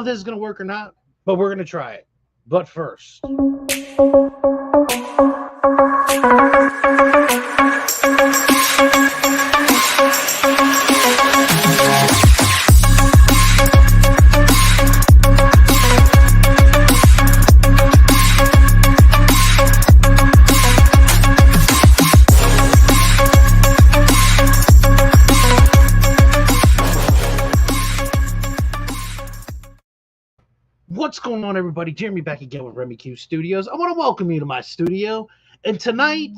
this is going to work or not, but we're going to try it. But first, what's going on, everybody? Jeremy back again with Remy Q Studios. I want to welcome you to my studio. And tonight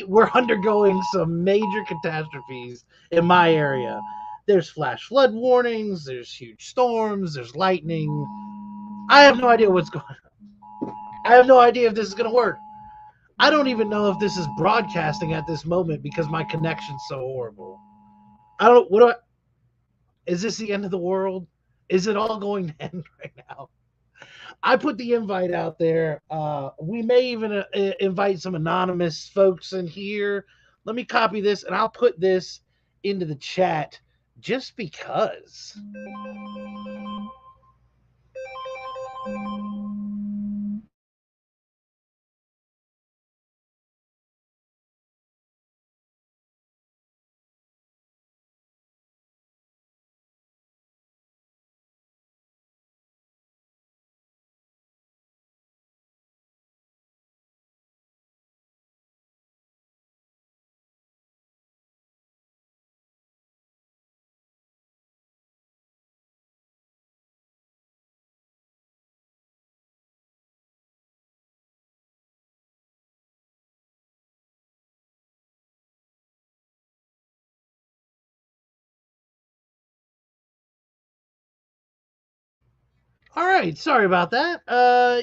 we're undergoing some major catastrophes in my area. There's flash flood warnings, there's huge storms, there's lightning. I have no idea what's going on. I have no idea if this is going to work. I don't even know if this is broadcasting at this moment because my connection's so horrible. Is this the end of the world? Is it all going to end right now? I put the invite out there. We may even invite some anonymous folks in here. Let me copy this, and I'll put this into the chat just because. All right, sorry about that.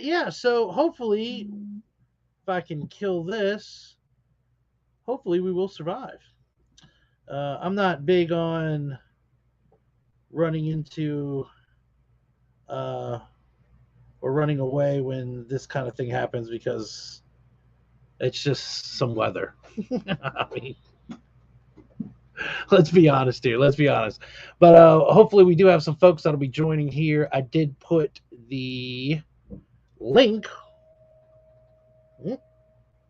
Yeah, so hopefully, if I can kill this, hopefully we will survive. I'm not big on running into or running away when this kind of thing happens because it's just some weather. I mean, let's be honest here. Let's be honest. But hopefully we do have some folks that'll be joining here. I did put the link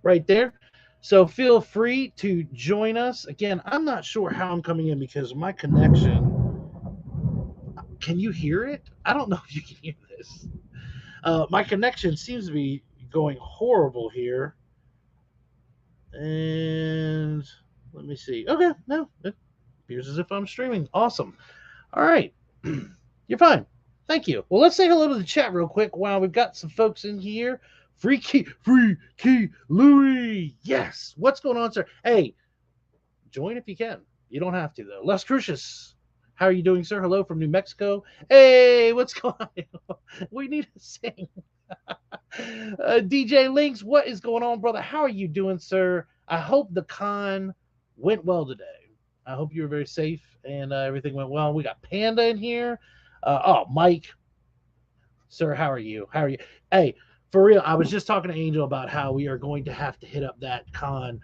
right there. So feel free to join us. Again, I'm not sure how I'm coming in because my connection. Can you hear it? I don't know if you can hear this. My connection seems to be going horrible here. And let me see. Okay, no, it appears as if I'm streaming. Awesome. All right. You're fine. Thank you. Well, let's say hello to the chat real quick while we've got some folks in here. Free key Louis. Yes. What's going on, sir? Hey, join if you can. You don't have to, though. Les Crucius, how are you doing, sir? Hello from New Mexico. Hey, what's going on? We need to sing. DJ Links, what is going on, brother? How are you doing, sir? I hope the con went well today. I hope you were very safe and everything went well. We got Panda in here. Mike, sir, how are you? How are you? Hey, for real, I was just talking to Angel about how we are going to have to hit up that con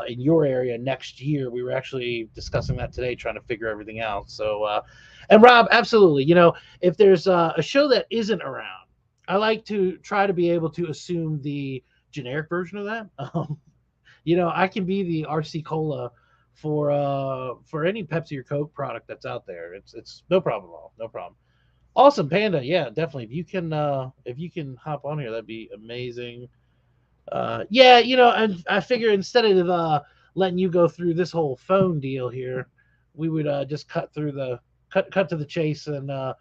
in your area next year. We were actually discussing that today, trying to figure everything out. So, and Rob, absolutely. You know, if there's a show that isn't around, I like to try to be able to assume the generic version of that. You know, I can be the RC Cola for any Pepsi or Coke product that's out there. It's no problem at all. No problem. Awesome, Panda. Yeah, definitely. If you can hop on here, that'd be amazing. Yeah, you know, and I figure instead of letting you go through this whole phone deal here, we would just cut to the chase and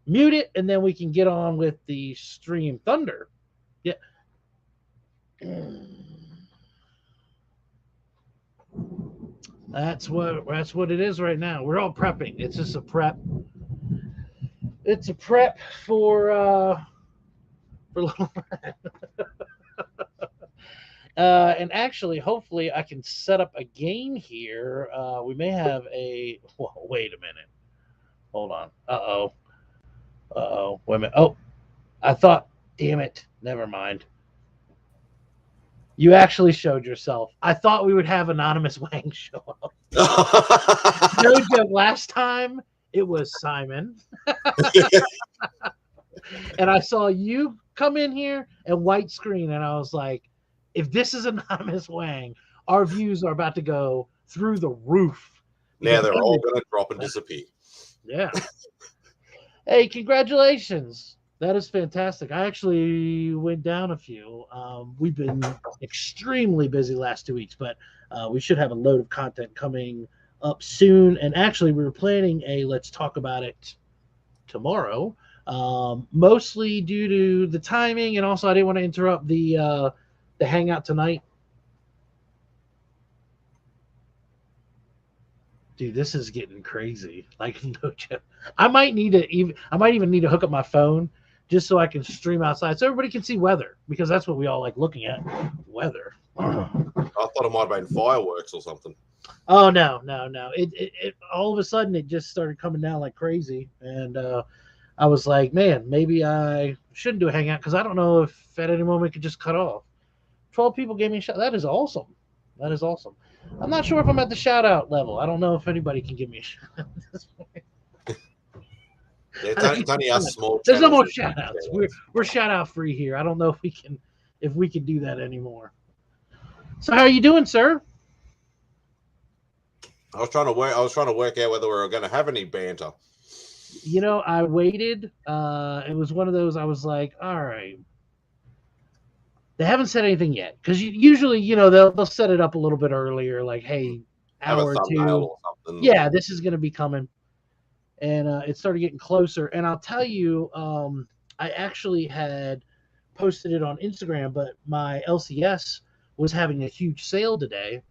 mute it, and then we can get on with the stream. Thunder. Yeah. That's what it is right now. We're all prepping. It's just a prep. It's a prep for little and actually, hopefully, I can set up a game here. We may have a. Whoa, wait a minute. Hold on. Wait a minute. Oh, I thought. Damn it. Never mind. You actually showed yourself. I thought we would have anonymous Wang show up. No joke. Last time it was Simon. And I saw you come in here and white screen, and I was like, if this is anonymous Wang, our views are about to go through the roof. Now they're all going to drop and disappear. Yeah. Hey, congratulations. That is fantastic. I actually went down a few. We've been extremely busy last 2 weeks, but we should have a load of content coming up soon. And actually, we were planning a let's talk about it tomorrow, mostly due to the timing, and also I didn't want to interrupt the hangout tonight. Dude, this is getting crazy. Like, no joke. I might even need to hook up my phone just so I can stream outside so everybody can see weather, because that's what we all like looking at. Weather. I thought it might have been fireworks or something. Oh no. It all of a sudden it just started coming down like crazy, and I was like, man, maybe I shouldn't do a hangout because I don't know if at any moment it could just cut off. 12 people gave me a shout. That is awesome. That is awesome. I'm not sure if I'm at the shout out level. I don't know if anybody can give me a shout out at this point. Yeah, it's only us small. There's no more shout outs. We're shout out free here. I don't know if we can do that anymore. So how are you doing, sir? I was trying to work out whether we were going to have any banter. You know, I waited. It was one of those. I was like, all right. They haven't said anything yet, because usually, they'll set it up a little bit earlier, like, hey, hour or two. Or something. Yeah, this is going to be coming. And it started getting closer. And I'll tell you, I actually had posted it on Instagram, but my LCS was having a huge sale today.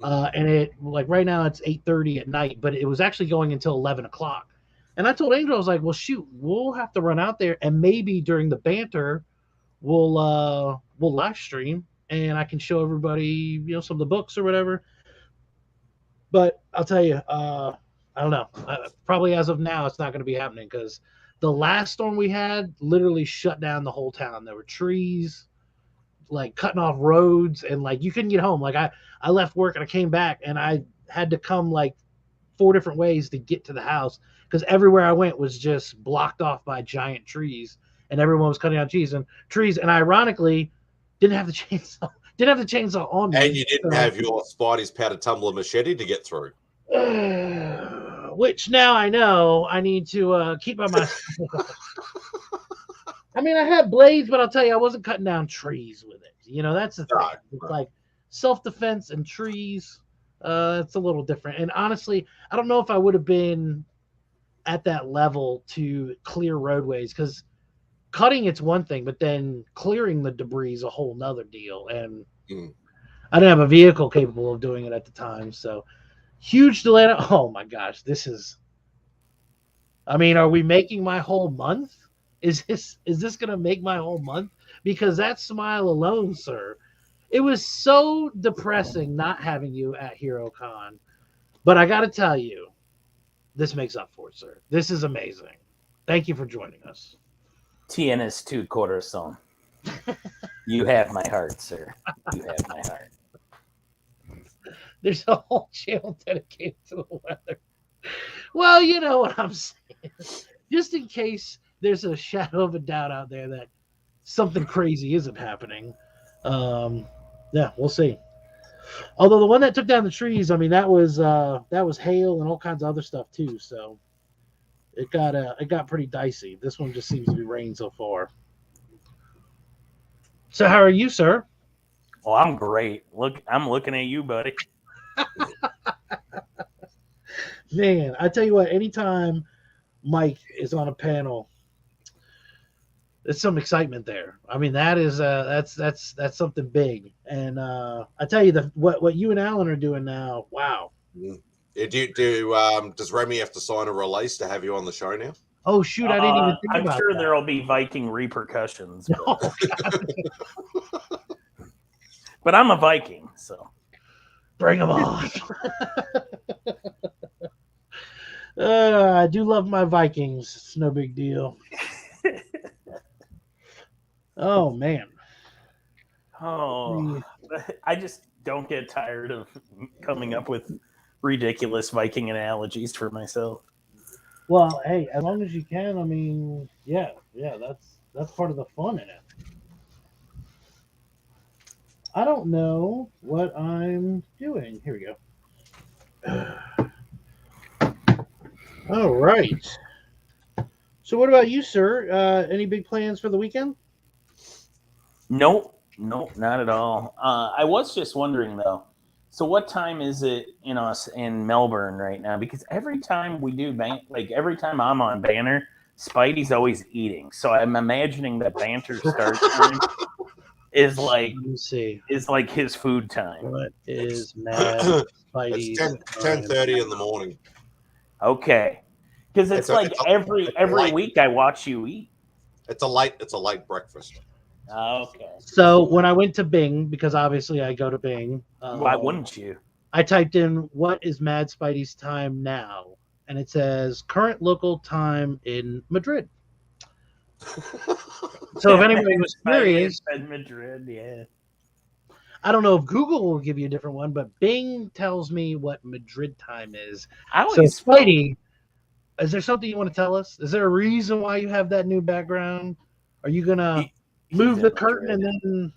And it, like, right now it's 8:30 at night, but it was actually going until 11 o'clock. And I told Angel, I was like, well, shoot, we'll have to run out there, and maybe during the banter, we'll live stream, and I can show everybody, some of the books or whatever. But I'll tell you, I don't know. Probably as of now, it's not going to be happening, because the last storm we had literally shut down the whole town. There were trees, like, cutting off roads, and, like, you couldn't get home. Like, I left work and I came back, and I had to come, like, 4 different ways to get to the house, because everywhere I went was just blocked off by giant trees, and everyone was cutting down trees. And ironically, didn't have the chainsaw on me. And you didn't have your Spidey's powder tumbler machete to get through. Which now I know I need to keep on my. I mean, I had blades, but I'll tell you, I wasn't cutting down trees with it. That's the thing. Right. It's like self-defense and trees. It's a little different. And honestly, I don't know if I would have been at that level to clear roadways, because cutting, it's one thing, but then clearing the debris is a whole nother deal. And I didn't have a vehicle capable of doing it at the time. So huge delay. Oh my gosh, are we making my whole month? Is this going to make my whole month? Because that smile alone, sir, it was so depressing not having you at HeroCon. But I got to tell you, this makes up for it, sir. This is amazing. Thank you for joining us. Tienes tu corazón. You have my heart, sir. You have my heart. There's a whole channel dedicated to the weather. Well, you know what I'm saying. Just in case there's a shadow of a doubt out there that something crazy isn't happening. Yeah, we'll see. Although the one that took down the trees, that was hail and all kinds of other stuff too. So it got pretty dicey. This one just seems to be rain so far. So how are you, sir? Well, I'm great. I'm looking at you, buddy. Man, I tell you what, anytime Mike is on a panel, there's some excitement there. That is that's something big. And I tell you, what you and Alan are doing now, wow. Does Remy have to sign a release to have you on the show now? Oh shoot, I didn't even think I'm about sure that. there'll be Viking repercussions. But I'm a Viking, so bring them on. I do love my Vikings. It's no big deal. Oh man. Oh, I just don't get tired of coming up with ridiculous Viking analogies for myself. Well, hey, as long as you can, I mean, yeah, that's part of the fun in it. I don't know what I'm doing. Here we go. All right. So, what about you, sir? Any big plans for the weekend? Nope, nope, not at all. I was just wondering though. So what time is it in us in Melbourne right now? Because every time we do like every time I'm on Banner, Spidey's always eating. So I'm imagining that Banter start time is like Let me see. his food time. What is Mad It's Spidey's 10:30 in the morning. Okay, because it's like every late, week I watch you eat. it's a late breakfast. Okay, So when I went to Bing, because obviously I go to Bing, why wouldn't you? I typed in what is Mad Spidey's time now, and it says current local time in Madrid. So if anybody was curious, in Madrid, yeah. I don't know if Google will give you a different one, but Bing tells me what Madrid time is. I So always Spidey, is there something you want to tell us? Is there a reason why you have that new background? Are you gonna move the curtain and then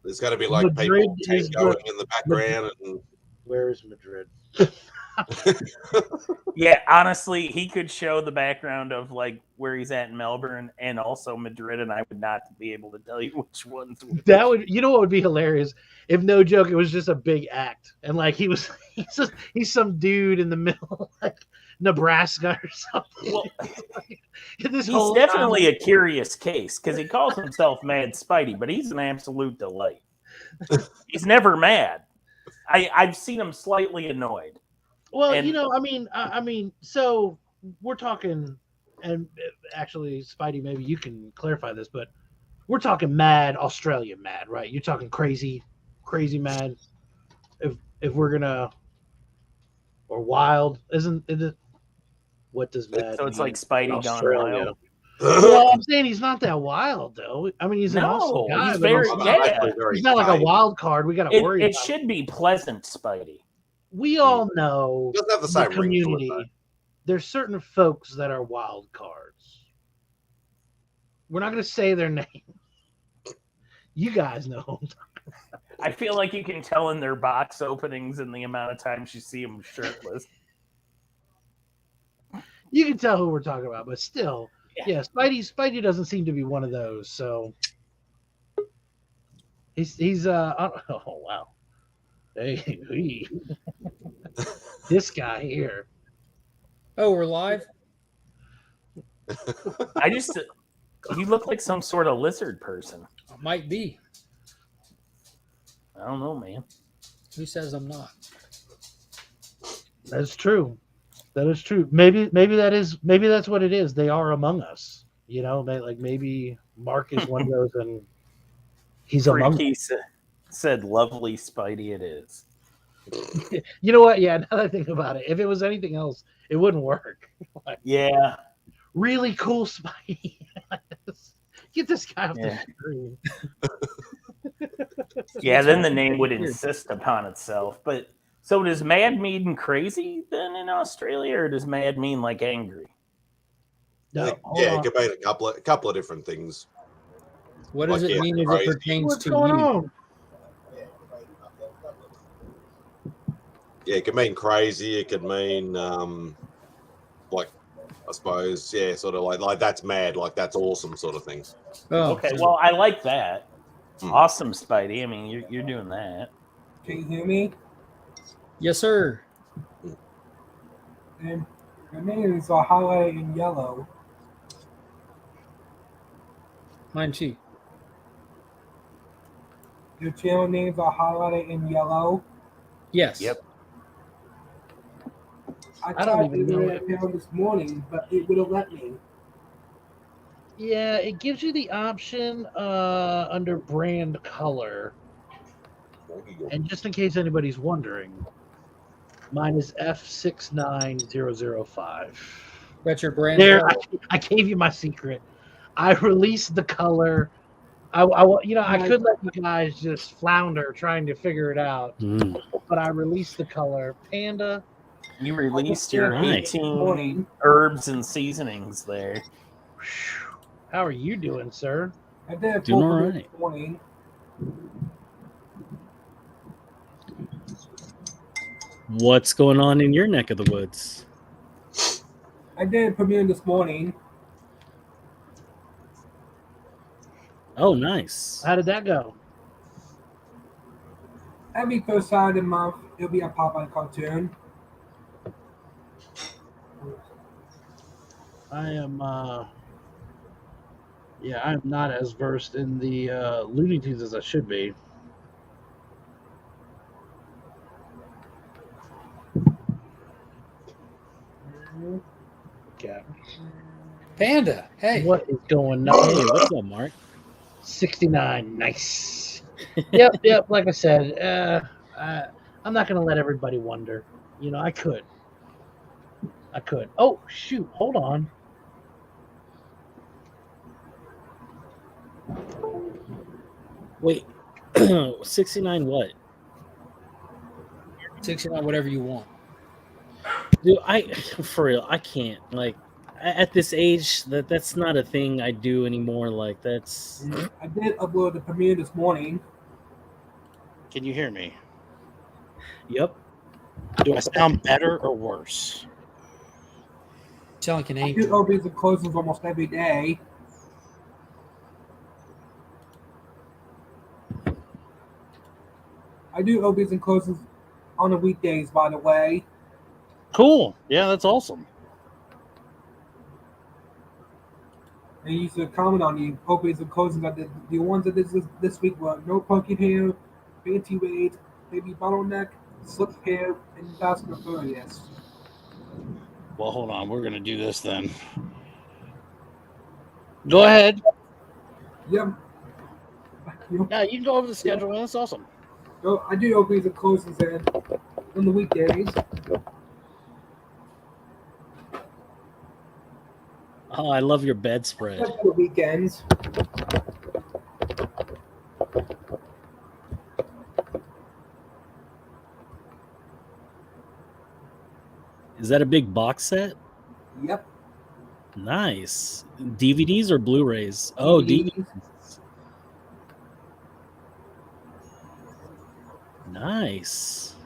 There's got to be like Madrid people is going in the background. And where is Madrid? Yeah, honestly, he could show the background of like where he's at in Melbourne and also Madrid, and I would not be able to tell you which ones. That would, you know, what would be hilarious if, no joke, it was just a big act and like he's some dude in the middle, like Nebraska or something. Well, This he's whole definitely a curious case because he calls himself Mad Spidey, but he's an absolute delight. He's never mad. I've seen him slightly annoyed. Well, And- you know, I mean, so we're talking, and actually, Spidey, maybe you can clarify this, but we're talking mad Australian mad, right? You're talking crazy mad. If we're gonna, or wild, isn't it? What does mad? So it's mean like Spidey in gone Australia? wild. Well, I'm saying he's not that wild though. I mean, he's an No, awesome guy. he's but very he's not like a wild card. We got to worry. It should be pleasant Spidey. We all know Doesn't have the same ring to it, community. though. There's certain folks that are wild cards. We're not going to say their name. You guys know. I feel like you can tell in their box openings and the amount of times you see them shirtless. You can tell who we're talking about, but still, yeah, Spidey doesn't seem to be one of those. So he's oh wow, hey, this guy here. Oh, we're live? You look like some sort of lizard person. Might be. I don't know, man. Who says I'm not? That's true. That is true. Maybe that's what it is. They are among us. You know, maybe Mark is one of those, and he's among us. Said, "Lovely Spidey, it is." You know what? Yeah, now that I think about it, if it was anything else, it wouldn't work. Like, Yeah. really cool Spidey. Get this guy off the screen. Yeah, then the name would insist upon itself. But so does mad mean crazy then in Australia, or does mad mean like angry? No, it could mean a couple of different things. What does it mean as it pertains what's to going you? on? Yeah, it could mean crazy. It could mean like, I suppose, yeah, sort of like that's mad, like that's awesome, sort of thing. Oh, Okay, well, I like that. Awesome, Spidey. I mean, you're doing that. Can you hear me? yes, sir. And your names are highlighted in yellow. Mine too. Your channel names are highlighted in yellow. Yes. Yep. I don't even know it down this morning, but it would have let me. Yeah, it gives you the option under brand color. And just in case anybody's wondering, mine is F69005. That's your brand. There, I gave you my secret. I released the color. I could let you guys just flounder trying to figure it out, but I released the color Panda, You released your Nice. 18 herbs and seasonings there. How are you doing, sir? I did a Doing full all premiere right. this morning. What's going on in your neck of the woods? I did a premiere this morning. Oh, nice. How did that go? Every first Saturday of the month, it'll be a Popeye cartoon. I am I'm not as versed in the Looney Tunes as I should be. Okay. Panda, hey. What is going Hey, on? what's up, Mark? 69, nice. Yep. Like I said, I'm not gonna let everybody wonder. You know, I could. Oh shoot! Hold on. Wait, 69 what? 69 whatever you want. Dude, for real, I can't. Like, at this age, that's not a thing I do anymore. Like, that's... I did upload the premiere this morning. Can you hear me? Yep. Do I sound better or worse? Sound like an I do angel. opens and closings almost every day. I do opens and closings on the weekdays, by the way. Cool. Yeah, that's awesome. And you should comment on the opens and closings. I did the ones that did this week were No Pumpkin Hair, Fancy Weight, Baby Bottleneck, Slip Hair, and Basket Furious. Well, hold on. We're going to do this then. Go ahead. Yep. Yeah, you can go over the schedule, man. That's awesome. So I do opens and closings on the weekdays. Oh, I love your bedspread. Except for the weekends. Is that a big box set? Yep. Nice. DVDs or Blu-rays? Oh, DVDs. Nice.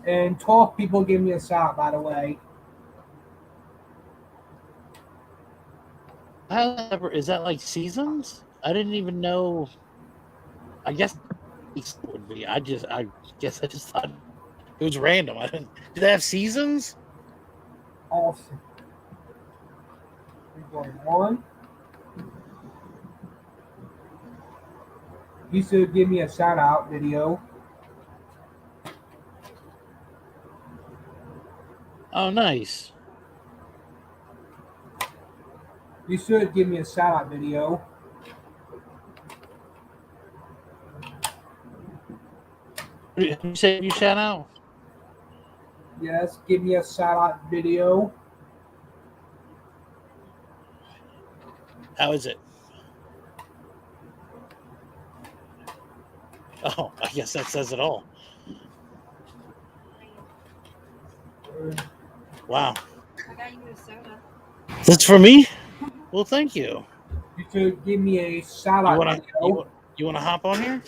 And 12 people give me a shout, by the way. Is that like seasons? I didn't even know. I guess it would be. I guess I just thought it was random. I didn't. Do they have seasons? Awesome. We're going one. You should give me a shout out video. Oh, nice. You should give me a shout out video. You say you shout out? Yes, give me a shout out video. How is it? Oh, I guess that says it all. Wow. I got you a soda. That's for me? Well, thank you. You should give me a shout out video. You wanna hop on here?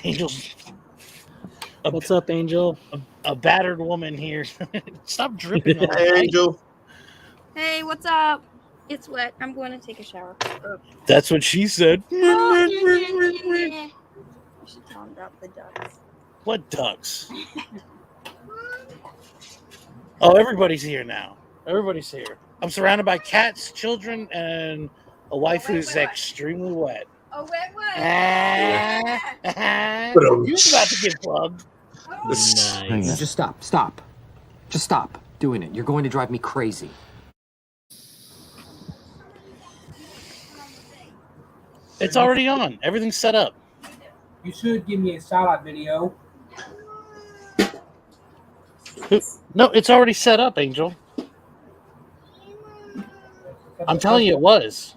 Angel's What's up, Angel? a battered woman here. Stop dripping on Hey, me. Angel. Hey, what's up? It's wet. I'm going to take a shower. That's what she said. I should tell him about the ducks. What ducks? Oh, everybody's here now. Everybody's here. I'm surrounded by cats, children, and a wife who's extremely wet. Oh, wet. You're about to get plugged. Nice. Just stop. Just stop doing it. You're going to drive me crazy. It's already on. Everything's set up. You should give me a shout out video. No, it's already set up, Angel. I'm telling you, it was.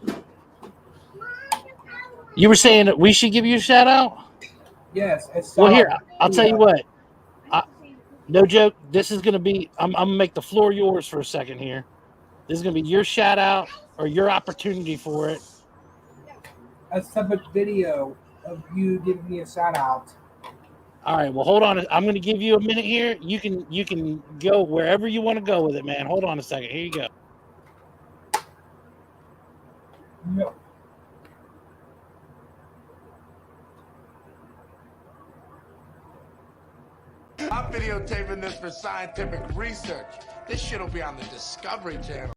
You were saying that we should give you a shout out? Yes. It's Well, here, I'll tell you what. No joke. This is going to be, I'm going to make the floor yours for a second here. This is going to be your shout out or your opportunity for it. A separate video of you giving me a shout out. All right. Well, hold on. I'm going to give you a minute here. You can go wherever you want to go with it, man. Hold on a second. Here you go. No. I'm videotaping this for scientific research. This shit will be on the Discovery Channel.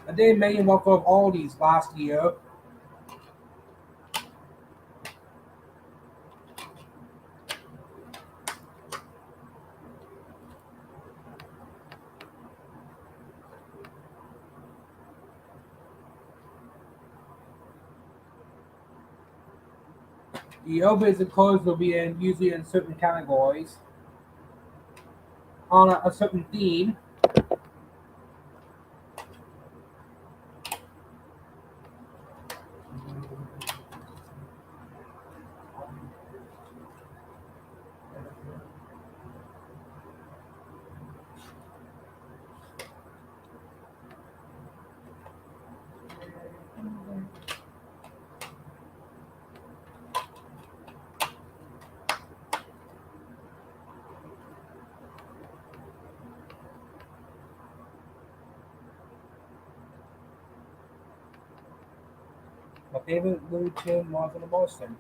I did million worth of Aldi's last year. The opens and closes will be usually in certain categories on a certain theme. My favorite Blue Tune was an emotion.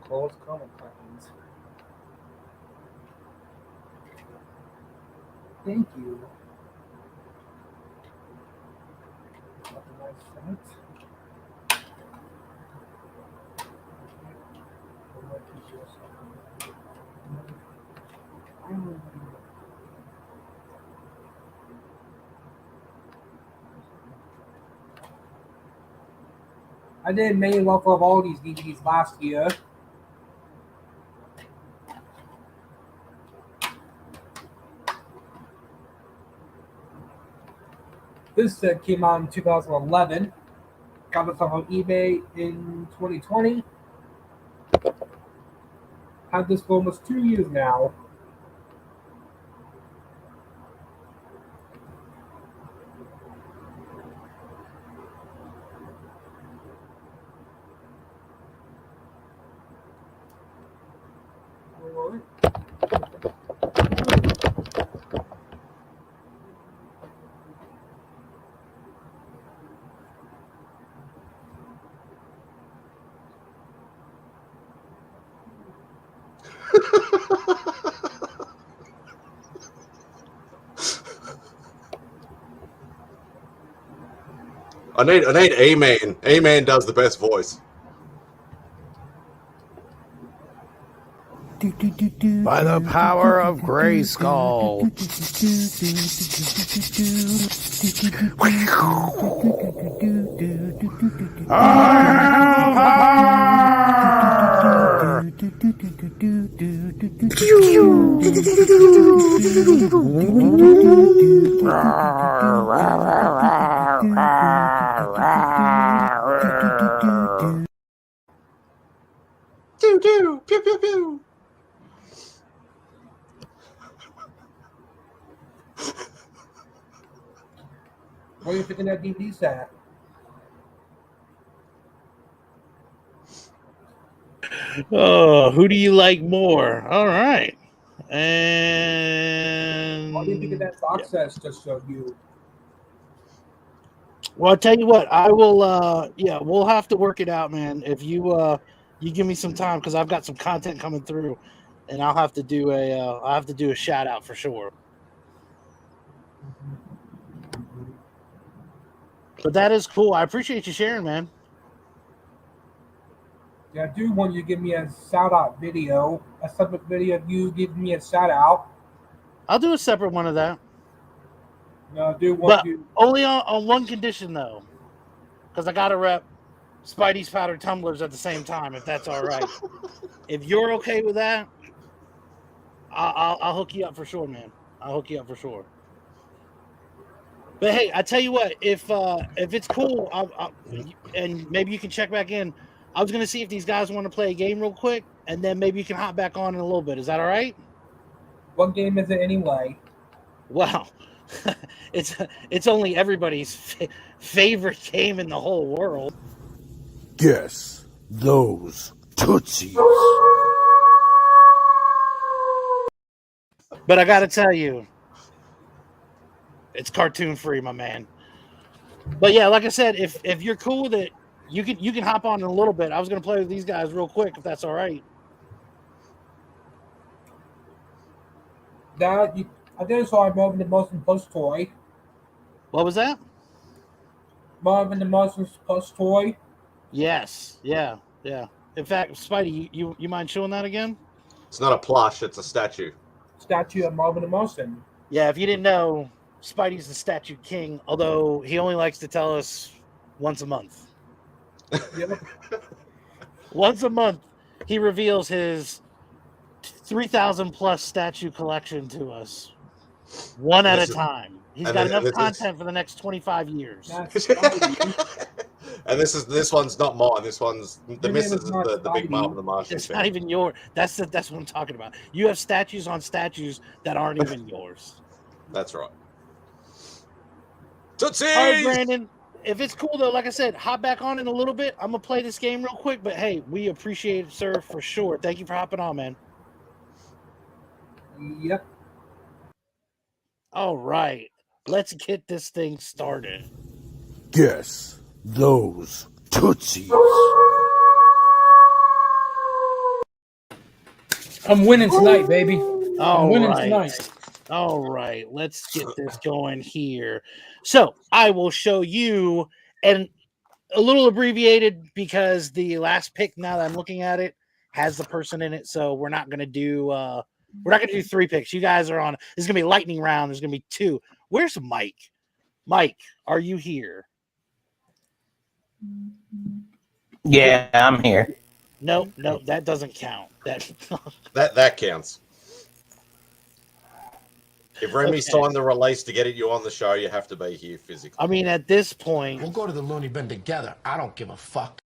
Close comment questions. Thank you. That's a nice sentence. I did main well for all these DVDs last year. This set came out in 2011. Got this off on eBay in 2020. Had this for almost 2 years now. I need A-Man. A-Man does the best voice. By the power of Grayskull. Pew pew pew pew pew. What are you thinking that DVD set? Oh, who do you like more? All right. And What do you think of that box set just showed you? Well, I'll tell you what, I will we'll have to work it out, man. If you you give me some time because I've got some content coming through and I'll have to do a shout out for sure. But that is cool. I appreciate you sharing, man. Yeah, I do want you to give me a shout out video, a separate video of you giving me a shout out. I'll do a separate one of that. No, I do want But you. only on one condition, though. Because I got to rep Spidey's powdered tumblers at the same time, if that's all right. If you're okay with that, I'll hook you up for sure, man. I'll hook you up for sure. But hey, I tell you what, if it's cool, and maybe you can check back in. I was gonna see if these guys want to play a game real quick, and then maybe you can hop back on in a little bit. Is that all right? What game is it anyway? Wow, it's only everybody's favorite game in the whole world. Guess those Tootsies. But I got to tell you, it's cartoon free, my man. But yeah, like I said, if you're cool with it, you can hop on in a little bit. I was gonna play with these guys real quick, if that's all right. I did saw Marvin the Martian Plus toy. What was that? Marvin the Martian Plus toy. Yes, yeah. In fact, Spidey, you mind showing that again? It's not a plush; it's a statue. Statue of Marvin the Martian. Yeah, if you didn't know, Spidey's the statue king, although he only likes to tell us once a month. Yep. Once a month, he reveals his 3,000 plus statue collection to us, one at a time. He's got enough content for the next 25 years. And this one's not mine. This one's the missus is the big Marvin the Martian. It's not even yours. That's what I'm talking about. You have statues on statues that aren't even yours. That's right. Tootsies! All right, Brandon. If it's cool though, like I said, hop back on in a little bit. I'm gonna play this game real quick, but hey, we appreciate it, sir, for sure. Thank you for hopping on, man. Yep. All right, let's get this thing started. Guess those Tootsies. I'm winning tonight, baby. I'm winning right. tonight. All right, let's get this going here. So I will show you, and a little abbreviated because the last pick, now that I'm looking at it, has the person in it. So we're not gonna do 3 picks. You guys are on. This is gonna be a lightning round. There's gonna be 2. Where's Mike? Mike, are you here? Yeah, I'm here. No, that doesn't count. That counts. If Remy signed the release to get you on the show, you have to be here physically. I mean, at this point, We'll go to the loony bin together. I don't give a fuck.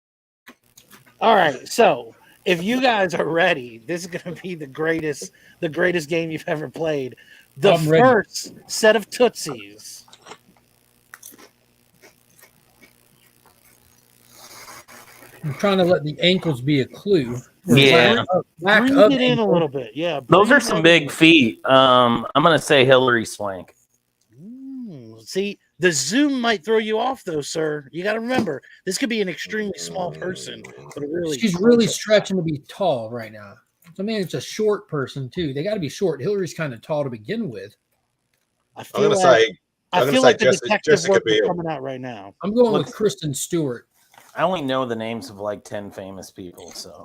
all right. So if you guys are ready, this is going to be the greatest game you've ever played. The I'm ready. first set of Tootsies. I'm trying to let the ankles be a clue. Yeah. Lack Breathe of it in a ankle. little bit. Yeah. Those breathe are it some in. big feet. I'm gonna say Hillary Swank. See, the zoom might throw you off, though, sir. You got to remember, this could be an extremely small person, but She's really stretching to be tall right now. I mean, it's a short person too. They got to be short. Hillary's kind of tall to begin with. I I'm feel gonna say like the detective Jessica work is Biel. coming out right now. I'm going with Kristen Stewart. I only know the names of like 10 famous people, so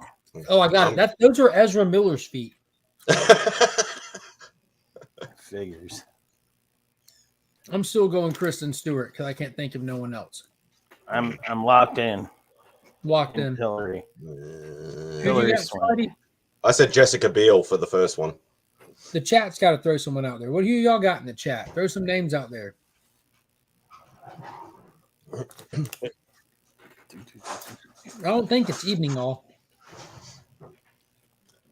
Oh, I got it. Those are Ezra Miller's feet. figures. I'm still going Kristen Stewart because I can't think of no one else. I'm locked in. Locked in. Hillary. Who Hillary you got, Swank. Spidey? I said Jessica Biel for the first one. The chat's got to throw someone out there. What do y'all got in the chat? Throw some names out there. I don't think it's evening all.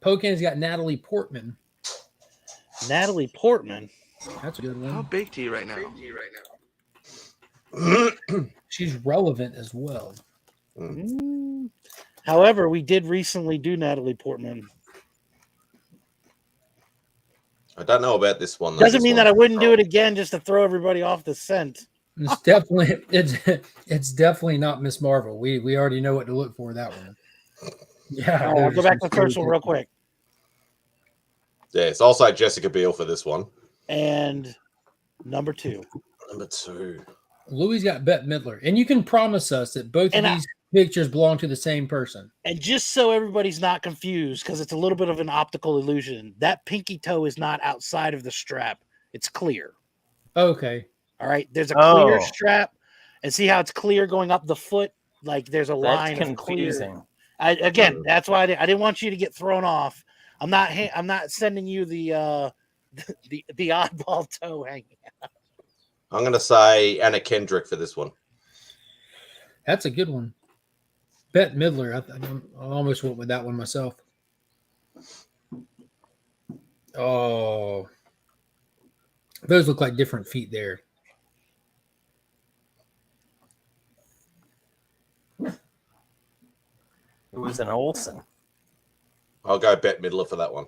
Pokemon's got Natalie Portman. Natalie Portman. That's a good How one. baked are you right now? She's relevant as well. However, we did recently do Natalie Portman. I don't know about this one. Doesn't mean that I wouldn't do it again just to throw everybody off the scent. It's definitely not Miss Marvel. We already know what to look for that one. Yeah, I'll go back to the first one real quick. Yeah, it's also Jessica Biel for this one. And number 2. Number 2. Louis got Bette Midler, and you can promise us that both of these pictures belong to the same person. And just so everybody's not confused, because it's a little bit of an optical illusion, that pinky toe is not outside of the strap. It's clear. Okay. All right. There's a clear strap, and see how it's clear going up the foot? Like there's a line of confusing. Again, that's why I didn't want you to get thrown off. I'm not sending you the oddball toe hanging out. I'm going to say Anna Kendrick for this one. That's a good one. Bette Midler. I almost went with that one myself. Oh, those look like different feet there. It was an Olsen. I'll go Bette Midler for that one.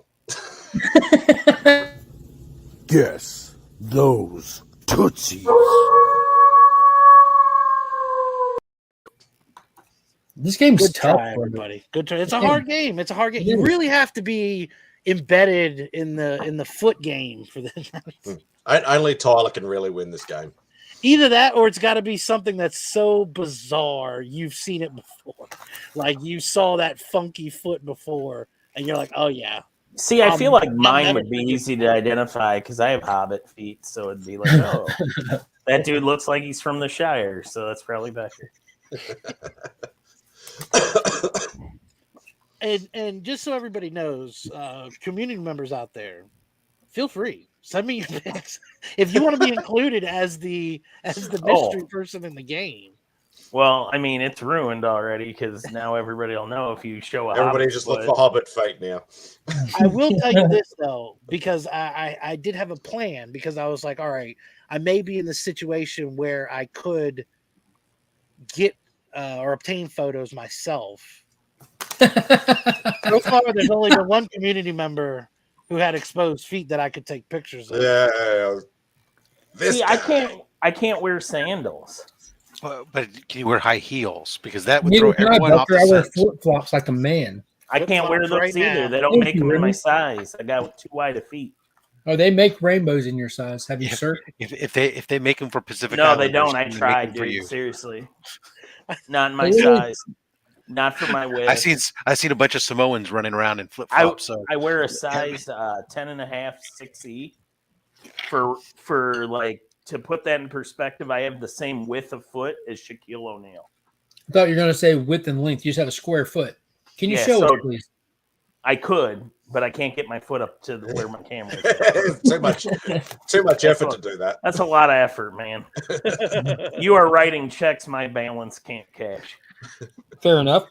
Guess those Tootsies. This game's tough, everybody. Good try. It's a hard game. It's a hard game. You really have to be embedded in the foot game for this. Only Tyler can really win this game. Either that, or it's got to be something that's so bizarre you've seen it before. Like you saw that funky foot before, and you're like, "Oh yeah." See, I feel like mine would be easy to identify because I have hobbit feet, so it'd be like, "Oh, that dude looks like he's from the Shire," so that's probably Becker. And just so everybody knows, community members out there, feel free. Send me your pics if you want to be included as the mystery person in the game. Well, I mean, it's ruined already because now everybody will know if you show a everybody Hobbit just foot. look for Hobbit fake now. I will tell you this though, because I did have a plan, because I was like, all right, I may be in the situation where I could get or obtain photos myself. So far, there's only been one community member who had exposed feet that I could take pictures of. Yeah. See, I can't wear sandals. But can you wear high heels? Because that would Neither throw can I, everyone off Doctor. the I wear scent. flip flops like a man. I can't wear those right either. now. They don't Thank make you, them in my Remy. size. I got too wide of feet. Oh, they make rainbows in your size. Have you searched? If they make them for Pacific No, Islanders, they don't. I they make tried, them for dude. you. Seriously, not in my Really? size. Not for my width. I seen a bunch of Samoans running around in flip flops. So I wear a size 10.5, 6E. For like, to put that in perspective, I have the same width of foot as Shaquille O'Neal. I thought you were going to say width and length. You just have a square foot. Can you show us, please? I could, but I can't get my foot up to where my camera is. too much effort to do that. That's a lot of effort, man. You are writing checks my balance can't cash. Fair enough.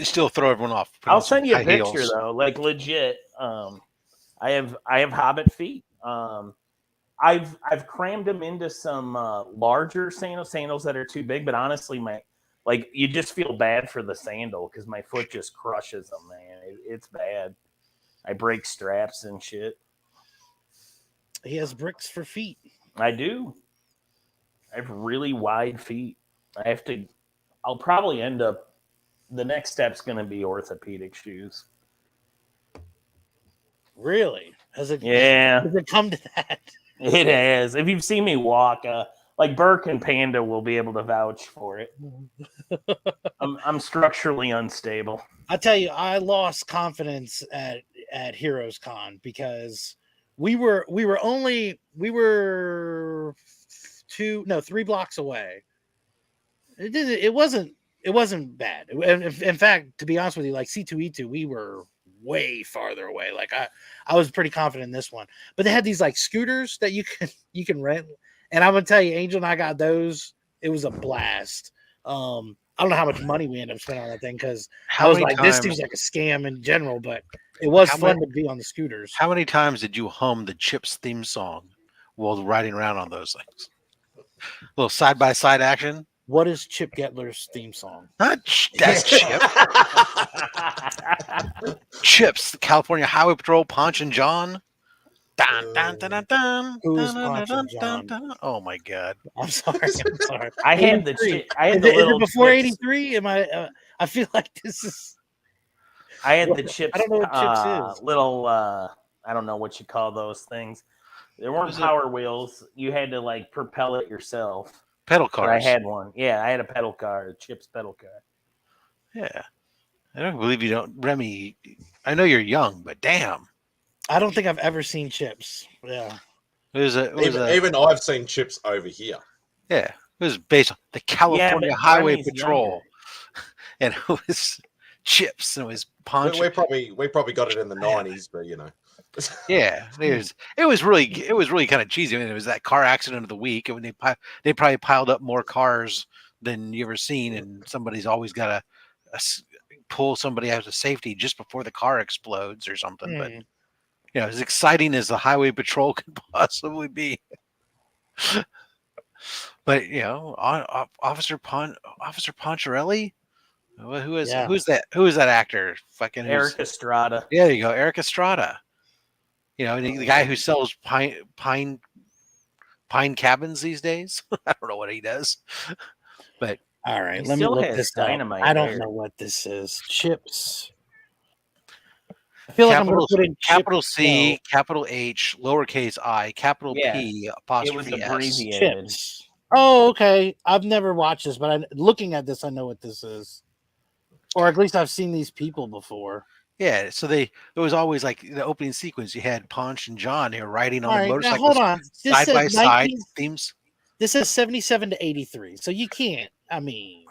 you still throw everyone off. I'll send you a picture though, like legit. I have Hobbit feet. I've crammed them into some larger sandals that are too big, but honestly, you just feel bad for the sandal because my foot just crushes them, man. It's bad. I break straps and shit. He has bricks for feet. I do. I have really wide feet. I'll probably end up, the next step's going to be orthopedic shoes. Really? Has it come to that? It has. If you've seen me walk, like Burke and Panda will be able to vouch for it. I'm structurally unstable. I tell you, I lost confidence at Heroes Con because we were 3 blocks away. It wasn't bad. In fact, to be honest with you, like C2E2, we were way farther away. Like I was pretty confident in this one, but they had these like scooters that you can rent, and I'm gonna tell you, Angel and I got those. It was a blast. I don't know how much money we ended up spending on that thing because I was like, this seems like a scam in general, but it was fun to be on the scooters. How many times did you hum the Chips theme song while riding around on those things? A little side by side action. What is Chip Gettler's theme song? That's Chip. Chips, the California Highway Patrol, Ponch and John. Dun, dun, dun, dun, dun, Who is dun, Ponch dun, and dun, John? dun. Oh my God! I'm sorry. I had the little before Chips. 83. Am I? I feel like this is. I had the Chips. I don't know what Chips is. Little. I don't know what you call those things. There weren't power wheels. You had to like propel it yourself. Pedal But I cars. had one. Yeah, I had a pedal car, a Chips pedal car. Yeah. I don't believe you don't, Remy. I know you're young, but damn. I don't think I've ever seen Chips. Yeah. Even I've seen Chips over here. Yeah. It was based on the California but Highway Remy's Patrol. And it was Chips and it was Poncho. We probably got it in the 90s, but you know. Yeah, it was really kind of cheesy. I mean, it was that car accident of the week, and they probably piled up more cars than you ever seen, and somebody's always got to pull somebody out of safety just before the car explodes or something. But you know, as exciting as the highway patrol could possibly be. But you know, Officer Poncherelli. Who's that? Who is that actor? Fucking Eric Estrada. Yeah, there you go, Eric Estrada. You know, the guy who sells pine cabins these days. I don't know what he does, but all right, let me look this up. I don't know what this is. Chips. I feel like I'm going to put in capital C, capital H, lowercase I, capital P, apostrophe S. Chips. Oh, okay. I've never watched this, but looking at this, I know what this is, or at least I've seen these people before. Yeah, so it was always like the opening sequence. You had Ponch and John here riding on motorcycles, hold on. side by side themes. This is 77 to 83, so you can't. I mean,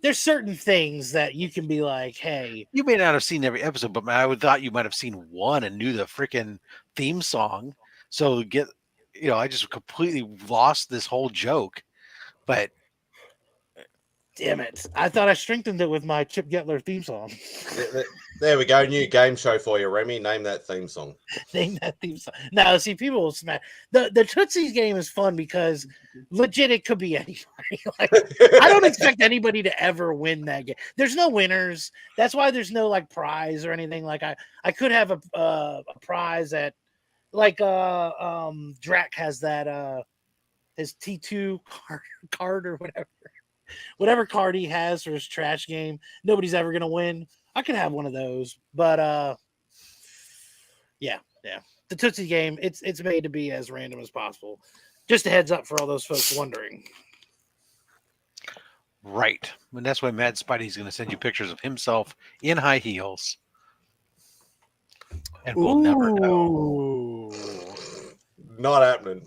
there's certain things that you can be like, hey. You may not have seen every episode, but I would thought you might have seen one and knew the freaking theme song. So I just completely lost this whole joke, but. Damn it. I thought I strengthened it with my Chip Getler theme song. There we go. New game show for you, Remy. Name that theme song. Name that theme song. Now, see, people will smash. The Tootsies game is fun because legit it could be anybody. Like, I don't expect anybody to ever win that game. There's no winners. That's why there's no like prize or anything. Like I could have a prize at like Drac has that his T2 card or whatever card he has for his trash game. Nobody's ever gonna win. I could have one of those, but yeah. The Tootsie game, it's made to be as random as possible. Just a heads up for all those folks wondering. Right. And that's why Mad Spidey's going to send you pictures of himself in high heels. And we'll never know. Not happening.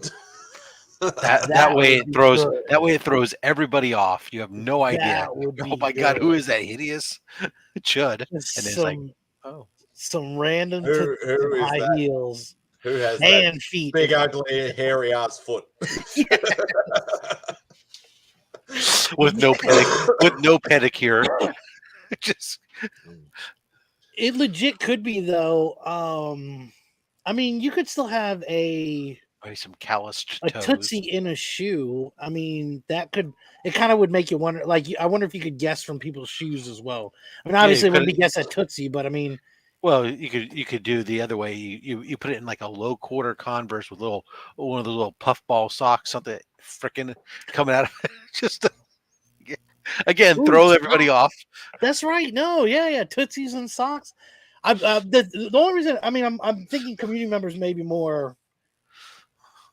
That way it throws everybody off. You have no idea. Oh my God, who is that hideous Chud? And it's like, oh, some random who is high that? Heels. Who has man that feet? Big ugly hairy ass foot. with no pedicure. Just it legit could be though. I mean, you could still have some calloused toes. Tootsie in a shoe. I mean, it kind of would make you wonder. Like, I wonder if you could guess from people's shoes as well. I mean, obviously, it wouldn't be guess at Tootsie, but I mean, well, you could do the other way. You put it in like a low quarter Converse with one of those little puffball socks, something freaking coming out of it. Just again, throw everybody off. That's right. No, yeah, Tootsies and socks. The only reason, I mean, I'm thinking community members may be more.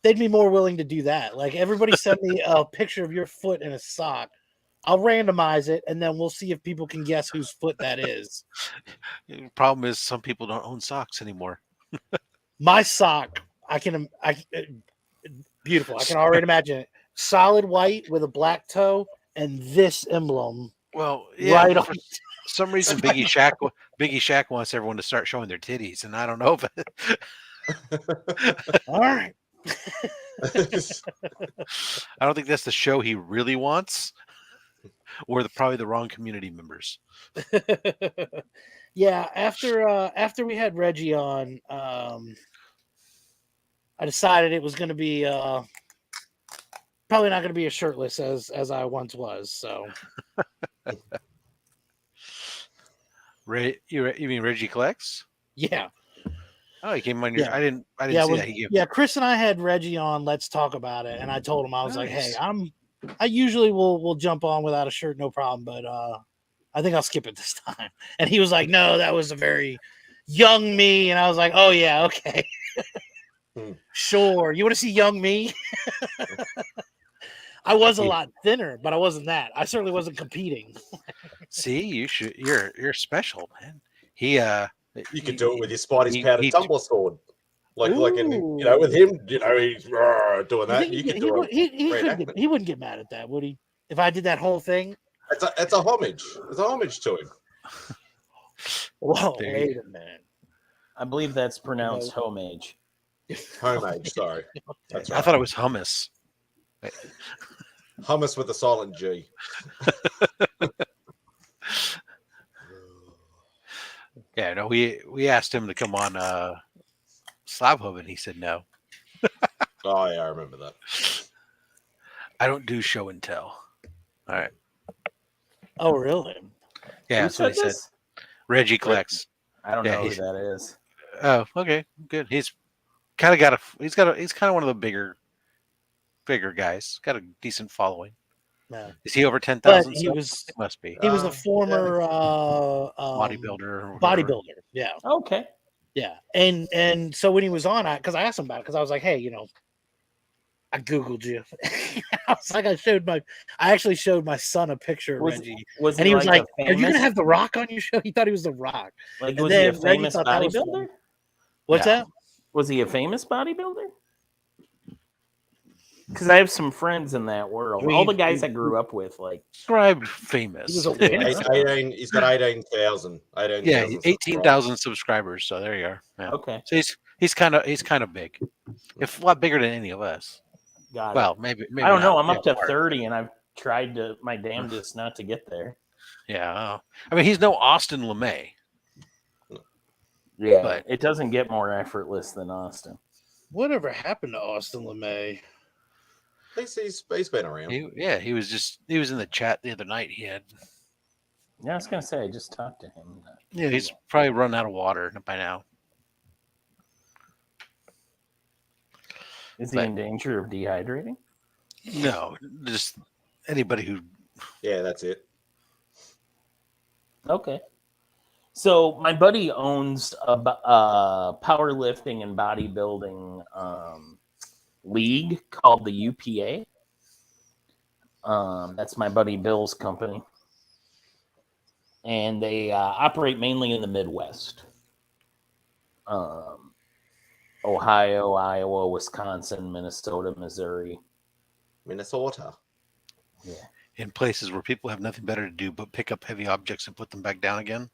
They'd be more willing to do that. Like, everybody send me a picture of your foot in a sock. I'll randomize it, and then we'll see if people can guess whose foot that is. The problem is some people don't own socks anymore. My sock, beautiful. I can already imagine it. Solid white with a black toe and this emblem. Well, yeah, right on. For some reason, Biggie Shaq wants everyone to start showing their titties, and I don't know if all right. I don't think that's the show he really wants. Or probably the wrong community members. Yeah, after we had Reggie on, I decided it was going to be probably not going to be as shirtless as I once was. So, you mean Reggie Clicks? Yeah. Oh, he came on your. Yeah. I didn't see that. Chris and I had Reggie on. Let's talk about it, and I told him I was like, "Hey, I usually will jump on without a shirt, no problem, but I think I'll skip it this time." And he was like, "No, that was a very young me," and I was like, "Oh yeah, okay, sure. You want to see young me?" I was a lot thinner, but I wasn't that. I certainly wasn't competing. See, you're special, man. He You could do it with your Spidey's he- powdered he- tumbler sword. Like Ooh. with him, he's doing You that. think You could he, do would- it. he wouldn't get mad at that, would he? If I did that whole thing? It's a homage. It's a homage to him. Whoa, There wait a minute. I believe that's pronounced homage. Homage, sorry. That's right. I thought it was hummus. Hummus with a silent G. Yeah, no, we asked him to come on Slab Hub, and he said no. Oh yeah, I remember that. I don't do show and tell. All right. Oh, really? Yeah, Who that's what he said said. this? Reggie Clicks. I don't Yeah, know who he's- that is. Oh, okay, good. He's kind of he's kind of one of the bigger guys. Got a decent following. Yeah. Is he over But 10,000? he was It must be he was a former bodybuilder. Or whatever. bodybuilder. Yeah. Okay. Yeah. And so when he was on, because I asked him about it, because I was like, hey, I Googled you. I was like, I actually showed my son a picture of Reggie. And he was like, are you going to have The Rock on your show? He thought he was The Rock. Like, And was he a then Reggie famous thought that was bodybuilder? funny. What's Yeah. that? Was he a famous bodybuilder? Because I have some friends in that world. All the guys I grew up with, like, Described famous. He was a winner. He's got 18,000. Yeah, 18,000 subscribers. So there you are. Yeah. okay, So he's kind of big. If a lot bigger than any of us. got it. Well, maybe I don't know. not. I'm up to Yeah, 30, and I've tried my damnedest not to get there. Yeah. I mean, he's no Austin LeMay. Yeah, But- it doesn't get more effortless than Austin. Whatever happened to Austin LeMay? He's been around. He was in the chat the other night. He had. Yeah, I was gonna say I just talked to him. Yeah, he's probably run out of water by now. Is he in danger of dehydrating? No, just anybody who. Yeah, that's it. Okay. So my buddy owns a powerlifting and bodybuilding league called the UPA. That's my buddy Bill's company, and they operate mainly in the Midwest. Ohio, Iowa, Wisconsin, Minnesota, Missouri. Minnesota. Yeah. In places where people have nothing better to do but pick up heavy objects and put them back down again.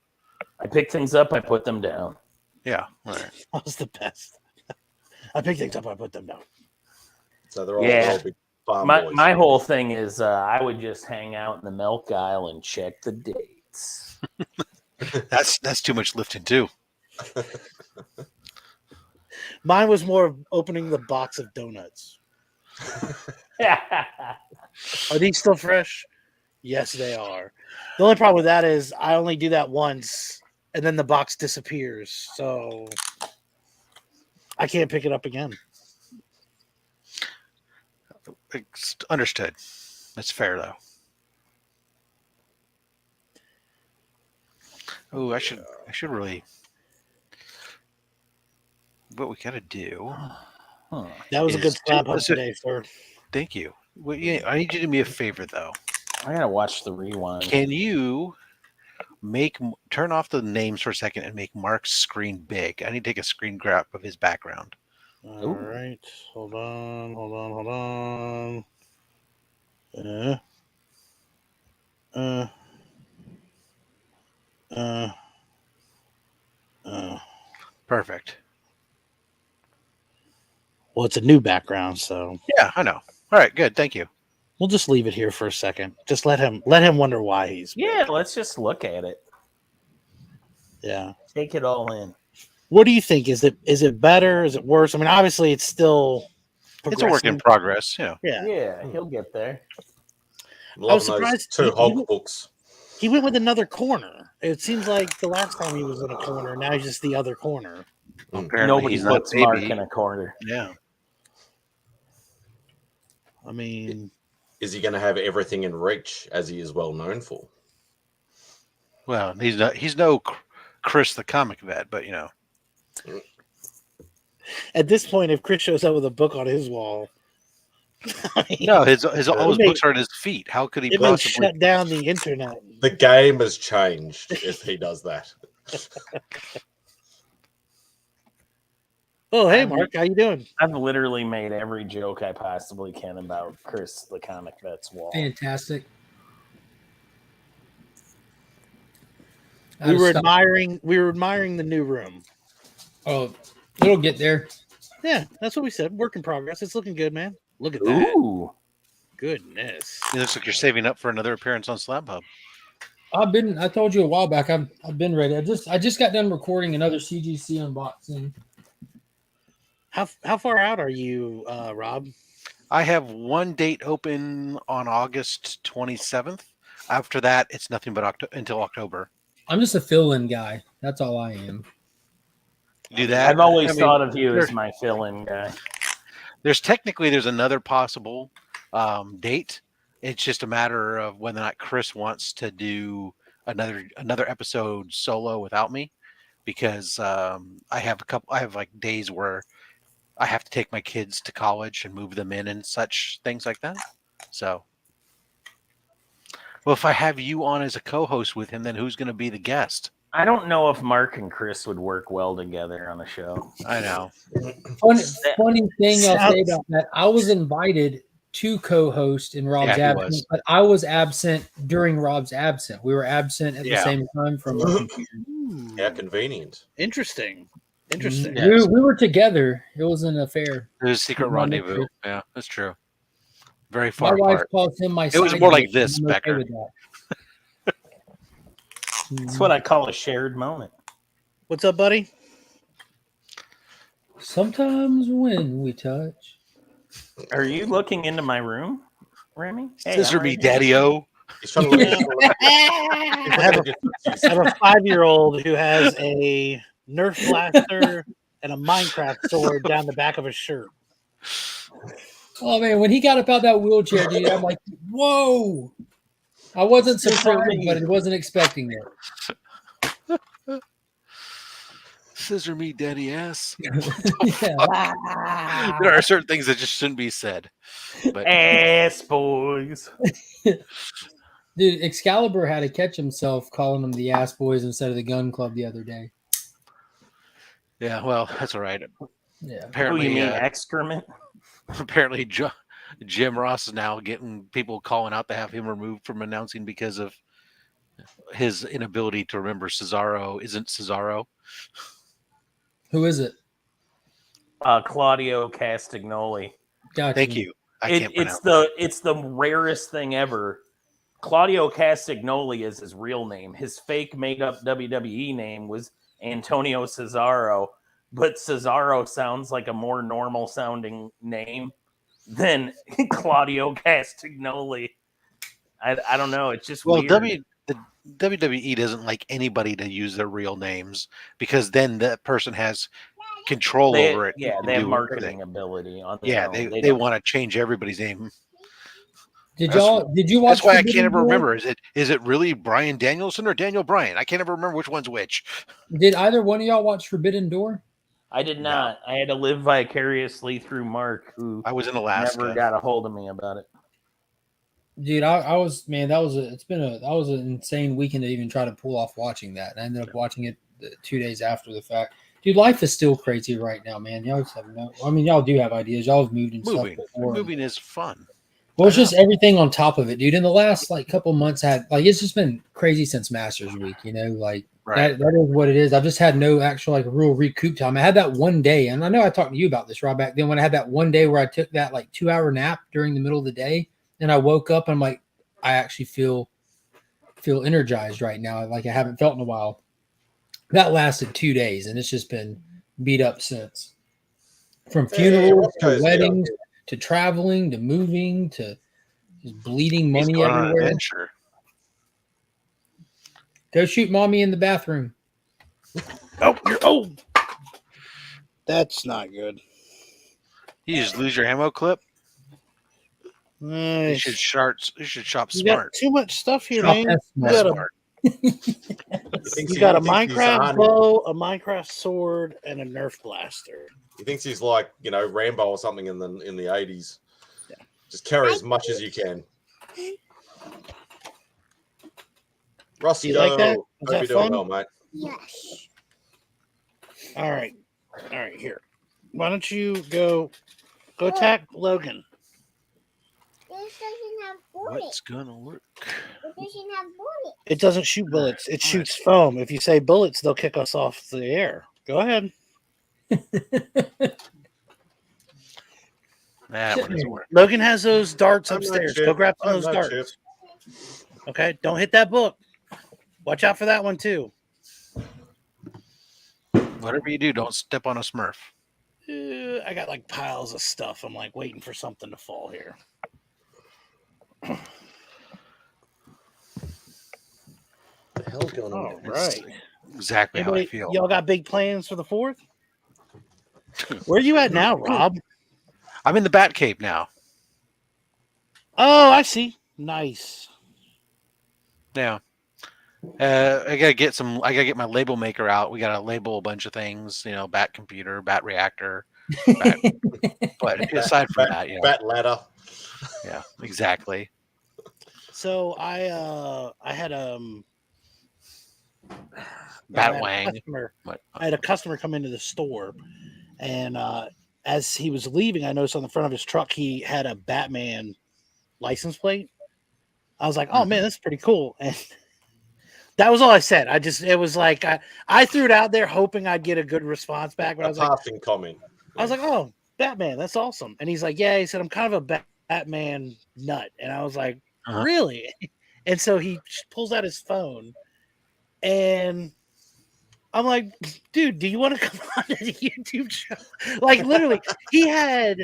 I pick things up, I put them down. Yeah. All right. That was the best. I pick things up, I put them down. So they're all, big farm boys. My whole thing is I would just hang out in the milk aisle and check the dates. That's too much lifting too. Mine was more of opening the box of donuts. Are these still fresh? Yes, they are. The only problem with that is I only do that once, and then the box disappears. So I can't pick it up again. Understood. That's fair though. Oh, I should really. What we gotta do? That was a good slap up listen, today, sir. Thank you. Well, yeah, I need you to do me a favor though. I gotta watch the rewind. Can you turn off the names for a second and make Mark's screen big? I need to take a screen grab of his background. All right. Hold on. Perfect. Well, it's a new background, so Yeah, I know. All right, good. Thank you. we'll just leave it here for a second. Just let him wonder why he's Yeah, let's just look at it. Yeah. Take it all in. What do you think? Is it better? Is it worse? I mean, obviously it's still It's a work in progress. Yeah. Yeah, he'll get there. I was surprised Two Hulk books. He went with another corner. It seems like the last time he was in a corner, now he's just the other corner. Apparently Nobody he's not puts Mark baby. in a corner. Yeah. I mean, Is he going to have everything in reach as he is well known for? Well, he's no Chris the comic vet, but at this point, if Chris shows up with a book on his wall, No, his all his may- books are at his feet. How could he It may possibly? shut down the internet. The game has changed if he does that. Oh, hey, Mark, how you doing? I've literally made every joke I possibly can about Chris the Comic Vet's wall. Fantastic. We were admiring the new room. Oh, it'll get there. Yeah, that's what we said. Work in progress. It's looking good, man. Look at that. Ooh. Goodness. It looks like you're saving up for another appearance on Slab Hub. I told you a while back. I've been ready. I just got done recording another CGC unboxing. How far out are you, Rob? I have one date open on August 27th. After that, it's nothing but until October. I'm just a fill-in guy. That's all I am. Do that. I've always thought of you as my fill-in guy. There's another possible date. It's just a matter of whether or not Chris wants to do another episode solo without me, because I have like days where I have to take my kids to college and move them in and such things like that. So, well, if I have you on as a co-host with him, then who's going to be the guest? I don't know if Mark and Chris would work well together on the show. I know. Funny thing I'll say about that, I was invited to co-host in Rob's absence, but I was absent during Rob's absence. We were absent at the same time from our computer. How convenient. Interesting. We were together. It was an affair. It was a secret rendezvous. Yeah, that's true. Very far My wife apart. calls him my It was side more like dick, this, and I'm okay Becker. with that. That's what I call a shared moment. What's up, buddy? Sometimes when we touch. Are you looking into my room, Remy? Hey, Scissor me, Daddy-O. He's trying to look I have a 5-year-old who has a Nerf blaster and a Minecraft sword down the back of his shirt. Oh man, when he got up out that wheelchair, dude, I'm like, whoa! I wasn't surprised, but I wasn't expecting it. Scissor me, Daddy ass. Yeah. There are certain things that just shouldn't be said. But ass boys. Dude, Excalibur had to catch himself calling them the ass boys instead of the gun club the other day. yeah, well, that's all right. Yeah. Who Apparently, you mean excrement? apparently, Jim Ross is now getting people calling out to have him removed from announcing because of his inability to remember Cesaro isn't Cesaro. Who is it? Claudio Castagnoli. Gotcha. Thank you. It's the rarest thing ever. Claudio Castagnoli is his real name. His fake made-up WWE name was Antonio Cesaro, but Cesaro sounds like a more normal-sounding name than Claudio Castagnoli. I don't know. It's just weird. The WWE doesn't like anybody to use their real names because then that person has control over it. Yeah, they have marketing ability on their own. They want to change everybody's name. Did you watch? That's why I Forbidden can't ever Door? remember. Is it really Brian Danielson or Daniel Bryan? I can't ever remember which one's which. Did either one of y'all watch Forbidden Door? I did not. I had to live vicariously through Mark, who I was in Alaska. never got a hold of me about it. Dude, I was, man, that was an insane weekend to even try to pull off watching that. And I ended up watching it 2 days after the fact. Dude, life is still crazy right now, man. Y'all just have y'all do have ideas. Y'all have moved and stuff before. Moving is fun. Well, it's just everything on top of it, dude. In the last couple months, it's just been crazy since Masters Week. Right. That is what it is. I've just had no actual real recoup time. I had that one day, and I know I talked to you about this, Rob, back then when I had that one day where I took that 2-hour nap during the middle of the day, and I woke up and I'm like, I actually feel energized right now, like I haven't felt in a while. That lasted 2 days, and it's just been beat up since. From funerals to weddings to traveling to moving to just bleeding money everywhere. Go shoot mommy in the bathroom. Oh, you're old. That's not good. You just lose your ammo clip. Nice. You should shop You got smart. too much stuff here, Shop man. smart. You got a Minecraft bow, a Minecraft sword, and a Nerf blaster. He thinks he's like Rambo or something in the 80s. Just carry as much as you can. Roscoe, Do you like that? hope Was that you're doing fun? well, mate. Yes. All right. Here. Why don't you go attack Logan? This doesn't have bullets. What's gonna work? It doesn't have bullets. It doesn't shoot bullets. It shoots foam. If you say bullets, they'll kick us off the air. Go ahead. That one doesn't work. Logan has those darts I'm not upstairs. Chip. Go grab some I'm of those not darts. Okay, don't hit that book. Watch out for that one too. Whatever you do, don't step on a Smurf. I got like piles of stuff. I'm like waiting for something to fall here. What the hell's going on? All right. Exactly how I Anybody, feel. y'all got big plans for the 4th? Where are you at now, Rob? I'm in the Batcave now. Oh, I see. Nice. Yeah. I gotta get my label maker out. We gotta label a bunch of things, bat computer, bat reactor. But aside from that, bat ladder. Yeah, exactly. So I had Bat Wang. I had a customer come into the store, and as he was leaving, I noticed on the front of his truck he had a Batman license plate. I was like, "Oh man, that's pretty cool." And that was all I said. It was like I threw it out there hoping I'd get a good response back. But I was passing comment. I was like, "Oh, Batman, that's awesome." And he's like, "Yeah," he said, "I'm kind of a Batman nut." And I was like, "Really?" And so he pulls out his phone, and I'm like, "Dude, do you want to come on to the YouTube show?" Like literally, he had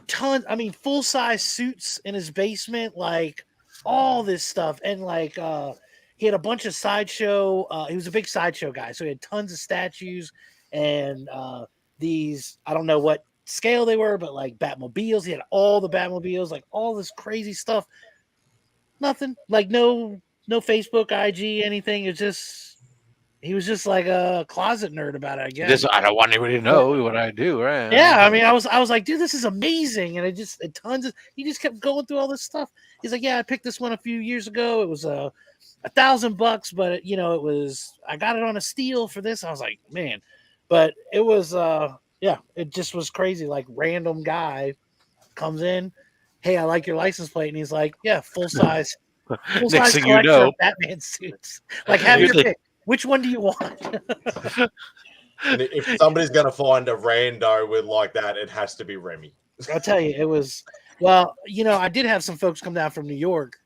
tons. I mean, full size suits in his basement, like all this stuff, and like he had a bunch of sideshow. He was a big sideshow guy, so he had tons of statues and these. I don't know what scale they were, but like Batmobiles. He had all the Batmobiles, like all this crazy stuff. Nothing, like no Facebook, IG, anything. It's just he was just like a closet nerd about it, I guess. I don't want anybody to know what I do, right? Yeah, I mean, I was like, dude, this is amazing, and he just kept going through all this stuff. He's like, yeah, I picked this one a few years ago. It was $1,000, but I got it on a steal for this. I was like, man, but it was it just was crazy. Like random guy comes in, hey, I like your license plate, and he's like, yeah, full size Next thing collection you know, of Batman suits. Like, have your pick. Which one do you want? And if somebody's going to find a rando with like that, it has to be Remy. I'll tell you, it was, well, I did have some folks come down from New York.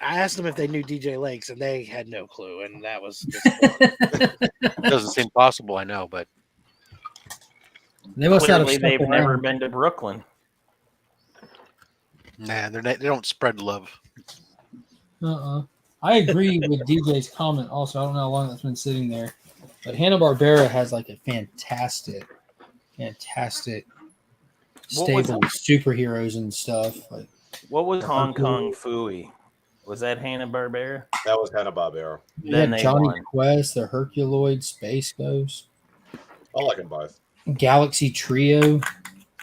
I asked them if they knew DJ Lakes, and they had no clue. And that was just doesn't seem possible, I know, but they must have Clearly, they've never been to Brooklyn. Nah, they don't spread love. I agree with DJ's comment also. I don't know how long that's been sitting there. But Hanna-Barbera has like a fantastic stable of superheroes and stuff. Like, what was Hong Kong Phooey? Was that Hanna-Barbera? That was Hanna-Barbera. you have Johnny Quest, the Herculoid, Space Ghost. I like them both. Galaxy Trio.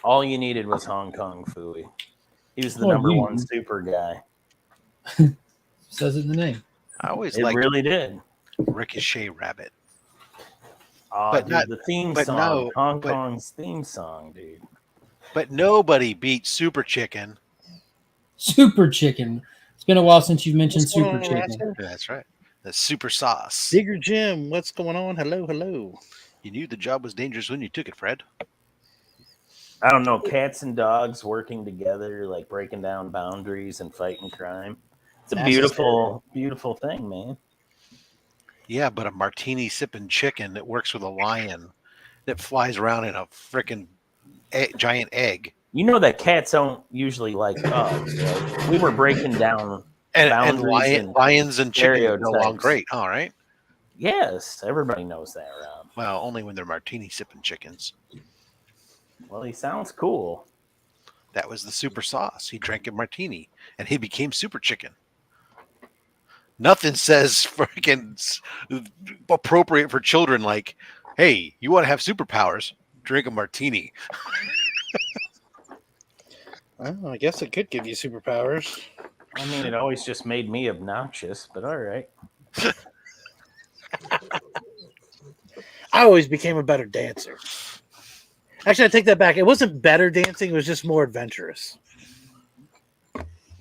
All you needed was Hong Kong Phooey. He was the number one super guy. Says it in the name. I always It liked really did. Ricochet Rabbit. But the theme song, Hong Kong's theme song, dude. But nobody beat Super Chicken. Super Chicken. It's been a while since you've mentioned Super Chicken. That's right. The super sauce. Digger Jim, what's going on? Hello. You knew the job was dangerous when you took it, Fred. I don't know, cats and dogs working together, like breaking down boundaries and fighting crime. It's a beautiful, beautiful thing, man. Yeah, but a martini sipping chicken that works with a lion that flies around in a freaking giant egg. You know that cats don't usually like dogs, right? We were breaking down and lions and chickens go along great, all right? Yes, everybody knows that, Rob. Well, only when they're martini sipping chickens. Well, he sounds cool. That was the super sauce. He drank a martini, and he became Super Chicken. Nothing says freaking appropriate for children like, hey, you want to have superpowers? Drink a martini. Well, I guess it could give you superpowers. I mean, it always just made me obnoxious, but all right. I always became a better dancer. Actually, I take that back. It wasn't better dancing. It was just more adventurous.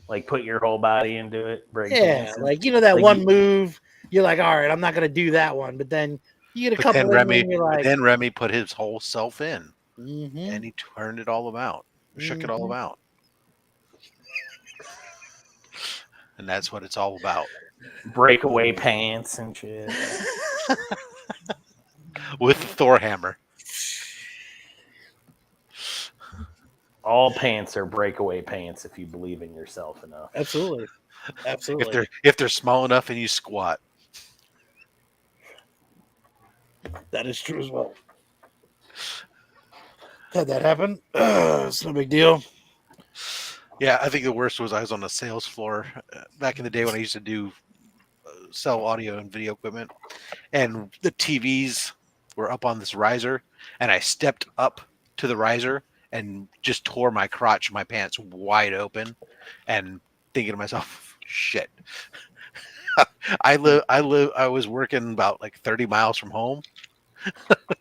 Like put your whole body into it. Break Yeah, dancing. like that Like one move. You're like, all right, I'm not going to do that one. But then you get a couple Then in there and you're like, Remy put his whole self in, mhm, and he turned it all about, shook it all mhm. about, and that's what it's all about. breakaway pants and shit. With the Thor hammer. All pants are breakaway pants if you believe in yourself enough. Absolutely. Absolutely. If they're small enough and you squat. That is true as well. Had that happen. It's no big deal. Yeah, I think the worst was I was on the sales floor back in the day when I used to do sell audio and video equipment, and the TVs were up on this riser, and I stepped up to the riser and just tore my crotch, my pants wide open, and thinking to myself, shit. I was working about like 30 miles from home.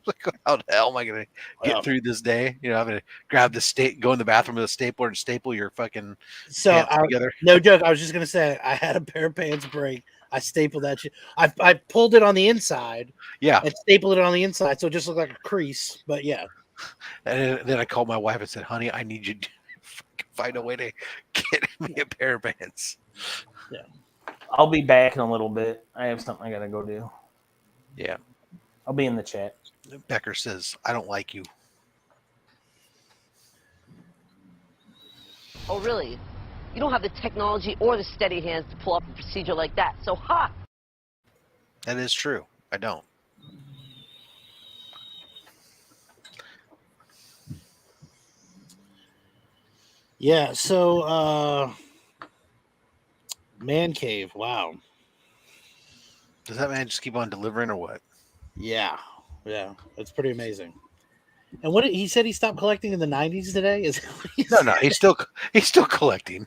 Like, how the hell am I gonna get through this day? You know, I'm gonna grab the go in the bathroom with a stapler and staple your fucking pants together. No joke. I was just gonna say I had a pair of pants break. I stapled that shit. I pulled it on the inside. Yeah. And stapled it on the inside, so it just looked like a crease. But yeah. And then I called my wife and said, "Honey, I need you to find a way to get me a pair of pants." Yeah. I'll be back in a little bit. I have something I gotta go do. Yeah. I'll be in the chat. Becker says, "I don't like you." Oh, really? You don't have the technology or the steady hands to pull off a procedure like that. So, ha! That is true. I don't. Yeah, so Man Cave, wow. Does that man just keep on delivering or what? Yeah, it's pretty amazing. And what he said he stopped collecting in the 90s today? No, he's still collecting.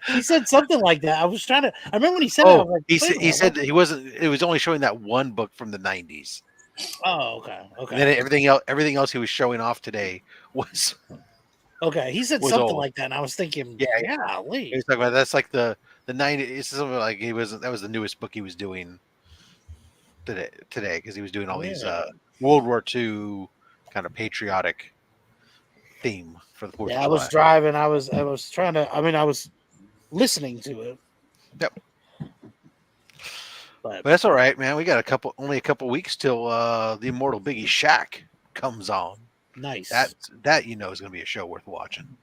He said something like that. I remember when he said it, I was like, he said he wasn't. It was only showing that one book from the 90s. Oh, okay. And then everything else he was showing off today was. Okay, he said something old. Like that, and I was thinking, yeah, Lee. He was talking about that's like the 90s. It's something like that was the newest book he was doing today because he was doing all these World War II kind of patriotic theme for the 4th of July. I was driving. I was trying to. I mean, I was listening to it. Yep. But that's all right, man. We got only a couple weeks till the Immortal Biggie Shaq comes on. Nice. That is going to be a show worth watching.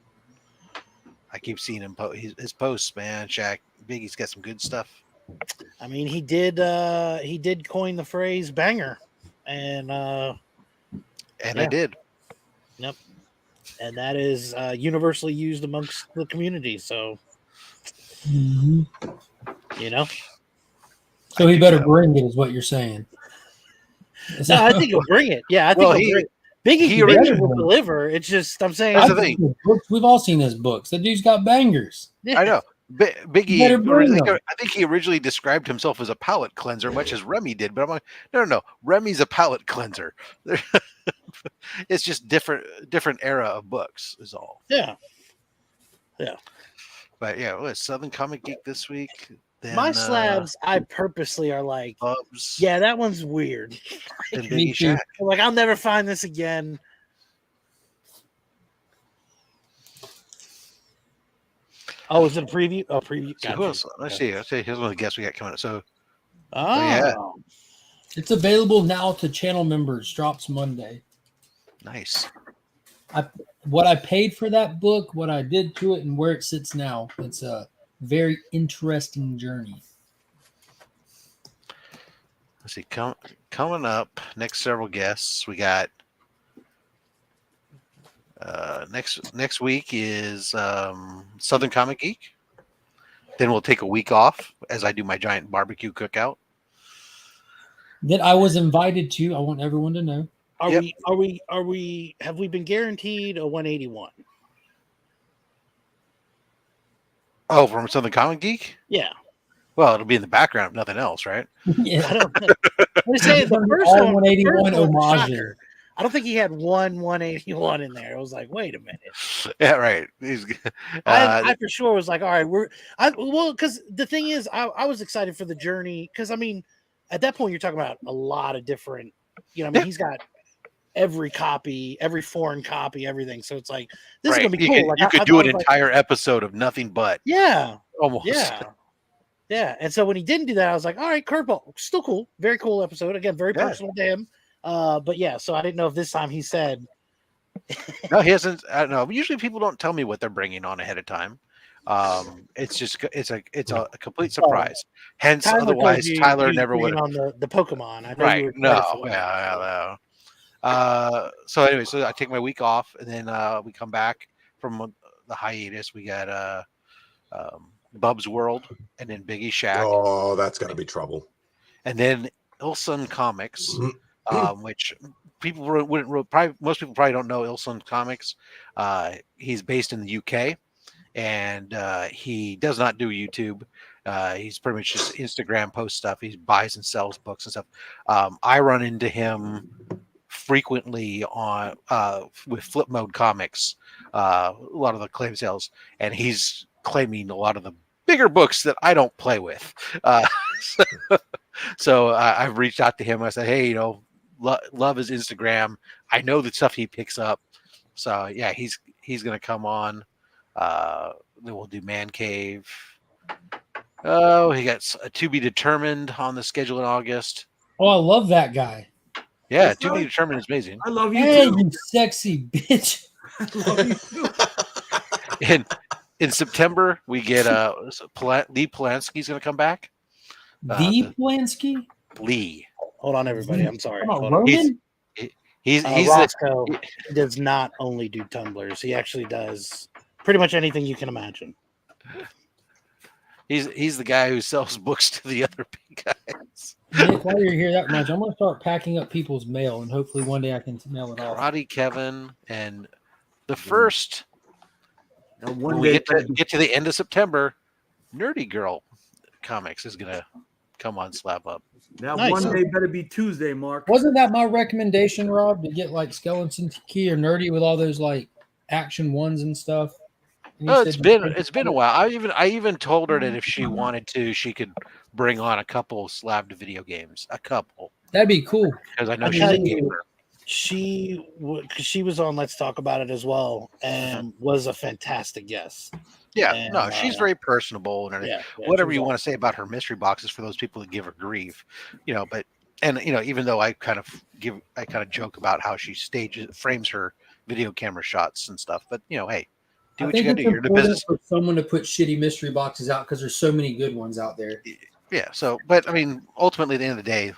I keep seeing him his posts, man. Shaq Biggie's got some good stuff. I mean, he did coin the phrase "banger," and I did. Yep. And that is universally used amongst the community. So, you know. So he better bring it, is what you're saying. No, I think he'll bring it. Yeah, I think he'll bring it. Biggie will deliver. It's just I'm saying. That's the thing. We've all seen his books. That dude's got bangers. Yeah. I know. Biggie. I think he originally described himself as a palate cleanser, much as Remy did. But I'm like, no. Remy's a palate cleanser. It's just different era of books is all. Yeah. But yeah, Southern Comic Geek this week. Then, my slabs, I purposely are like, Bubs. Yeah, that one's weird. And Biggie Shaq. Like, I'll never find this again. Oh, is it a preview? Oh, preview. So who else? Let's see. Here's one of the guests we got coming up. So, yeah. It's available now to channel members. Drops Monday. Nice. What I paid for that book, what I did to it, and where it sits now. It's a very interesting journey. Let's see. Coming up, next several guests. We got next week is Southern Comic Geek. Then we'll take a week off as I do my giant barbecue cookout. That I was invited to. I want everyone to know. Have we been guaranteed a 181? Oh, from Southern Comic Geek? Yeah. Well, it'll be in the background, if nothing else, right? Yeah, I don't know. They say the first All one, 181 was a homages. shocker. I don't think he had one 181 in there. I was like, wait a minute. Yeah, right. He's, I for sure was like, all right, because the thing is, I was excited for the journey because I mean, at that point you're talking about a lot of different, he's got every copy, every foreign copy, everything. So it's like this is gonna be cool. You could do an entire episode of nothing but. Yeah. Almost. Yeah. And so when he didn't do that, I was like, all right, curveball, still cool, very cool episode. Again, very personal to him. But yeah, so I didn't know if this time he said. No, he hasn't. I don't know. Usually people don't tell me what they're bringing on ahead of time. It's a complete surprise. Hence, otherwise Tyler never would on the Pokemon. I know right? You were No. So anyway, so I take my week off, and then we come back from the hiatus. We got Bub's World, and then Biggie Shack. Oh, that's gonna be trouble. And then Ilsun Comics, which people most people probably don't know Ilsun Comics. He's based in the UK, and he does not do YouTube. He's pretty much just Instagram post stuff. He buys and sells books and stuff. I run into him frequently on with Flip Mode Comics, a lot of the claim sales, and he's claiming a lot of the bigger books that I don't play with. So I've reached out to him. I said, hey, love his Instagram. I know the stuff he picks up. So yeah, he's gonna come on. Then we'll do Man Cave. Oh, he got a To Be Determined on the schedule in August. Oh, I love that guy. Yeah, To Be Determined is amazing. I love you Hey, too. you sexy bitch. I love you too. In September, we get Lee Polanski's going to come back. Polanski? Lee. Hold on, everybody. I'm sorry. Roman? He's Roscoe does not only do tumblers. He actually does pretty much anything you can imagine. He's the guy who sells books to the other big guys. Nick, while you're here that much, I'm going to start packing up people's mail, and hopefully one day I can mail it off. Roddy, Kevin, and the first. When we get to the end of September, Nerdy Girl Comics is going to come on Slap Up. Now, one day better be Tuesday, Mark. Wasn't that my recommendation, Rob, to get like Skeleton Key or Nerdy with all those like action ones and stuff? And Oh, it's been a while. I even told her that if she wanted to, she could bring on a couple slabbed video games. A couple. That'd be cool. Because I know she's a gamer. She was on Let's Talk About It as well, and was a fantastic guest. Yeah, And, no, she's very personable and everything. Whatever you want to say about her mystery boxes for those people that give her grief, but even though I kind of joke about how she frames her video camera shots and stuff, but hey, do what you gotta do. You're in the business. For someone to put shitty mystery boxes out because there's so many good ones out there. Yeah. So, but I mean, ultimately, at the end of the day,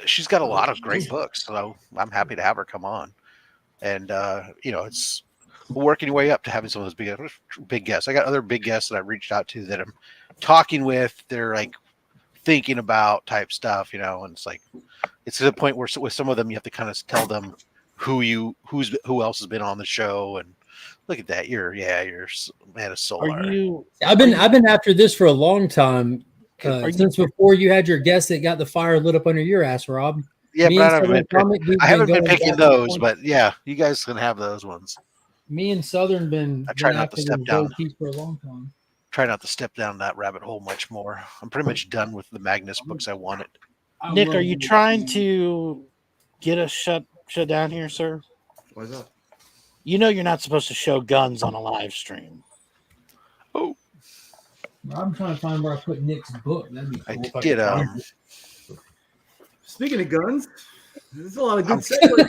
she's got a lot of great books, so I'm happy to have her come on, and it's working your way up to having some of those big guests. I got other big guests that I reached out to that I'm talking with. They're like thinking about type stuff, and it's to the point where with some of them you have to kind of tell them who else has been on the show, and look at that, you're man of solar. I've been after this for a long time. Since before you had your guest that got the fire lit up under your ass, Rob. Yeah, but I haven't been picking those, but yeah, you guys can have those ones. Me and Southern been. I try not to step down for a long time. Try not to step down that rabbit hole much more. I'm pretty much done with the Magnus books I wanted. Nick, are you trying to get us shut down here, sir? What's up? You're not supposed to show guns on a live stream. Oh. I'm trying to find where I put Nick's book. That'd be cool. I did. Speaking of guns, there's a lot of good segues.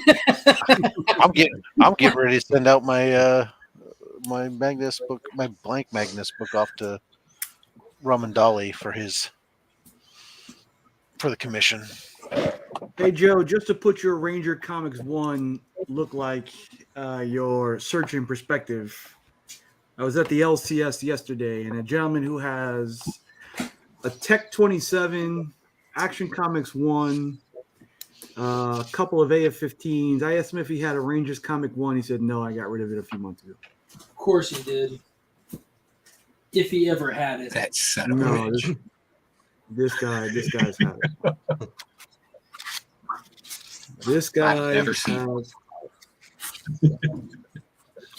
I'm getting ready to send out my my Magnus book, my blank Magnus book, off to Ramandali for the commission. Hey Joe, just to put your Ranger Comics 1 look like your searching perspective. I was at the LCS yesterday, and a gentleman who has a Tech 27, Action Comics 1, a couple of AF-15s. I asked him if he had a Rangers Comic 1. He said, no, I got rid of it a few months ago. Of course he did. If he ever had it. That son of a No, bitch. this guy's had it. This guy I've never seen has.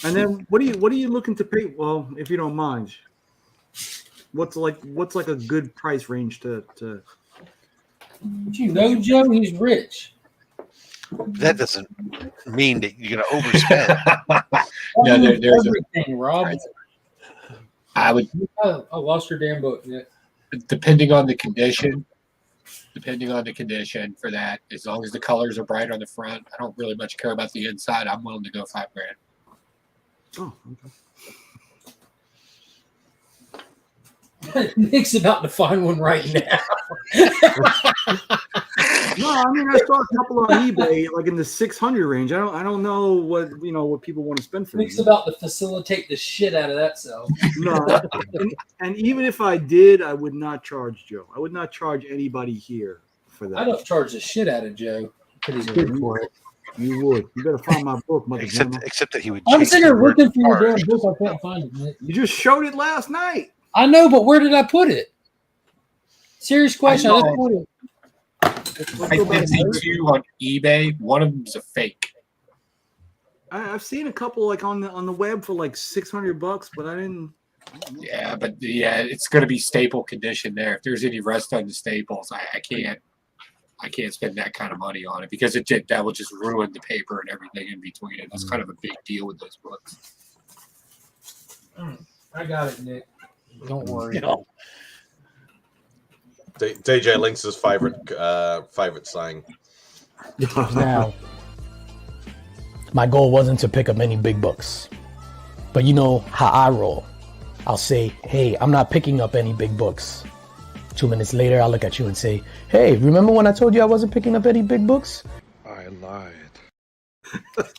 And then what are you looking to pay? Well, if you don't mind, what's like a good price range to But you know, Joe, he's rich. That doesn't mean that you're going to overspend. No, there's everything, Rob. I would. I lost your damn book, Nick. Depending on the condition for that, as long as the colors are bright on the front, I don't really much care about the inside. I'm willing to go $5,000. Oh, okay. Nick's about to find one right now. No, I mean I saw a couple on eBay like in the 600 range. I don't know what people want to spend for Nick's them. about to facilitate the shit out of that cell. No, and even if I did, I would not charge Joe. I would not charge anybody here for that. I don't charge the shit out of Joe because he's good for it. You would. You better find my book, mother. Except that he would. I'm change sitting the here word looking for your cars. damn book. I can't find it, Nick. You just showed it last night. I know, but where did I put it? Serious question. I just put it. I did see two on eBay. One of them's a fake. I've seen a couple like on the web for like $600, but I didn't. Yeah, but it's going to be staple condition there. If there's any rust on the staples, I can't spend that kind of money on it because that will just ruin the paper and everything in between it. That's kind of a big deal with those books. I got it, Nick. Don't worry. No. DJ Lynx's favorite saying. Now, my goal wasn't to pick up any big books, but you know how I roll. I'll say, hey, I'm not picking up any big books. 2 minutes later, I'll look at you and say, hey, remember when I told you I wasn't picking up any big books? I lied.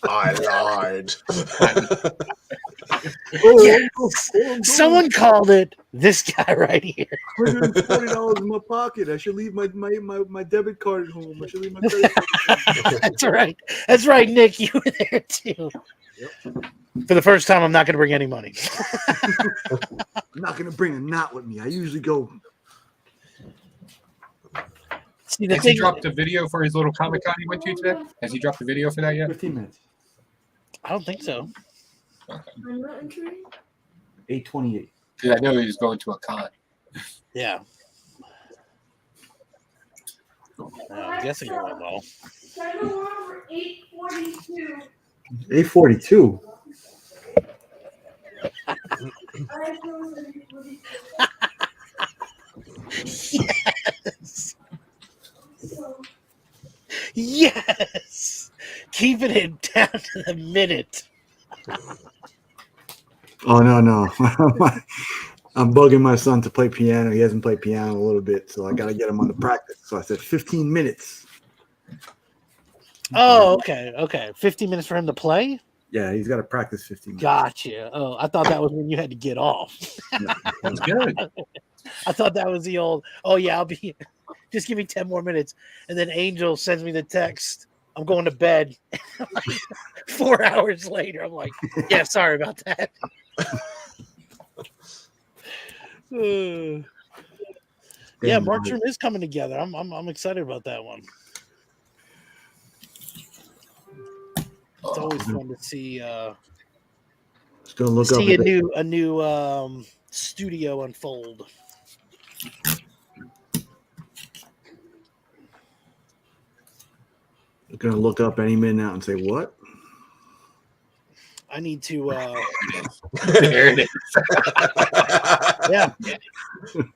I lied. Yes. Someone called it this guy right here. $140 in my pocket. I should leave my debit card at home. I should leave my credit card. That's right. That's right, Nick. You were there too. Yep. For the first time, I'm not going to bring any money. I'm not going to bring a knot with me. I usually go. See, Has he dropped a video for his little Comic Con he went to today? Has he dropped a video for that yet? 15 minutes. I don't think so. 8:28. Because I know he was going to a con. Yeah. I'm guessing it went well. 8:42. Yes. Yes. Keeping it down to the minute. Oh no. I'm bugging my son to play piano. He hasn't played piano in a little bit, so I got to get him on the practice. So I said 15 minutes. Oh, okay. Okay. 15 minutes for him to play? Yeah, he's got to practice 15 minutes. Gotcha. Oh, I thought that was when you had to get off. That's good. I thought that was the old, oh, yeah, I'll be, just give me 10 more minutes. And then Angel sends me the text, I'm going to bed. 4 hours later, I'm like, yeah, sorry about that. Yeah, Mark's Room is coming together. I'm excited about that one. It's always fun to see Still look see up a new studio unfold. We're gonna look up any minute now and say what? I need to There it is. yeah.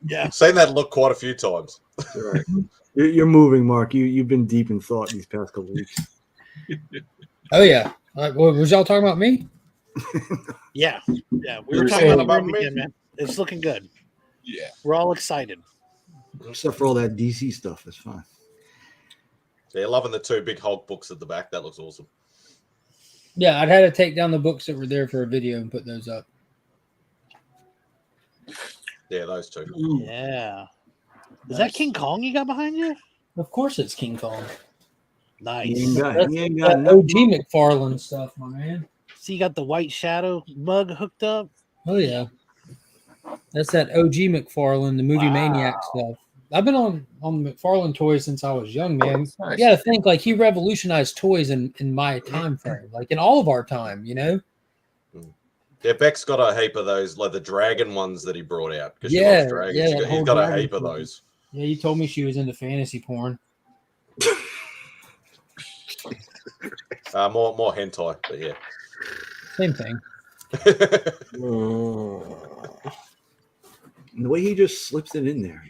Yeah. Saying that look quite a few times. All right. You're moving, Mark. You've been deep in thought these past couple of weeks. Oh yeah. Was y'all talking about me? Yeah. Yeah. We You were were talking saying about about the me? again, man. It's looking good. Yeah. We're all excited. Except for all that DC stuff, that's fine. So you're loving the two big Hulk books at the back. That looks awesome. Yeah, I'd had to take down the books that were there for a video and put those up. Yeah, those two. Yeah. Is that King Kong you got behind you? Of course it's King Kong. Nice. He That's ain't got that nothing. OG McFarlane stuff, my man. See, you got the White Shadow mug hooked up. Oh yeah. That's that OG McFarlane, the movie Maniac stuff. I've been on McFarlane toys since I was young, man. Nice. You got to think like he revolutionized toys in my time frame, like in all of our time, you know. Yeah, Beck's got a heap of those, like the dragon ones that he brought out because she Yeah, loves dragons. yeah, He's that got, whole he's got a dragon heap of thing. those. Yeah, you told me she was into fantasy porn. More hentai, but yeah. Same thing. And the way he just slips it in there.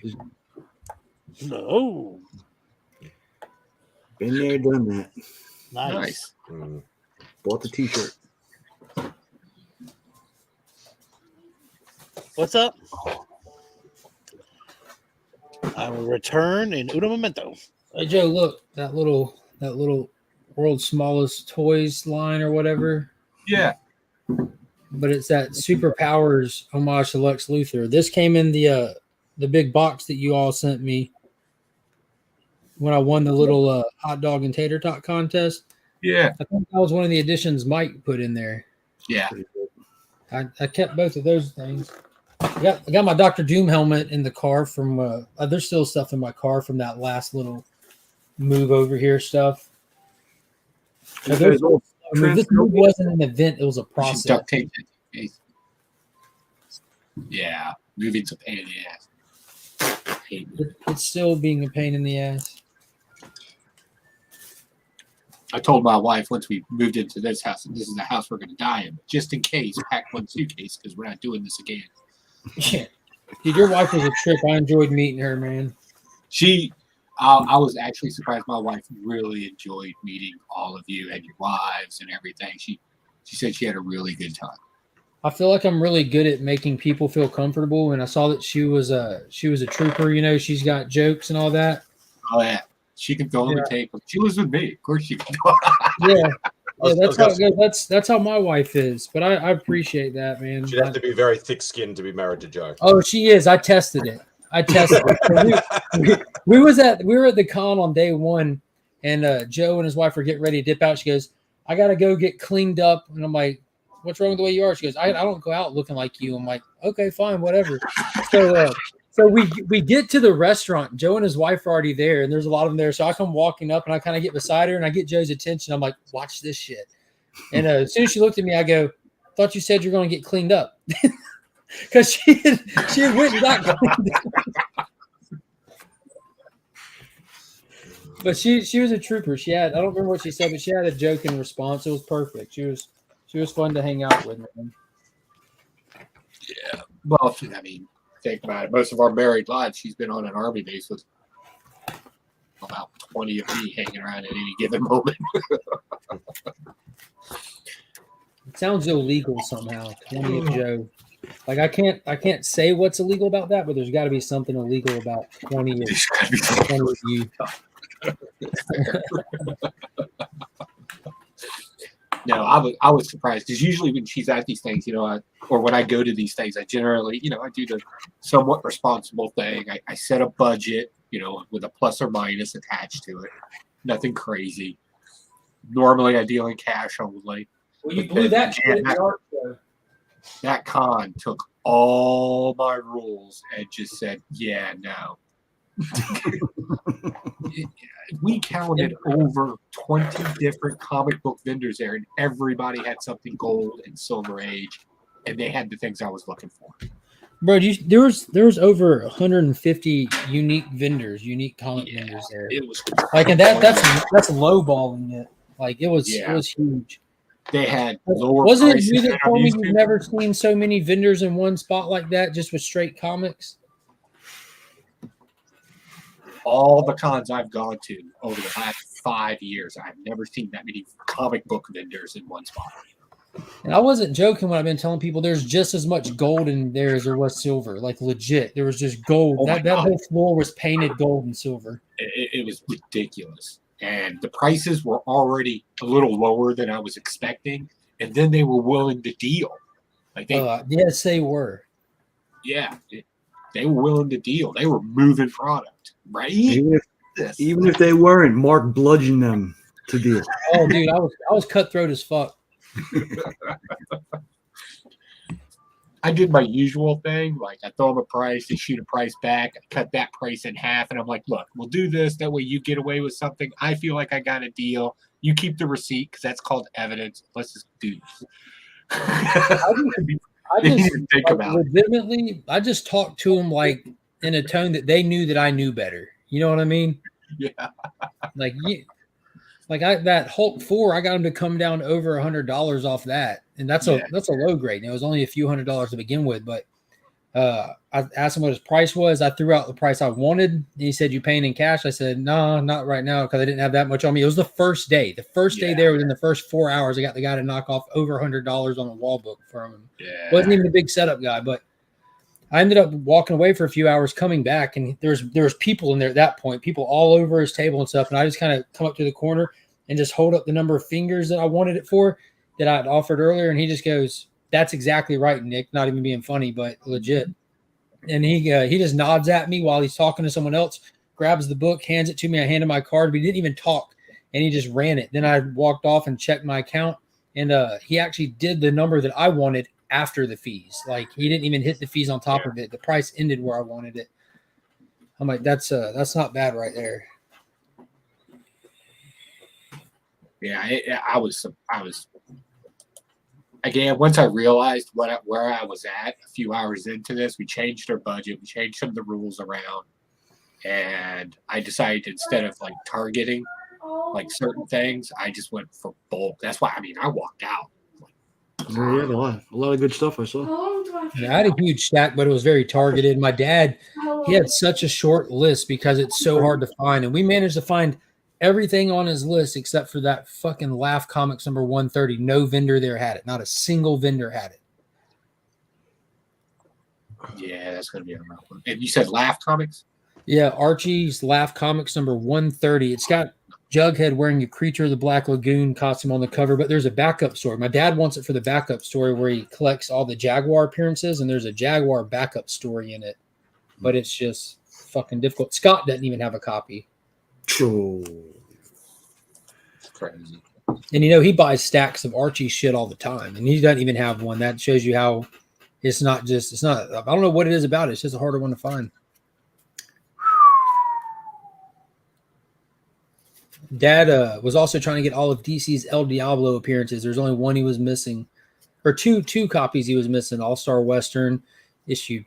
No. Been there, done that. Nice. Bought the t-shirt. What's up? I will return in uno momento. Hey Joe, look, that little world's smallest toys line or whatever. Yeah. But it's that Superpowers homage to Lex Luthor. This came in the big box that you all sent me when I won the little hot dog and tater tot contest. Yeah. I think that was one of the additions Mike put in there. Yeah. I kept both of those things. I got my Dr. Doom helmet in the car from there's still stuff in my car from that last little move over here stuff. Now, this move wasn't an event, it was a process. Duct tape it. Yeah. Moving's a pain in the ass. It's still being a pain in the ass. I told my wife once we moved into this house, and this is the house we're going to die in, just in case, pack one suitcase because we're not doing this again. Yeah. Dude, your wife was a trip. I enjoyed meeting her, man. I was actually surprised. My wife really enjoyed meeting all of you and your wives and everything. She said she had a really good time. I feel like I'm really good at making people feel comfortable, and I saw that she was a trooper. You know, she's got jokes and all that. Oh yeah, she can film and tape. She lives with me, of course she can. Yeah, that's how it goes. That's how my wife is. But I appreciate that, man. She'd have to be very thick-skinned to be married to Joe. Oh, she is. I tested it. We were at the con on day one, and Joe and his wife were getting ready to dip out. She goes, "I gotta go get cleaned up," and I'm like, "What's wrong with the way you are?" She goes, I don't go out looking like you. I'm like, okay, fine, whatever. So we get to the restaurant. Joe and his wife are already there, and there's a lot of them there. So I come walking up, and I kind of get beside her, and I get Joe's attention. I'm like, watch this shit. And as soon as she looked at me, I go, thought you said you're going to get cleaned up. Because she had went and got cleaned up. But she was a trooper. I don't remember what she said, but she had a joke in response. It was perfect. She was fun to hang out with, man. Yeah. Well, I mean, think about it. Most of our married lives, she's been on an army base with about 20 of me hanging around at any given moment. It sounds illegal somehow. 20 of Joe. Like I can't say what's illegal about that, but there's got to be something illegal about 20 of you. No, I was surprised because usually when she's at these things, or when I go to these things, I generally, I do the somewhat responsible thing. I set a budget, with a plus or minus attached to it. Nothing crazy. Normally, I deal in cash only. Well, you blew that shit in the art show. That con took all my rules and just said, yeah, no. We counted over 20 different comic book vendors there, and everybody had something gold and silver age, and they had the things I was looking for. Bro, there was over 150 unique comic vendors there. It was like, and that's lowballing it. Like it was huge. They had lower. Wasn't it you that told me you've never seen so many vendors in one spot like that, just with straight comics? All the cons I've gone to over the last 5 years, I've never seen that many comic book vendors in one spot. And I wasn't joking when I've been telling people there's just as much gold in there as there was silver. Like legit, there was just gold. Oh that whole floor was painted gold and silver. It was ridiculous. And the prices were already a little lower than I was expecting. And then they were willing to deal. Yes, they were. Yeah, they were willing to deal. They were moving product, right? Even if they weren't, Mark bludgeoned them to deal. Oh, dude, I was cutthroat as fuck. I did my usual thing. Like I throw them a price, they shoot a price back, I cut that price in half, and I'm like, look, we'll do this. That way you get away with something. I feel like I got a deal. You keep the receipt because that's called evidence. Let's just do this. I just think like, about it. legitimately, I just talked to them like in a tone that they knew that I knew better. You know what I mean? Yeah. Like that Hulk 4, I got him to come down over $100 off that, and that's a low grade. And it was only a few $100s to begin with, but I asked him what his price was. I threw out the price I wanted, and he said, "You paying in cash?" I said, "No, not right now," because I didn't have that much on me. It was the first day. The first day there, within the first 4 hours, I got the guy to knock off over $100 on a wall book from him. Yeah. Wasn't even a big setup guy, but I ended up walking away for a few hours, coming back, and there was people in there at that point, people all over his table and stuff. And I just kind of come up to the corner and just hold up the number of fingers that I wanted it for that I'd offered earlier, and he just goes, "That's exactly right, Nick." Not even being funny, but legit. And he just nods at me while he's talking to someone else, grabs the book, hands it to me. I handed my card, but he didn't even talk, and he just ran it. Then I walked off and checked my account, and he actually did the number that I wanted after the fees. Like he didn't even hit the fees on top of it. The price ended where I wanted it. I'm like, that's not bad right there. Yeah, I was again, once I realized where I was at a few hours into this, we changed our budget, we changed some of the rules around, and I decided instead of like targeting like certain things, I just went for bulk. That's why I walked out. Yeah, a lot of good stuff I saw. Yeah, I had a huge stack, but it was very targeted. My dad, he had such a short list because it's so hard to find, and we managed to find everything on his list except for that fucking Laugh Comics number 130. No vendor there had it. Not a single vendor had it. Yeah, that's gonna be a rough one. And you said Laugh Comics? Yeah, Archie's Laugh Comics number 130. It's got Jughead wearing a Creature of the Black Lagoon costume on the cover, but there's a backup story. My dad wants it for the backup story where he collects all the Jaguar appearances, and there's a Jaguar backup story in it, but it's just fucking difficult. Scott doesn't even have a copy. Oh. It's crazy. And he buys stacks of Archie shit all the time, and he doesn't even have one. That shows you how I don't know what it is about it. It's just a harder one to find. Dad was also trying to get all of DC's El Diablo appearances. There's only one he was missing, or two copies he was missing. All-Star Western issue.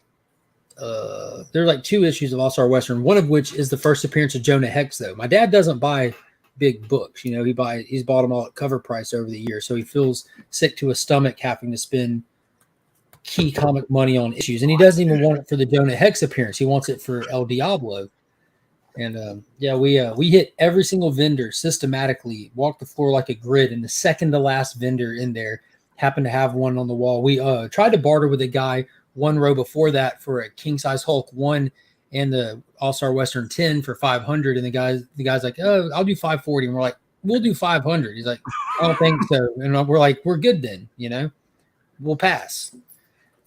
There's like 2 issues of All-Star Western, one of which is the first appearance of Jonah Hex, though. My dad doesn't buy big books. He's bought them all at cover price over the years, so he feels sick to his stomach having to spend key comic money on issues. And he doesn't even want it for the Jonah Hex appearance. He wants it for El Diablo. And we hit every single vendor systematically, walked the floor like a grid, and the second to last vendor in there happened to have one on the wall. We tried to barter with a guy one row before that for a king size Hulk 1 and the All-Star Western 10 for $500, and the guy's like, "Oh, I'll do 540," and we're like, "We'll do 500." He's like, "I don't think so," and we're like, "We're good then, we'll pass."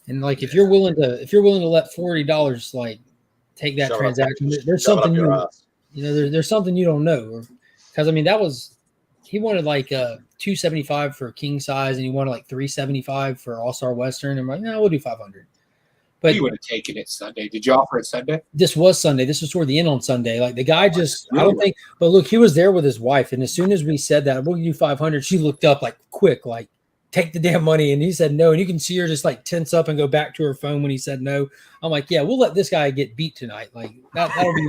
And like, if you're willing to let $40 like take that transaction, there's something there's something you don't know, because he wanted like $275 for king size, and he wanted like $375 for All-Star Western. And I'm like, no, we'll do 500. But you would have taken it Sunday. Did you offer it Sunday? This was Sunday. This was toward the end on Sunday. Like the guy just, I don't think. But look, he was there with his wife, and as soon as we said that we'll do 500, she looked up like quick, like, take the damn money. And he said no, and you can see her just like tense up and go back to her phone when he said no. I'm like, yeah, we'll let this guy get beat tonight. Like that'll be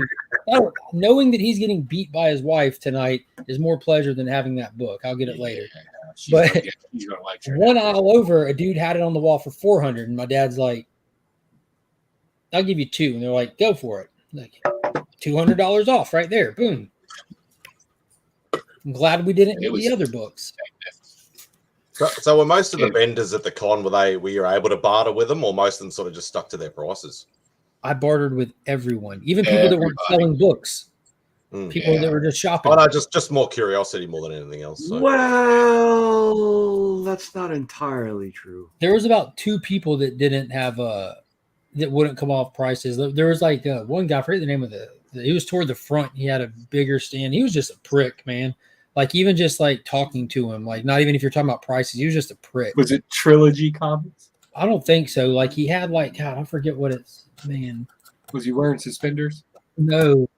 knowing that he's getting beat by his wife tonight is more pleasure than having that book. I'll get it later. But gonna like one aisle over, a dude had it on the wall for 400, and my dad's like, "I'll give you 2," and they're like, "Go for it." Like $200 off right there. Boom. I'm glad we didn't get the other books. So were most of the vendors at the con, were you able to barter with them, or most of them sort of just stuck to their prices? I bartered with everyone, even people that weren't selling books. People that were just shopping. Oh no, just more curiosity more than anything else. So. Well, that's not entirely true. There was about 2 people that didn't have that wouldn't come off prices. There was like one guy, I forget the name of he was toward the front. He had a bigger stand. He was just a prick, man. Like even just like talking to him, like not even if you're talking about prices, he was just a prick. Was it Trilogy Comics? I don't think so. Like he had like God, I forget what it's man. Was he wearing suspenders? No.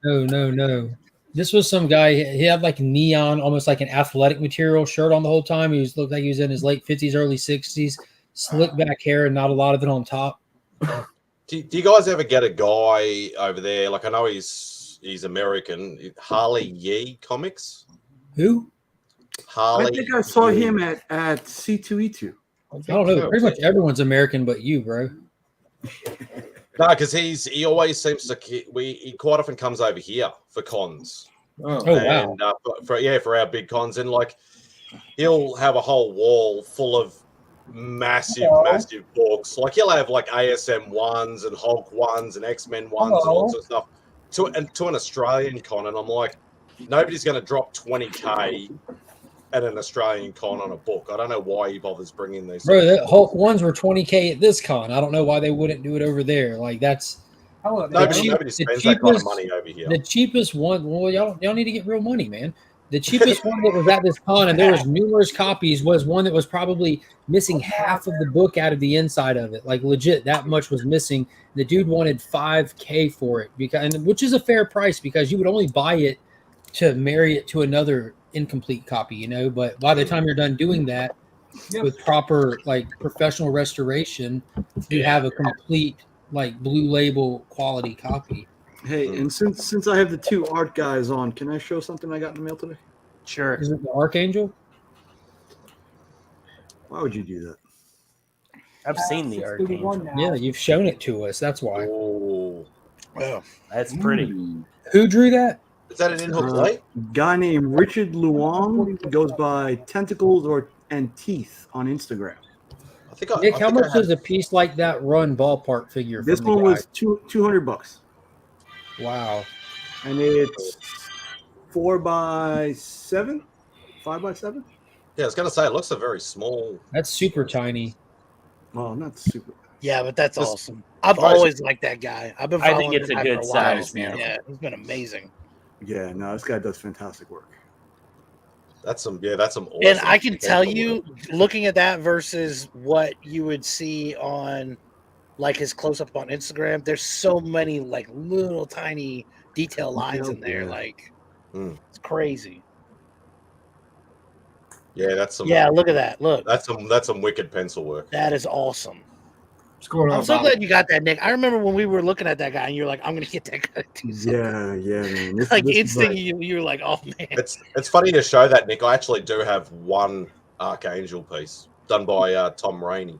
This was some guy. He had like neon, almost like an athletic material shirt on the whole time. He looked like he was in his late 50s, early 60s, slick back hair, and not a lot of it on top. Do you guys ever get a guy over there? Like I know he's American. Harley Yee Comics. Who? Harley. I think I saw him at C2E2. I don't know. Pretty much everyone's American but you, bro. No, because he always seems to he quite often comes over here for cons. Oh and, wow! For our big cons, and like he'll have a whole wall full of massive books. Like he'll have like ASM ones and Hulk ones and X-Men ones and all sorts of stuff. To an Australian con, and I'm like, nobody's going to drop 20K at an Australian con on a book. I don't know why he bothers bringing these. Bro, the Hulk ones were 20K at this con. I don't know why they wouldn't do it over there. Like that's nobody spends that kind of money over here. The cheapest one. Well, y'all need to get real money, man. The cheapest one that was at this con, and there was numerous copies, was one that was probably missing half of the book out of the inside of it. Like legit, that much was missing. The dude wanted 5K for it which is a fair price because you would only buy it to marry it to another incomplete copy, you know. But by the time you're done doing that with proper like professional restoration, you have a complete like blue label quality copy. Hey, and since I have the two art guys on, can I show something I got in the mail today? Sure. Is it the Archangel? Why would you do that? I've seen the Archangel. Yeah, you've shown it to us. That's why. Oh, well, that's pretty. Who drew that? Is that an in-hook light? Guy named Richard Luong goes by Tentacles and Teeth on Instagram. Nick, how much does a piece like that run ballpark figure? This one was $200. Wow. And it's 4x7, 5x7. Yeah, I was gonna say it looks a very small. That's super tiny. Oh, not super. Yeah, but that's awesome. I've always liked that guy. I've been I following think it's the a guy good for while. size, man. Yeah, he's been amazing. Yeah, no, this guy does fantastic work. That's some awesome. And I can tell you, looking at that versus what you would see on like his close up on Instagram, there's so many like little tiny detail lines in there. Like it's crazy. Yeah, that's some. Yeah, look at that. Look, that's some wicked pencil work. that is awesome. What's going on, I'm so Bobby? glad you got that, Nick. I remember when we were looking at that guy, and you're like, "I'm gonna get that guy too." Yeah, man. Like instant, you were like, "Oh man." It's funny to show that, Nick. I actually do have one Archangel piece done by Tom Rainey.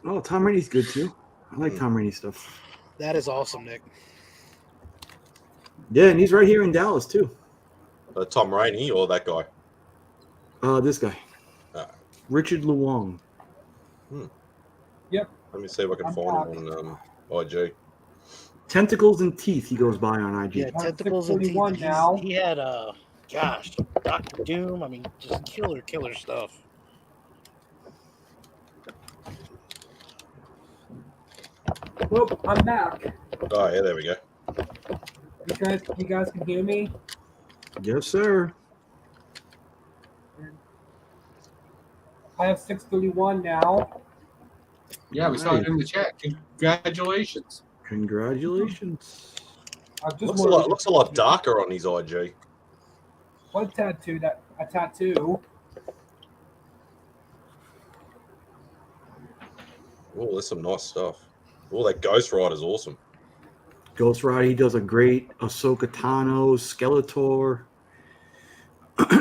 Oh, Tom Rainey's good too. I like Tom Rainey stuff. That is awesome, Nick. Yeah, and he's right here in Dallas too. Tom Rainey or that guy? This guy, Richard Luong. Yep. Let me see if I can find him on IG. Tentacles and Teeth, he goes by on IG. Yeah, Tentacles and Teeth. now. He had gosh, Dr. Doom. I mean, just killer stuff. Well, I'm back. Oh yeah, there we go. You guys can hear me? Yes, sir. I have 631 now. Yeah, we saw it in the chat. Congratulations. Congratulations. I've just Looks a lot darker on his IG. One tattoo a tattoo. Oh, there's some nice stuff. Oh, that Ghost Rider's awesome. Ghost Rider, he does a great Ahsoka Tano, Skeletor.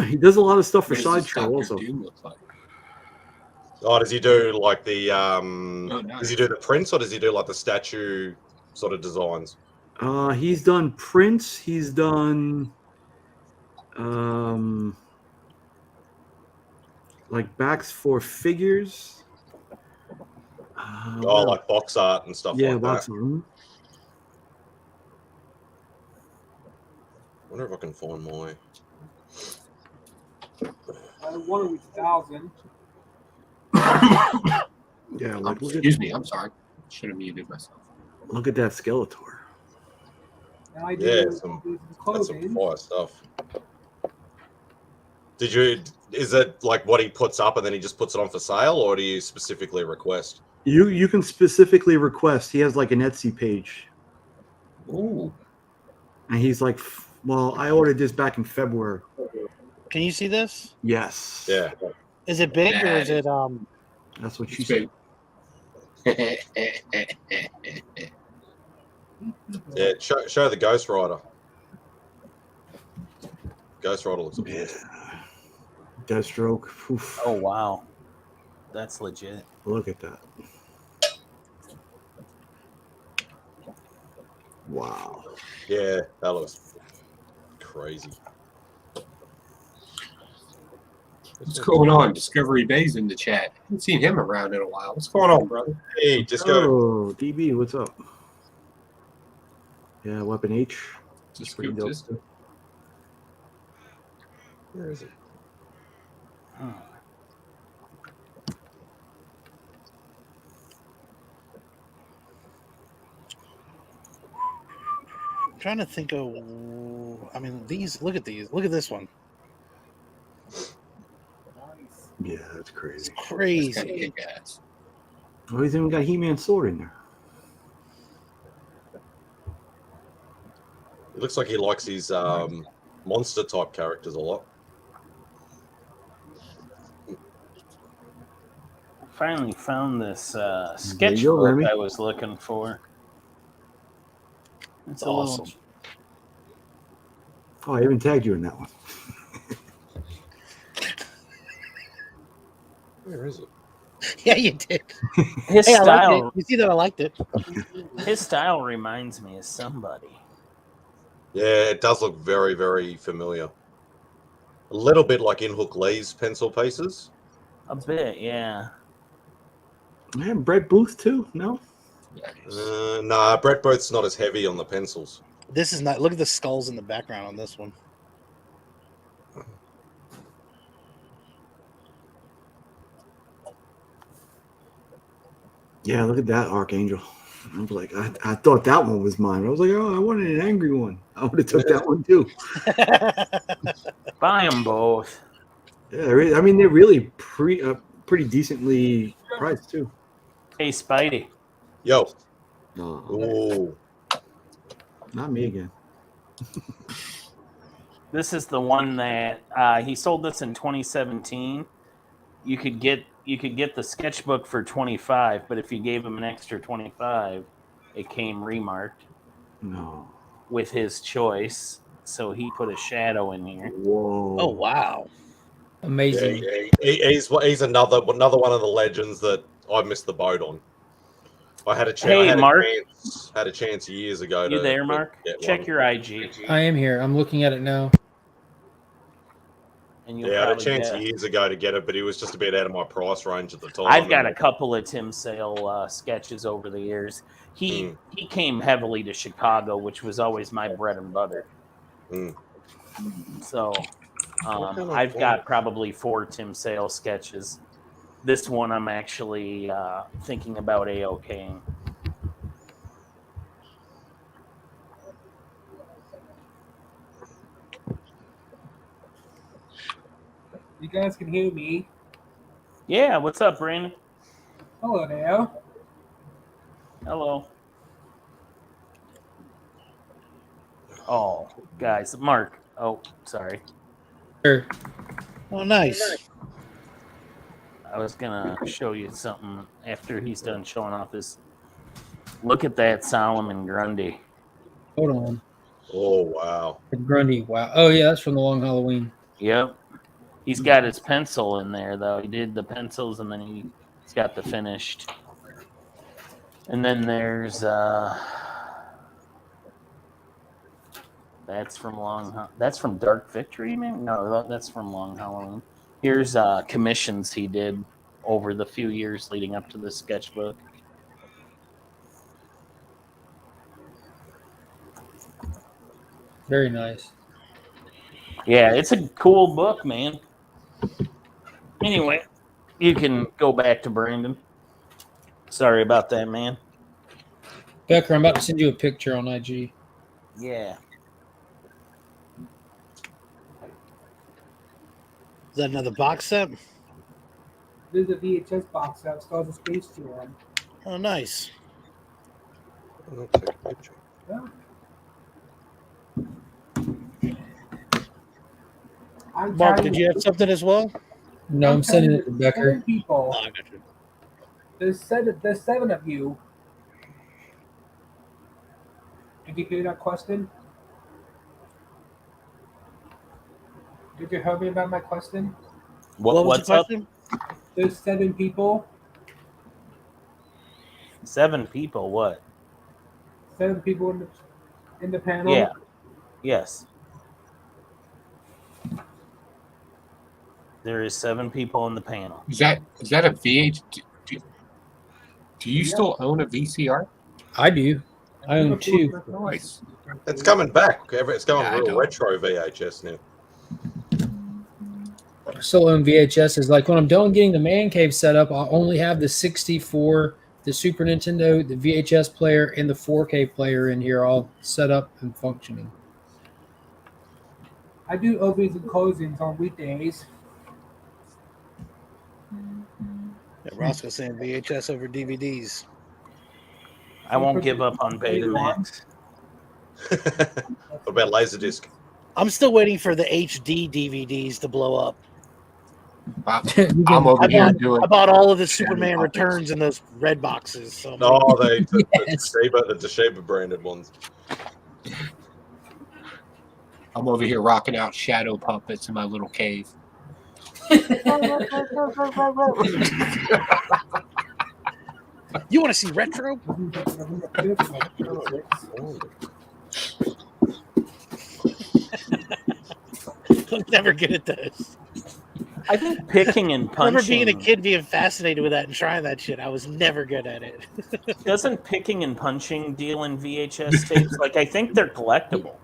He does a lot of stuff for What does Sideshow also. Doom look like? Oh, does he do like the nice. Does he do the prints or does he do like the statue sort of designs? He's done prints. He's done like backs for figures. Like box art and stuff like box that. art. Wonder if I can find my. I have 1 with 1,000. Yeah, like, Excuse me, I'm sorry. Should have muted myself. Look at that Skeletor. And I Yeah, do that's some clothing. fire stuff. Did is it like what he puts up and then he just puts it on for sale, or do you specifically request? You can specifically request. He has like an Etsy page. Ooh. And he's like, well, I ordered this back in February. Can you see this? Yes. Yeah. Is it big or is it That's what she said. Yeah, show the Ghost Rider. Ghost Rider looks awesome. Deathstroke. Oof. Oh wow, that's legit. Look at that. Wow. Yeah, that looks crazy. What's going on? Discovery Bay's in the chat. Haven't seen him around in a while. What's going on, brother? Hey, Disco. Oh, DB, what's up? Yeah, Weapon H. Just pretty dope. Where is it? I'm trying to think of. I mean, these. Look at these. Look at this one. Yeah, that's crazy. It's crazy. Oh, he's even got He-Man's sword in there. It looks like he likes his monster type characters a lot. Finally found this sketchbook I was looking for. It's awesome. Oh, I even tagged you in that one. Where is it? Yeah, you did. His I liked style. it. You see that I liked it. His style reminds me of somebody. Yeah, it does look very, very familiar. A little bit like In Hook Lee's pencil pieces. A bit, yeah. Man, Brett Booth too? No? Nah, Brett Booth's not as heavy on the pencils. This is not. Look at the skulls in the background on this one. Yeah, look at that Archangel. I was like, I thought that one was mine. I was like, oh, I wanted an angry one. I would have took that one too. Buy them both. Yeah, I mean, they're really pretty decently priced too. Hey, Spidey. Yo. No. Ooh. Not me again. This is the one that he sold this in 2017. You could get the sketchbook for $25, but if you gave him an extra $25, it came remarked. No. With his choice, so he put a shadow in here. Whoa! Oh wow! Amazing. Yeah, he's another one of the legends that I missed the boat on. I had a chance. Hey, Mark. Had a chance years ago. You there, Mark? Check one. your IG. I am here. I'm looking at it now. And you'll Yeah, I had a probably chance get... years ago to get it, but it was just a bit out of my price range at the time. I've got a couple of Tim Sale sketches over the years. He came heavily to Chicago, which was always my bread and butter. So I've got probably 4 Tim Sale sketches. This one I'm actually thinking about A-Comin. You guys can hear me. Yeah, what's up, Brandon? Hello there. Hello. Oh, guys, Mark. Oh, sorry. Sure. Oh, nice. I was gonna show you something after he's done showing off this. Look at that Solomon Grundy. Hold on. Oh wow. Grundy. Wow. Oh yeah, that's from the Long Halloween. Yep. He's got his pencil in there though. He did the pencils and then he's got the finished. And then there's that's from Dark Victory, man? No, that's from Long Halloween. Here's commissions he did over the few years leading up to this sketchbook. Very nice. Yeah, it's a cool book, man. Anyway, you can go back to Brandon. Sorry about that, man. Becker, I'm about to send you a picture on IG. Yeah. Is that another box set? This is a VHS box set. Stars of Space Jam. Oh, nice. I'll take a picture. Yeah. I'm Mark, counting did you have something as well? No, I'm sending it to Becker. 7 people. Oh, I got you. There's seven of you. Did you hear that question? Did you hear me about my question? What was What's the up? question? There's 7 people. 7 people. What? 7 people in the panel. Yeah. Yes. There is 7 people in the panel. Is that a VH? Do you still own a VCR? I do. I own 2. Nice. It's coming back. It's going Yeah, I real don't. retro VHS now. Still own VHSs. Like when I'm done getting the man cave set up, I'll only have the 64, the Super Nintendo, the VHS player, and the 4K player in here all set up and functioning. I do openings and closings on weekdays. Yeah, Roscoe saying VHS over DVDs. I won't give up on Betamax. What about Laserdisc? I'm still waiting for the HD DVDs to blow up. I'm over here doing. I bought all of the Superman Returns in those red boxes. So No, the Toshiba branded ones. I'm over here rocking out shadow puppets in my little cave. You want to see retro? I'm never good at those. I think picking and I remember punching. being a kid being fascinated with that and trying that shit. I was never good at it. Doesn't picking and punching deal in VHS tapes? Like, I think they're collectible.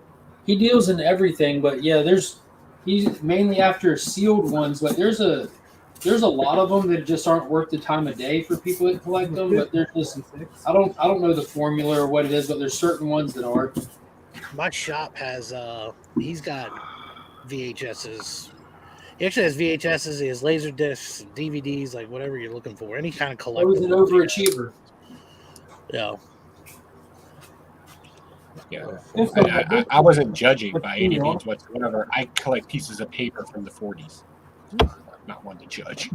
He deals in everything, but yeah, he's mainly after sealed ones, but there's a lot of them that just aren't worth the time of day for people that collect them. But there's just I don't know the formula or what it is, but there's certain ones that are. My shop has he's got VHSs. He actually has VHSs, he has laser discs, DVDs, like whatever you're looking for, any kind of collectible. I was an overachiever. Yeah. Yeah, I wasn't judging by any means whatsoever. I collect pieces of paper from the 40s. I'm not one to judge.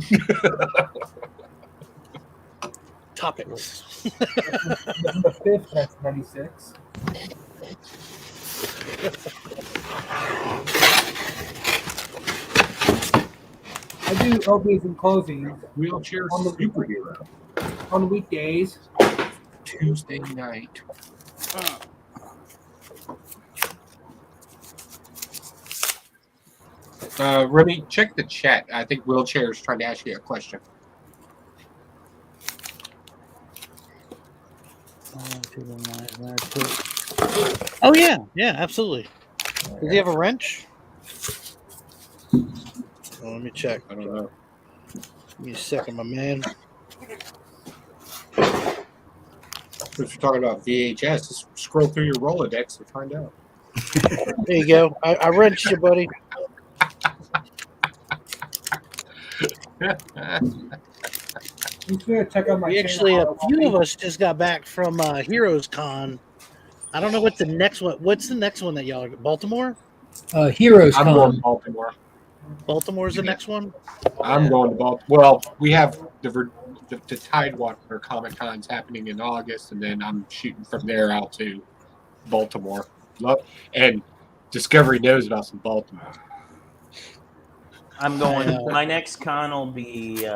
Topics. The 5th, that's 96. I do openings and closings. Wheelchair on the superhero. On weekdays. Tuesday night. Remy, check the chat. I think Wheelchair is trying to ask you a question. Oh yeah, absolutely. Does he have a wrench? Oh, let me check. I don't know. Give me a second, my man. If you're talking about VHS, just scroll through your Rolodex and find out. There you go. I wrenched you, buddy. You should check out my We actually, a channel. few of us just got back from Heroes Con. I don't know what the next one. What's the next one that y'all are? Baltimore? Heroes I'm Con. going to Baltimore. Baltimore's the next one. I'm going to Baltimore. Well, we have the Tidewater Comic Con's happening in August, and then I'm shooting from there out to Baltimore. And Discovery knows about some Baltimore. I'm going. My next con will be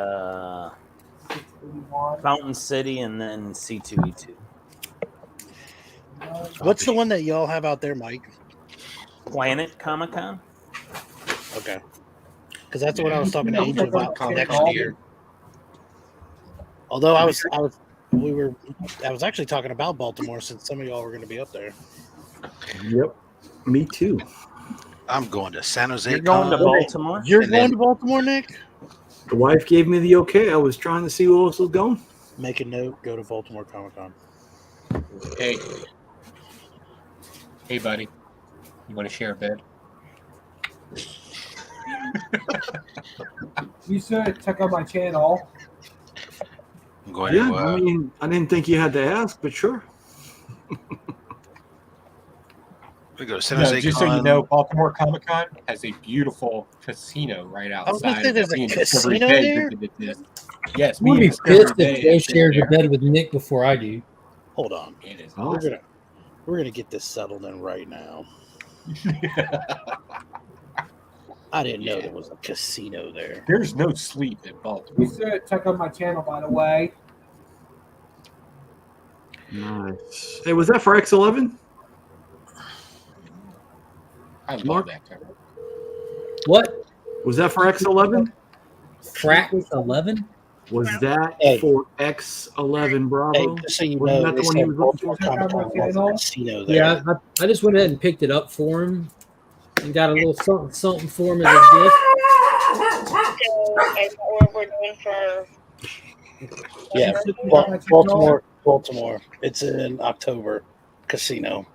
Fountain City and then C2E2. What's the one that y'all have out there, Mike? Planet Comic Con. Okay. Because that's what I was talking to Angel about next year. Although I was actually talking about Baltimore since some of y'all were going to be up there. Yep, me too. I'm going to San Jose. You're going to Baltimore? You're going to Baltimore, Nick? The wife gave me the okay. I was trying to see who else was going. Make a note. Go to Baltimore Comic Con. Hey, buddy. You want to share a bed? You should check out my channel. I'm going Yeah, to. I mean, I didn't think you had to ask, but sure. We go to San No, Jose just so you Con. know, Baltimore Comic Con has a beautiful casino right I was gonna outside. say there's a Me and Discovery casino Bay there? visited this. Yes, I'm me gonna and be pissed Discovery if Bay Joe have been shares a there. bed with Nick before I do. Hold on. It is Oh. We're gonna get this settled in right now. I didn't know there was a casino there. There's no sleep in Baltimore. You should check out my channel, by the way. Nice. Hey, was that for X11? I love Mark? that cover. What? Was that for X11? Frack 11? Was that Hey. for X11 Bravo? Hey, just so you Wasn't know, that they the one he said was looking Baltimore for? Comic Con has a casino there. Yeah, I just went ahead and picked it up for him and got a little something for him as a gift. What we're doing for Yeah, Baltimore. It's in October. Casino.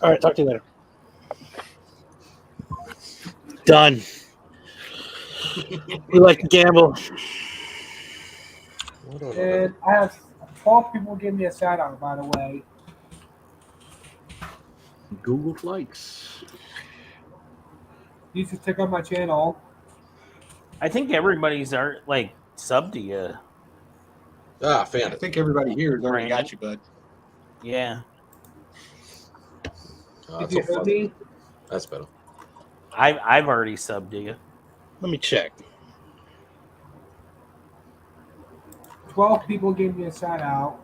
All right, talk to you later. Done. We like to gamble. And I have 12 people give me a shout out, by the way. Google Flights. You should check out my channel. I think everybody's subbed to you. Ah, I found it. think everybody here has already got you, bud. Yeah. Oh, Did that's you so hear funny. me? That's better. I've already subbed to you. Let me check. 12 people gave me a shout out.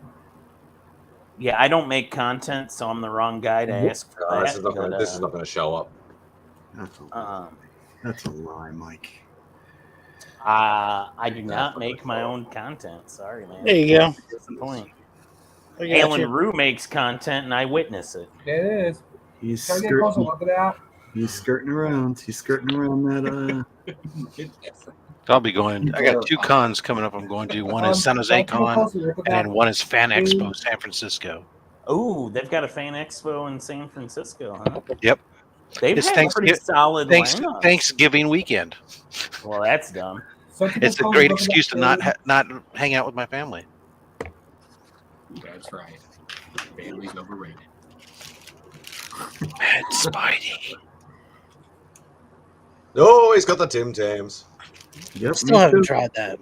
Yeah, I don't make content, so I'm the wrong guy to ask for that. This is not going to show up. That's a lie, Mike. I do not make my own content. Sorry, man. There you go. That's the point. I got Alan you. Rue makes content, and I witness it. There it is. He's Can I get a closer skirting. look at that? He's skirting around. He's skirting around that. I'll be going. I got 2 cons coming up. I'm going to. One is San Jose Don't get a Con, closer look at and that. then one is Fan Expo San Francisco. Oh, they've got a fan expo in San Francisco, huh? Yep. They've It's had pretty solid lineups. Thanksgiving weekend. Well, that's dumb. It's a great excuse to not hang out with my family. That's right. Family's overrated. Mad Spidey. Oh, he's got the Tim Tams. Yep. Still haven't tried that.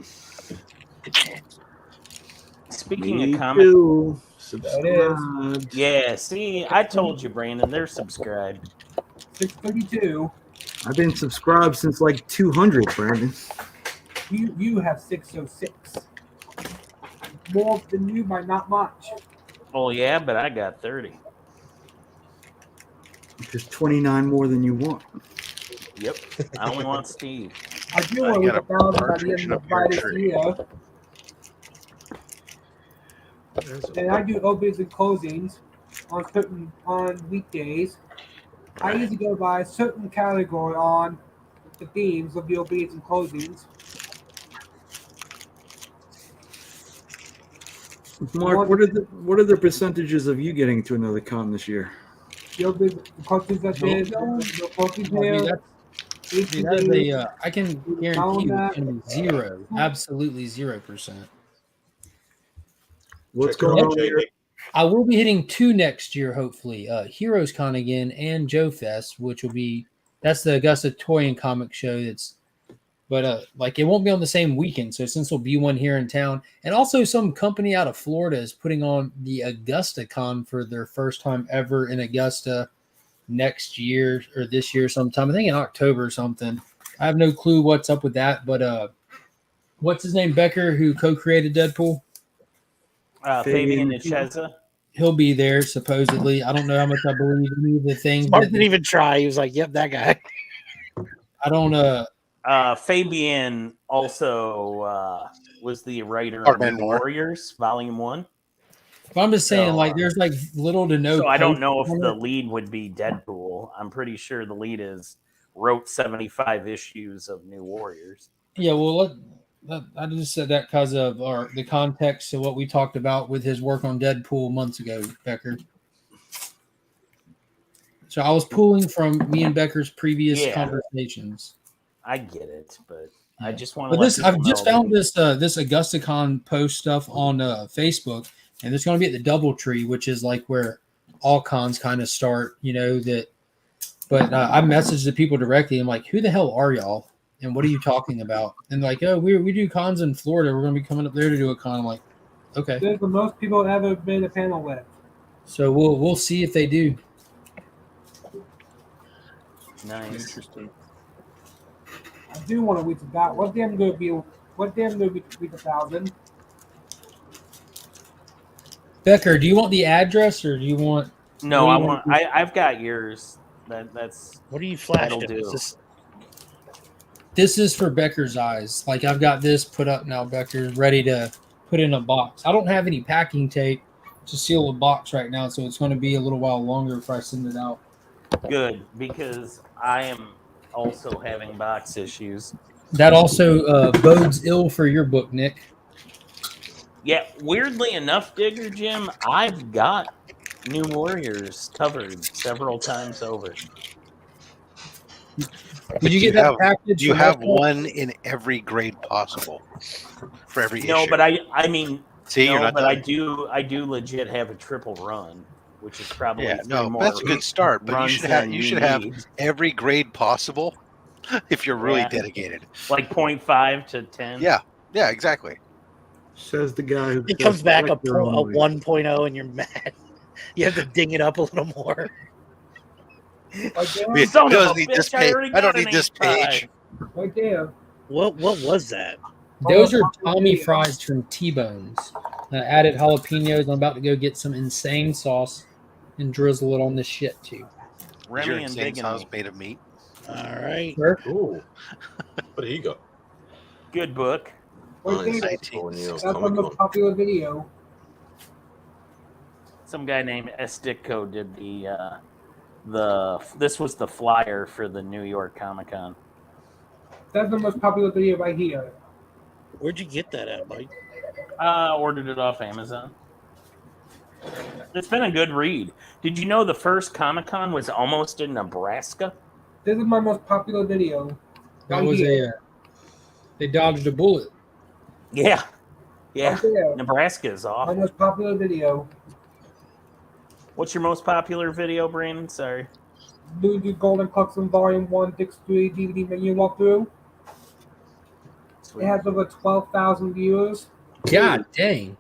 Speaking of comics, too. Subscribe. yeah. See, I told you, Brandon, they're subscribed. 632. I've been subscribed since like 200, Brandon. You have 606. More than you by not much. Oh yeah, but I got 30. Just 29 more than you want. Yep. I only want Steve. I do want to got look a 1,000 by the partridge end up of here, this tree. year. And I do opens and closings on weekdays. I usually go by a certain category on the themes of the opens and closings. Mark, what are the percentages of you getting to another con this year? The opens and closings that did, the closings there. I can guarantee you it's gonna be zero. Absolutely 0%. What's Check it going out, on JB. here? I will be hitting 2 next year, hopefully. Heroes Con again and Joe Fest, which will be that's the Augusta Toy and Comic Show. But it won't be on the same weekend. So since there'll be one here in town, and also some company out of Florida is putting on the Augusta Con for their first time ever in Augusta next year or this year sometime. I think in October or something. I have no clue what's up with that. But what's his name? Becker, who co-created Deadpool. Fabian Nicieza. He'll be there supposedly. I don't know how much I believe any of the things. Mark didn't even try. He was like, "Yep, that guy." I don't. Fabian also was the writer Or of Ben New Moore. Warriors Volume 1. But I'm just saying, So, there's little to no. So I don't know if post on the it. lead would be Deadpool. I'm pretty sure the lead wrote 75 issues of New Warriors. Yeah, well, I just said that because of the context of what we talked about with his work on Deadpool months ago, Becker. So I was pulling from me and Becker's previous Yeah. conversations. I get it, but I just want to. But this, I've just found this this AugustaCon post stuff on Facebook, and it's going to be at the DoubleTree, which is like where all cons kind of start. You know that. But I messaged the people directly. I'm like, who the hell are y'all? And what are you talking about? And like, oh, we do cons in Florida. We're going to be coming up there to do a con. I'm like, okay. There's the most people ever been a panel with. So we'll see if they do. Nice. Interesting. I do want to reach that. What damn good be? What damn good be 1,000? Becker, do you want the address or do you want? No, I want. I've got yours. That's. What are you flashing? Do. This is for Becker's eyes. Like I've got this put up now. Becker's ready to put in a box. I don't have any packing tape to seal the box right now, so it's going to be a little while longer if I send it out. Good, because I am also having box issues. That also bodes ill for your book, Nick. Yeah, weirdly enough, Digger Jim, I've got New Warriors covered several times over. Did you get that package? You have one in every grade possible for every issue. No, but I mean, see, no, you're not but done. I do legit have a triple run, which is probably that's a good start. But you should have every grade possible if you're really dedicated. Like 0.5 to 10. Yeah, exactly. Says the guy who it comes back a 1.0 and you're mad. You have to ding it up a little more. I don't need this page. I don't need this page. Right there. What was that? Those are Tommy fries from T-Bones. Added jalapenos. I'm about to go get some insane sauce and drizzle it on this shit too. Remy and insane sauce made of meat. All right. Sure. Ooh. What do you got? Good book. That's the most popular video. Some guy named Esticco did this was the flyer for the New York Comic-Con. That's the most popular video right here. Where'd you get that at, Mike? Ordered it off Amazon. It's been a good read. Did you know the first Comic-Con was almost in Nebraska? This is my most popular video. That was they dodged a bullet. Yeah. Yeah. Right, Nebraska is off. my most popular video. What's your most popular video, Brandon? Sorry. New Golden Cluxon Volume 1 Dix 3 DVD menu walkthrough. It has over 12,000 viewers. God dang.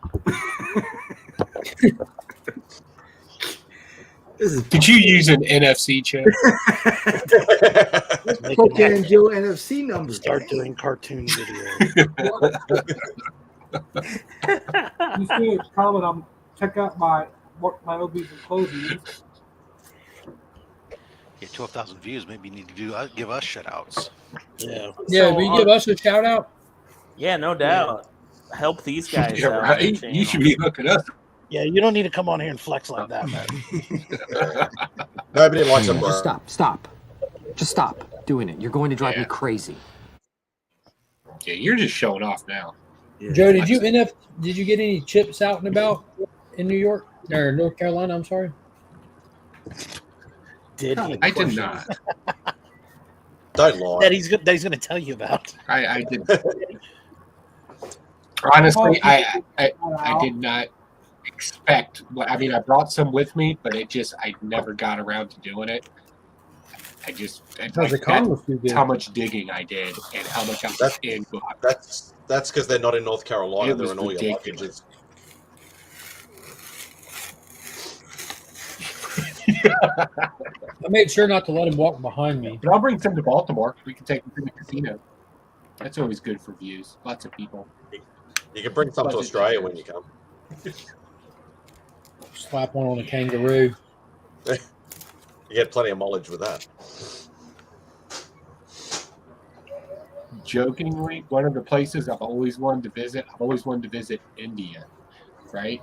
Could you use an NFC chip? Cocaine Joe NFC number. Start doing cartoon videos. You see it, comment check out my obies and closings. Yeah, 12,000 views. Maybe you need to give us shout-outs. Yeah. Yeah, will you give us a shout out? Yeah, no doubt. Help these guys Yeah, out. right? You should be hooking us. Yeah, you don't need to come on here and flex like that, man. Nobody likes them. Stop. Just stop doing it. You're going to drive me crazy. Yeah, you're just showing off now. Yeah. Joe, did you get any chips out and about in New York or North Carolina? I'm sorry. Did he? I did not. Don't lie. That he's going to tell you about. I did. Honestly, I did not expect. I mean, I brought some with me, but I never got around to doing it. That's how much digging I did and how much I was in. That's because they're not in North Carolina. They're in all your ridiculous. luggages. I made sure not to let him walk behind me. But I'll bring some to Baltimore. We can take them to the casino. That's always good for views. Lots of people. You can bring some to Australia when you come. Slap one on a kangaroo. You get plenty of mileage with that. Jokingly, one of the places I've always wanted to visit India, right?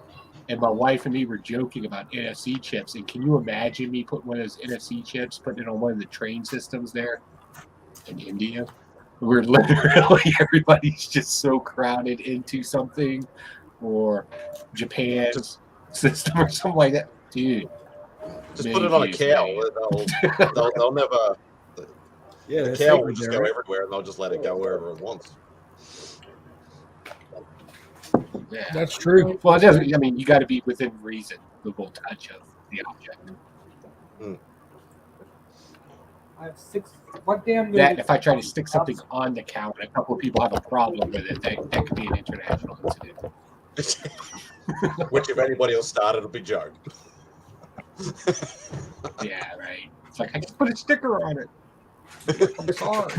And my wife and me were joking about NFC chips. And can you imagine me putting one of those NFC chips, putting it on one of the train systems there in India? We're literally, everybody's just so crowded into something, or Japan's system or something like that. Dude, Just put it on a cow. They'll never. Yeah, the that's cow will sacred just there, go right? everywhere, and they'll just let it go wherever it wants. Yeah. That's true. Well, it doesn't. I mean, you got to be within reasonable touch of the object. I have 6. What damn? That if I try to stick something on the cow and a couple of people have a problem with it, that could be an international incident. Which, if anybody will start, it'll be Joe. Yeah, right. It's like I just put a sticker on it. I'm sorry.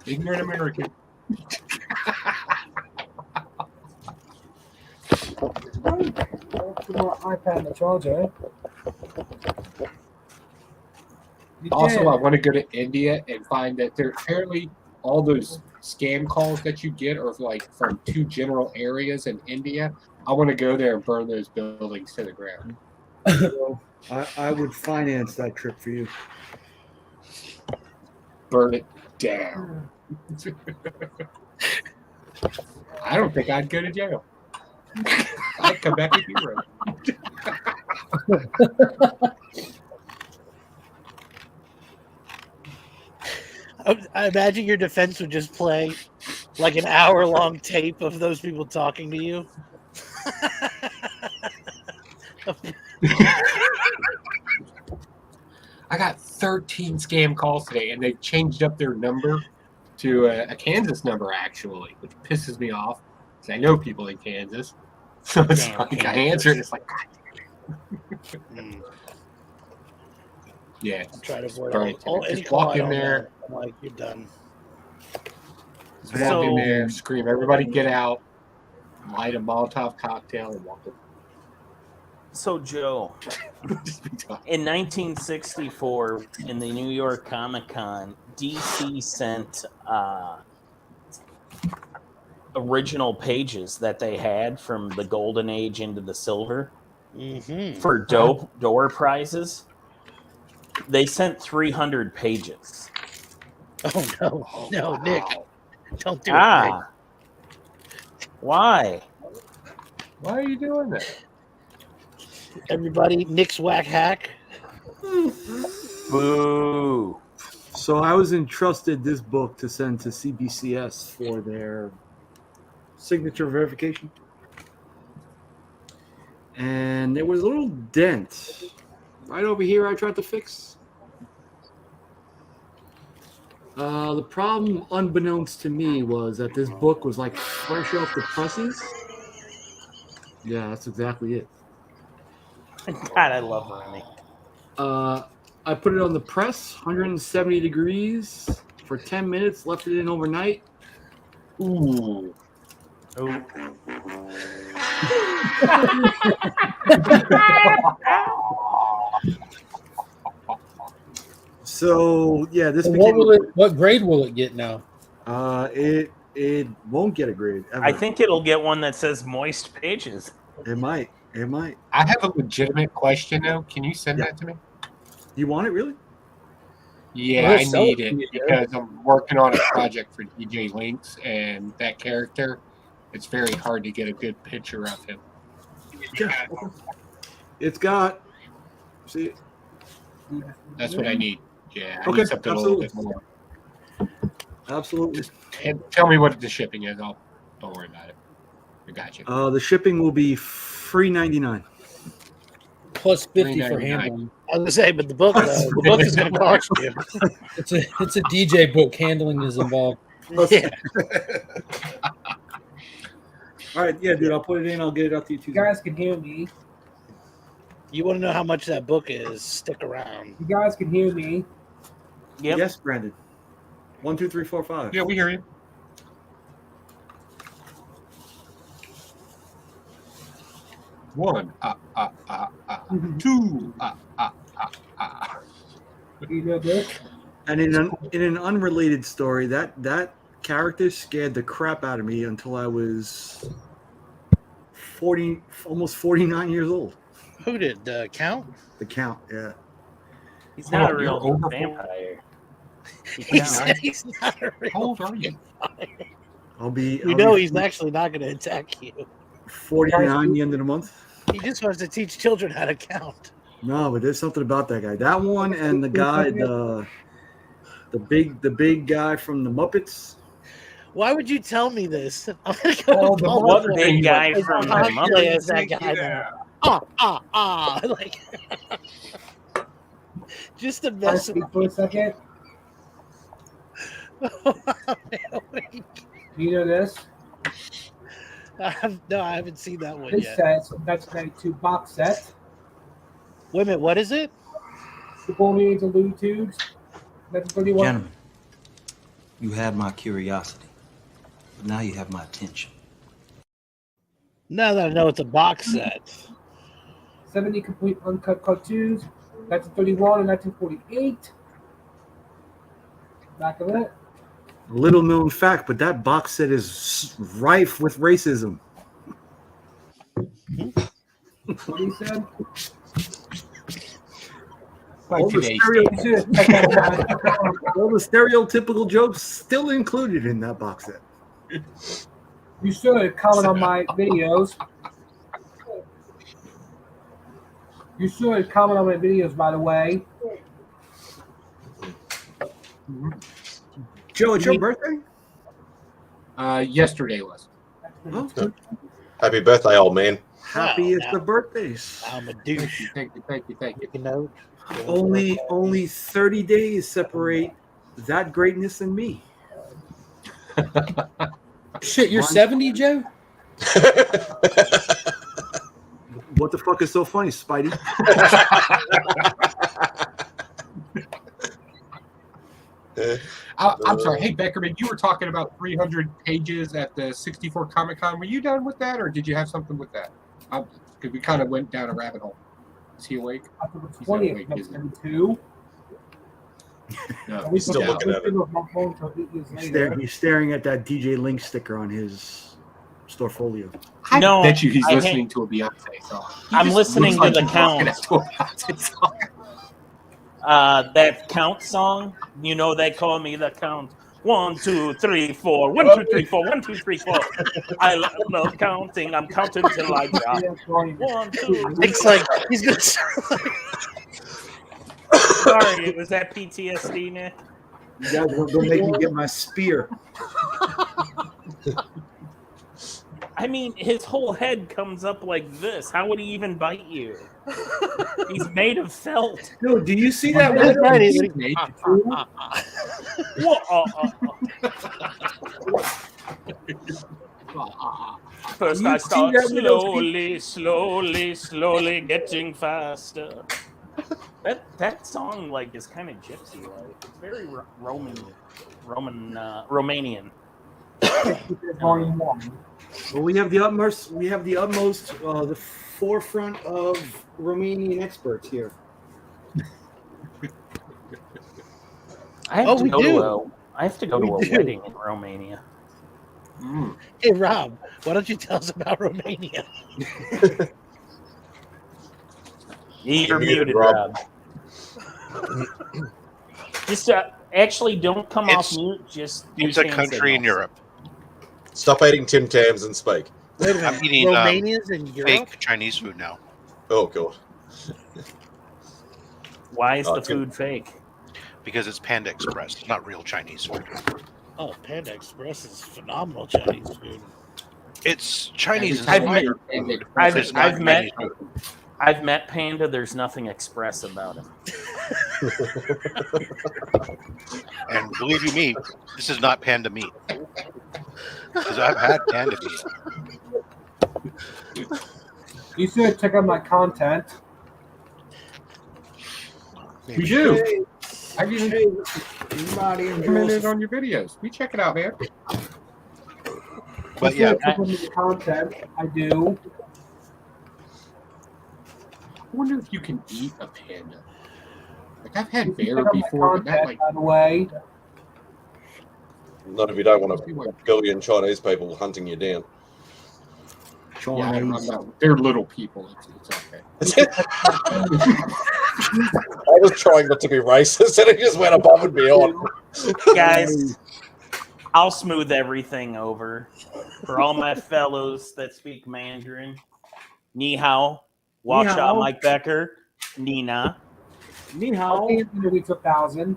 Ignorant American. Put my iPad in the charger. Also, I want to go to India and find that there apparently all those scam calls that you get are like from 2 general areas in India. I want to go there and burn those buildings to the ground. So, I would finance that trip for you. Burn it down. I don't think I'd go to jail. I'd come back a hero. I imagine your defense would just play like an hour-long tape of those people talking to you. I got 13 scam calls today, and they've changed up their number to a Kansas number, actually, which pisses me off because I know people in Kansas. So it's Damn, like I Kansas. answer it, it's like, God. Yeah. I'm trying to avoid Right. any Just call walk I in don't there. know. I'm like, you're done. Just walk in there, scream, everybody get out, light a Molotov cocktail, and walk away. So, Joe, in 1964, in the New York Comic Con, DC sent original pages that they had from the Golden Age into the Silver for door prizes. They sent 300 pages. Oh no, Nick! Don't do it, Nick. Why? Why are you doing that? Everybody, Nick's whack hack. Boo! So I was entrusted this book to send to CBCS for their signature verification, and there was a little dent right over here. I tried to fix. The problem, unbeknownst to me, was that this book was like fresh off the presses. Yeah, that's exactly it. God, I love Remy. I put it on the press, 170 degrees for 10 minutes, left it in overnight. Ooh. So yeah, this. What grade will it get now? It won't get a grade. Ever. I think it'll get one that says moist pages. It might. It might. I have a legitimate question though. Can you send that to me? You want it really? Yeah, I need it because I'm working on a project for DJ Lynx, and that character, it's very hard to get a good picture of him. Yeah. It's got. See. That's what I need. Yeah. I Okay. need something Absolutely. a little bit more. Absolutely. And tell me what the shipping is. Don't worry about it. I got you. The shipping will be $3.99 plus 50 for $3.99. handling. I was gonna say, but the book is going to cost you. It's a DJ book. Handling is involved. Yeah. All right, yeah, dude. I'll put it in. I'll get it out to you You Tuesday. guys can hear me. You want to know how much that book is? Stick around. You guys can hear me. Yep. Yes, Brandon. 1, 2, 3, 4, 5. Yeah, we hear you. One, two, You know this? And in an unrelated story, that character scared the crap out of me until I was 40, almost 49 years old. Who did Count? The Count, yeah. He's not a You're real over vampire. He said he's not a real How old are you? vampire. I'll be. We I'll know be he's actually not going to attack you. 49 the end of the month. He just wants to teach children how to count. No, but there's something about that guy. That one and the guy, the big guy from the Muppets. Why would you tell me this? I'm gonna go Oh, to the Paul what Rudd. big guy It's from the not Muppets? play as that guy Yeah. now. Like just to mess with for a second. You know this? No, I haven't seen that one This yet. says that's 92 box set. Wait a minute, what is it? The Bonnies and Looney Tunes. That's 31. Gentlemen, you had my curiosity, but now you have my attention. Now that I know it's a box set. 70 complete uncut cartoons. 1931 and 1948. Back of it. Little known fact, but that box set is rife with racism. What he said? All the stereotypical jokes still included in that box set. You should comment on my videos. You should comment on my videos, by the way. Joe, it's your birthday? Yesterday was. Oh, Happy birthday, old man. happiest of birthdays. I'm a douche. Thank you. You know, Only 30 days separate that greatness and me. Shit, you're 70, Joe? What the fuck is so funny, Spidey? I'm sorry. Hey, Beckerman, you were talking about 300 pages at the 64 Comic-Con. Were you done with that, or did you have something with that? Because we kind of went down a rabbit hole. Is he awake? After the He's 20th, not awake, is he? 32. No, We still put looking that at it. on my phone till 8 years later. He's staring at that DJ Link sticker on his storefolio. I No, bet you he's I listening to a Beyonce song. He I'm just listening looks to like the he's rocking count. out to a Beyonce song. That count song, you know, they call me the count. 1, 2, 3, 4. 1, 2, 3, 4. 1, 2, 3, 4. I love counting. I'm counting till I drop. 1, 2. it's like he's gonna start like, Sorry, was that PTSD, Nick? You guys are gonna make me get my spear. I mean, his whole head comes up like this. How would he even bite you? He's made of felt. Dude, do you see that? That's right, he's First, You I see start that slowly getting faster. That song like is kind of gypsy like. It's very Romanian. Volume 1. Well, we have the utmost. The forefront of Romanian experts here. I have Oh, to we go do. to a We do. wedding in Romania. hey Rob, why don't you tell us about Romania? You're muted, muted, Rob. Rob. Just actually don't come off mute. Just It's use a hand country in signals. Europe. Stop eating Tim Tams and speak. Wait a I'm minute, eating Romania's in Europe? fake Chinese food now Oh, God. Why is Oh, the Tim- food fake? because it's Panda Express, not real Chinese food. Oh, Panda Express is phenomenal Chinese food. It's Chinese I've inspired met- food. I've- It's not I've met- Chinese food. I've met Panda. There's nothing express about him. And believe you me, this is not Panda meat. Because I've had Panda meat. You should check out my content. We do. I've even Everybody commented on your videos. We check it out, man. But You yeah, should check out the content. I do. I wonder if you can eat a panda. Like I've had You should bear check out my before, but not content, like by the way. Not if you don't want a billion Chinese people hunting you down. yeah, I'm not. They're little people. It's okay. I was trying not to be racist, and it just went above and beyond. Guys, I'll smooth everything over for all my fellows that speak Mandarin. Ni hao, watch Ni hao. out, Mike Becker. Nina. Ni hao. Movie 2000.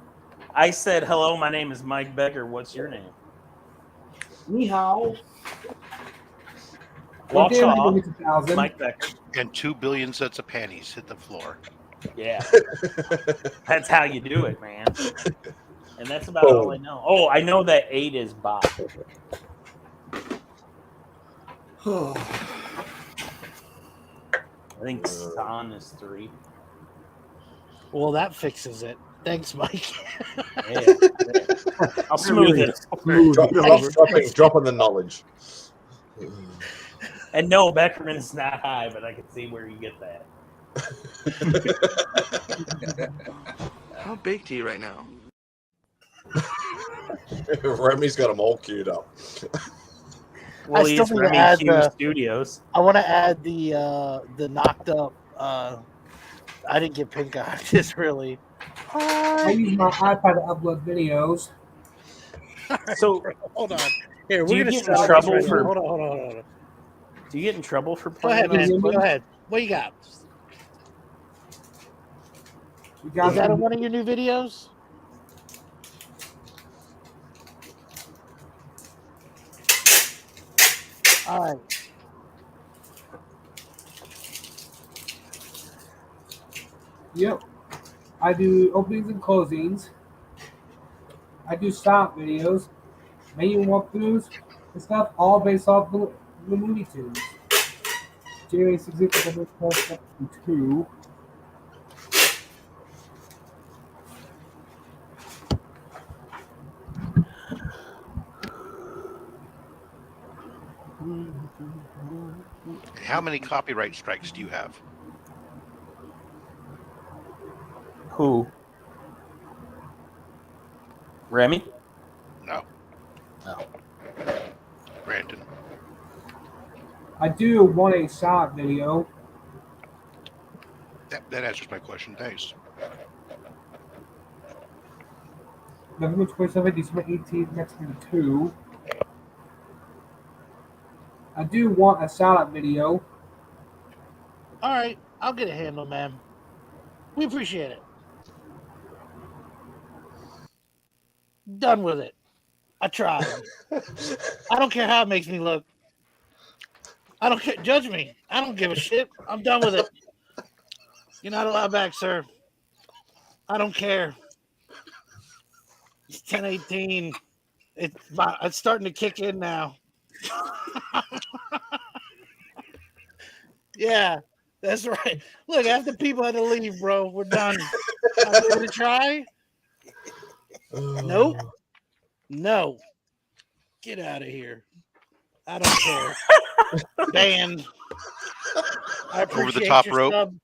I said, hello, my name is Mike Becker. What's your name? Ni hao. Watch off. Movie 2000. Mike Becker. And 2 billion sets of panties hit the floor. Yeah. That's how you do it, man. And that's about all I know. Oh, I know that 8 is Bob. I think Son is 3. Well, that fixes it. Thanks, Mike. Yeah. I'll smooth it. Dropping the knowledge. And no, Beckerman is not high, but I can see where you get that. How baked are you right now? Remy's got them all queued up. Well, I still he's need to Remy add Q the- Studios. I want to add the knocked up. I didn't get pink eye. Just really. I use my iPad to upload videos. So hold on. Here, do we're you gonna get settle in this trouble right for? now. Hold on. Do you get in trouble for Go ahead, playing? man. those Go games? ahead. What you got? You guys Is that in one of your new videos? All right. Yep. I do openings and closings. I do stop videos, menu walkthroughs, and stuff, all based off the Looney Tunes. Jerry 2. How many copyright strikes do you have? Who? Remy? No. No. Brandon. I do want a shot video. That answers my question. Thanks. November 27th, December 18th, next to 2. I do want a shout-out video. All right. I'll get a handle, man. We appreciate it. Done with it. I tried. I don't care how it makes me look. I don't care. Judge me. I don't give a shit. I'm done with it. You're not allowed back, sir. I don't care. It's 10:18. It's starting to kick in now. Yeah, that's right. Look, half the people had to leave, bro. We're done. I'm going to try. Nope. No. Get out of here. I don't care. Banned. I appreciate Over the top your rope. sub.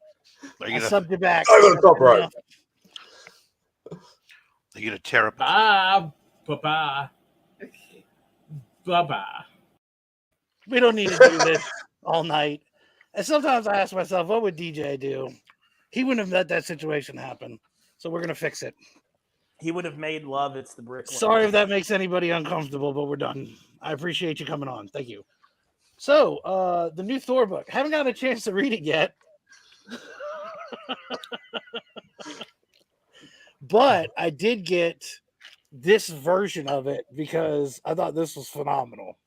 Are I you gonna, subbed it back. Over the top rope. are you gonna tear up? Bye. We don't need to do this all night. And sometimes I ask myself, what would DJ do? He wouldn't have let that situation happen. So we're going to fix it. He would have made love. It's the brick. Sorry if that makes anybody uncomfortable, but we're done. I appreciate you coming on. Thank you. So, the new Thor book. Haven't got a chance to read it yet. But I did get this version of it because I thought this was phenomenal.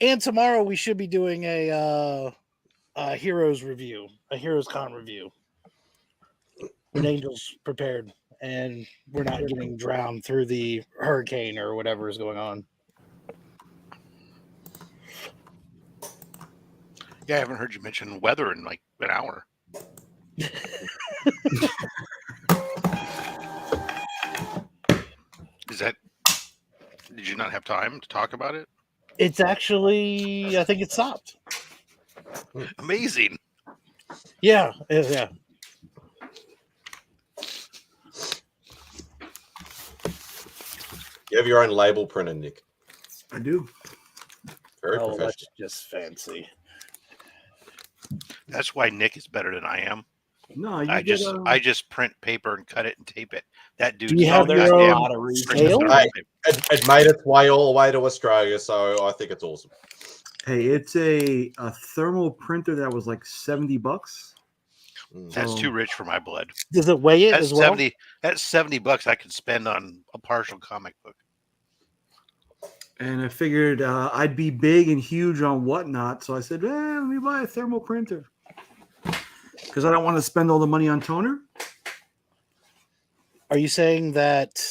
And tomorrow we should be doing a Heroes review, a Heroes Con review. With Angels prepared, and we're not getting drowned through the hurricane or whatever is going on. Yeah, I haven't heard you mention weather in like an hour. Did you not have time to talk about it? It's actually, I think it stopped. Amazing. Yeah, yeah. You have your own label printer, Nick. I do. Very Oh, professional. that's just fancy. That's why Nick is better than I am. No, I just print paper and cut it and tape it. That dude. Do you have your own scale? It made its way all the way to Australia, so I think it's awesome. Hey, it's a thermal printer that was like $70. That's too rich for my blood. Does it weigh it That's as well? That's $70 I could spend on a partial comic book. And I figured I'd be big and huge on whatnot, so I said, let me buy a thermal printer. Because I don't want to spend all the money on toner. Are you saying that,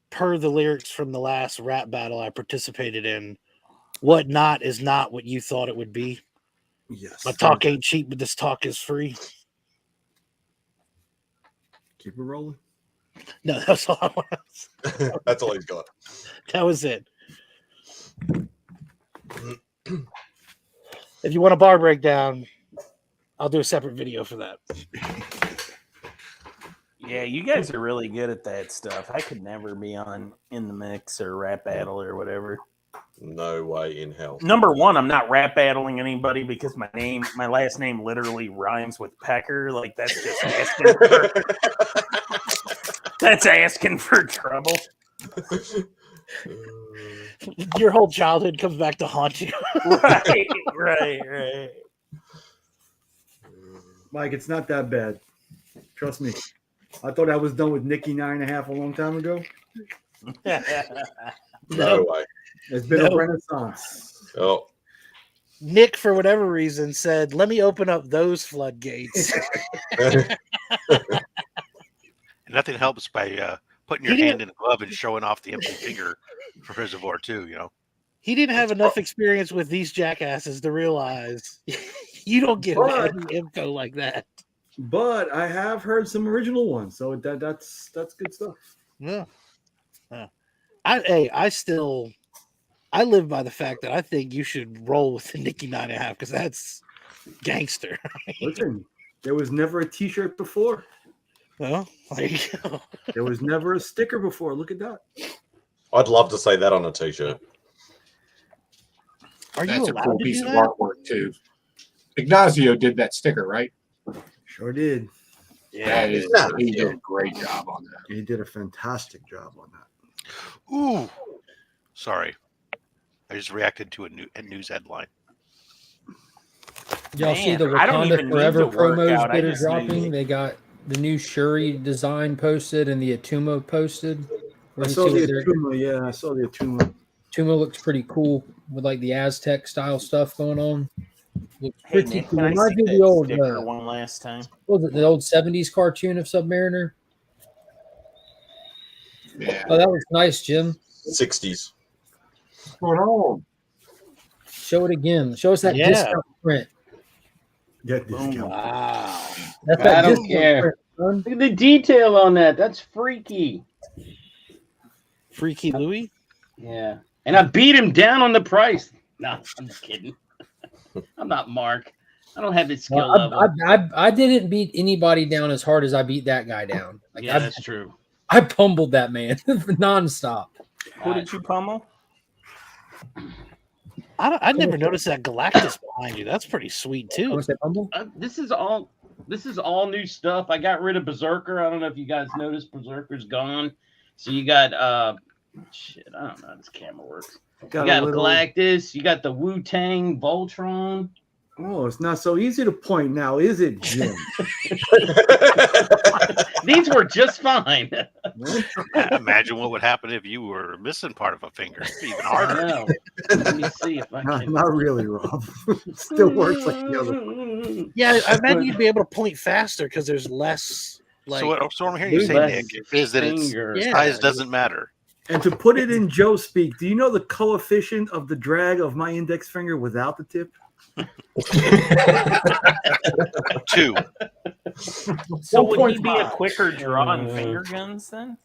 per the lyrics from the last rap battle I participated in, what not is not what you thought it would be? Yes. My talk ain't cheap, but this talk is free. Keep it rolling. No, that's all I want. That's all he's got. That was it. If you want a bar breakdown, I'll do a separate video for that. Yeah, you guys are really good at that stuff. I could never be on In the Mix or Rap Battle or whatever. No way in hell. Number one, I'm not rap battling anybody because my last name literally rhymes with Pecker. Like that's just asking for that's asking for trouble. Your whole childhood comes back to haunt you. Right. Mike, it's not that bad. Trust me. I thought I was done with Nikki 9.5 a long time ago. No way. It's been a renaissance. Oh. Nick, for whatever reason, said, "Let me open up those floodgates." Nothing helps by putting your hand in a glove and showing off the empty finger for Reservoir too. You know. He didn't have enough experience with these jackasses to realize you don't get any info like that. But I have heard some original ones, so that's good stuff. Yeah. I live by the fact that I think you should roll with the Nikki 9.5 because that's gangster. Listen, there was never a T-shirt before. Well, there you go. There was never a sticker before. Look at that. I'd love to say that on a T-shirt. That's a cool piece of artwork too. Ignacio did that sticker, right? Sure did. Yeah, he did a great job on that. He did a fantastic job on that. Ooh, sorry, I just reacted to a news headline. Y'all see the Wakanda Forever promos that are dropping? They got the new Shuri design posted and the Atuma posted. I saw the Atuma. Yeah, I saw the Atuma. Atuma looks pretty cool with like the Aztec style stuff going on. Looks pretty Nick, cool. can I Reminds see me of that the old, sticker one last time? what was it, the old 70s cartoon of Submariner? Yeah. Oh, that was nice, Jim. 60s. What's going on? Show it again. Show us that discount print. Wow. That's I that don't discount care. print, son. Look at the detail on that. That's freaky. Freaky Louie? Yeah. And I beat him down on the price. No, I'm just kidding. I'm not Mark. I don't have his skill level. I didn't beat anybody down as hard as I beat that guy down. Like, Yeah, that's true. I pummeled that man nonstop. Who did you pummel? I never noticed that Galactus behind you. That's pretty sweet too. This is all new stuff. I got rid of Berserker. I don't know if you guys noticed Berserker's gone. So you got I don't know how this camera works. You got Galactus, you got the Wu-Tang Voltron. Oh, it's not so easy to point now, is it, Jim? These were just fine. Imagine what would happen if you were missing part of a finger. It'd be even harder. Let me see if I can. Not really, Rob. It still works like the other one. Yeah, I imagine you'd be able to point faster because there's less. Like, So what I'm hearing you say, Nick, is that its size doesn't matter. And to put it in Joe speak, do you know the coefficient of the drag of my index finger without the tip? 2. So would he be a quicker draw on finger guns then?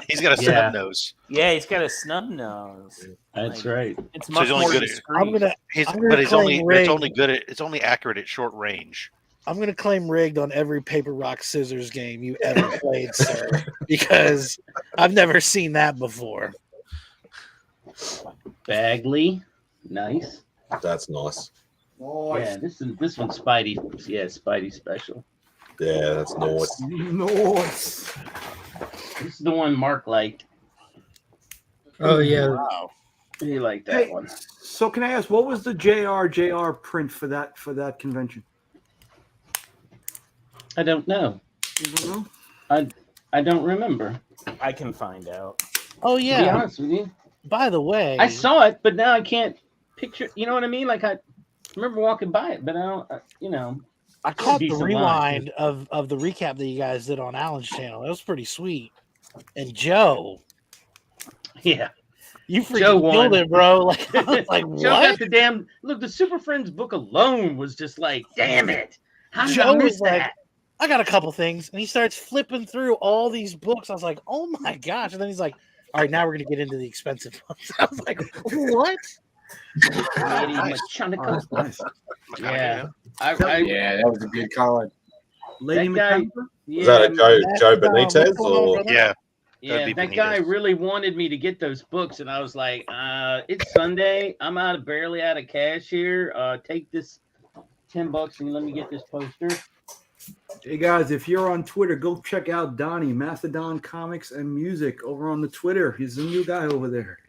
He's got a snub nose. Yeah, he's got a snub nose. That's right. It's So much he's only more good at- discreet. It's only accurate at short range. I'm going to claim rigged on every paper, rock, scissors game you ever played, sir, because I've never seen that before. Bagley, nice. That's nice. Yeah, this one's Spidey. Yeah, Spidey special. Yeah, that's nice. Nice. This is the one Mark liked. Oh yeah. Wow. He liked that Hey, one. so can I ask, what was the JR print for that convention? I don't know. You don't know? I don't remember. I can find out. Oh To be yeah. honest with you, By the way, I saw it, but now I can't picture. You know what I mean? Like I remember walking by it, but I don't. You know, I caught the decent rewind of the recap that you guys did on Alan's channel. That was pretty sweet. And Joe, yeah, you Joe freaking won. killed it, bro. Like, I was like, Joe got what? the damn look. The Super Friends book alone was just like, damn it! How did Joe I miss was like, that? I got a couple things, and he starts flipping through all these books. I was like, oh my gosh! And then he's like, all right, now we're gonna get into the expensive ones. I was like, what? Nice. Yeah, Yeah, that was a good con. Lady that guy. McConaughey? Is that a Joe Benitez or? Yeah. Yeah, That'd be that guy Benitez. really wanted me to get those books, and I was like, it's Sunday. I'm barely out of cash here. Take this $10 and let me get this poster. Hey guys, if you're on Twitter, go check out Donnie, Mastodon Comics and Music over on the Twitter. He's a new guy over there.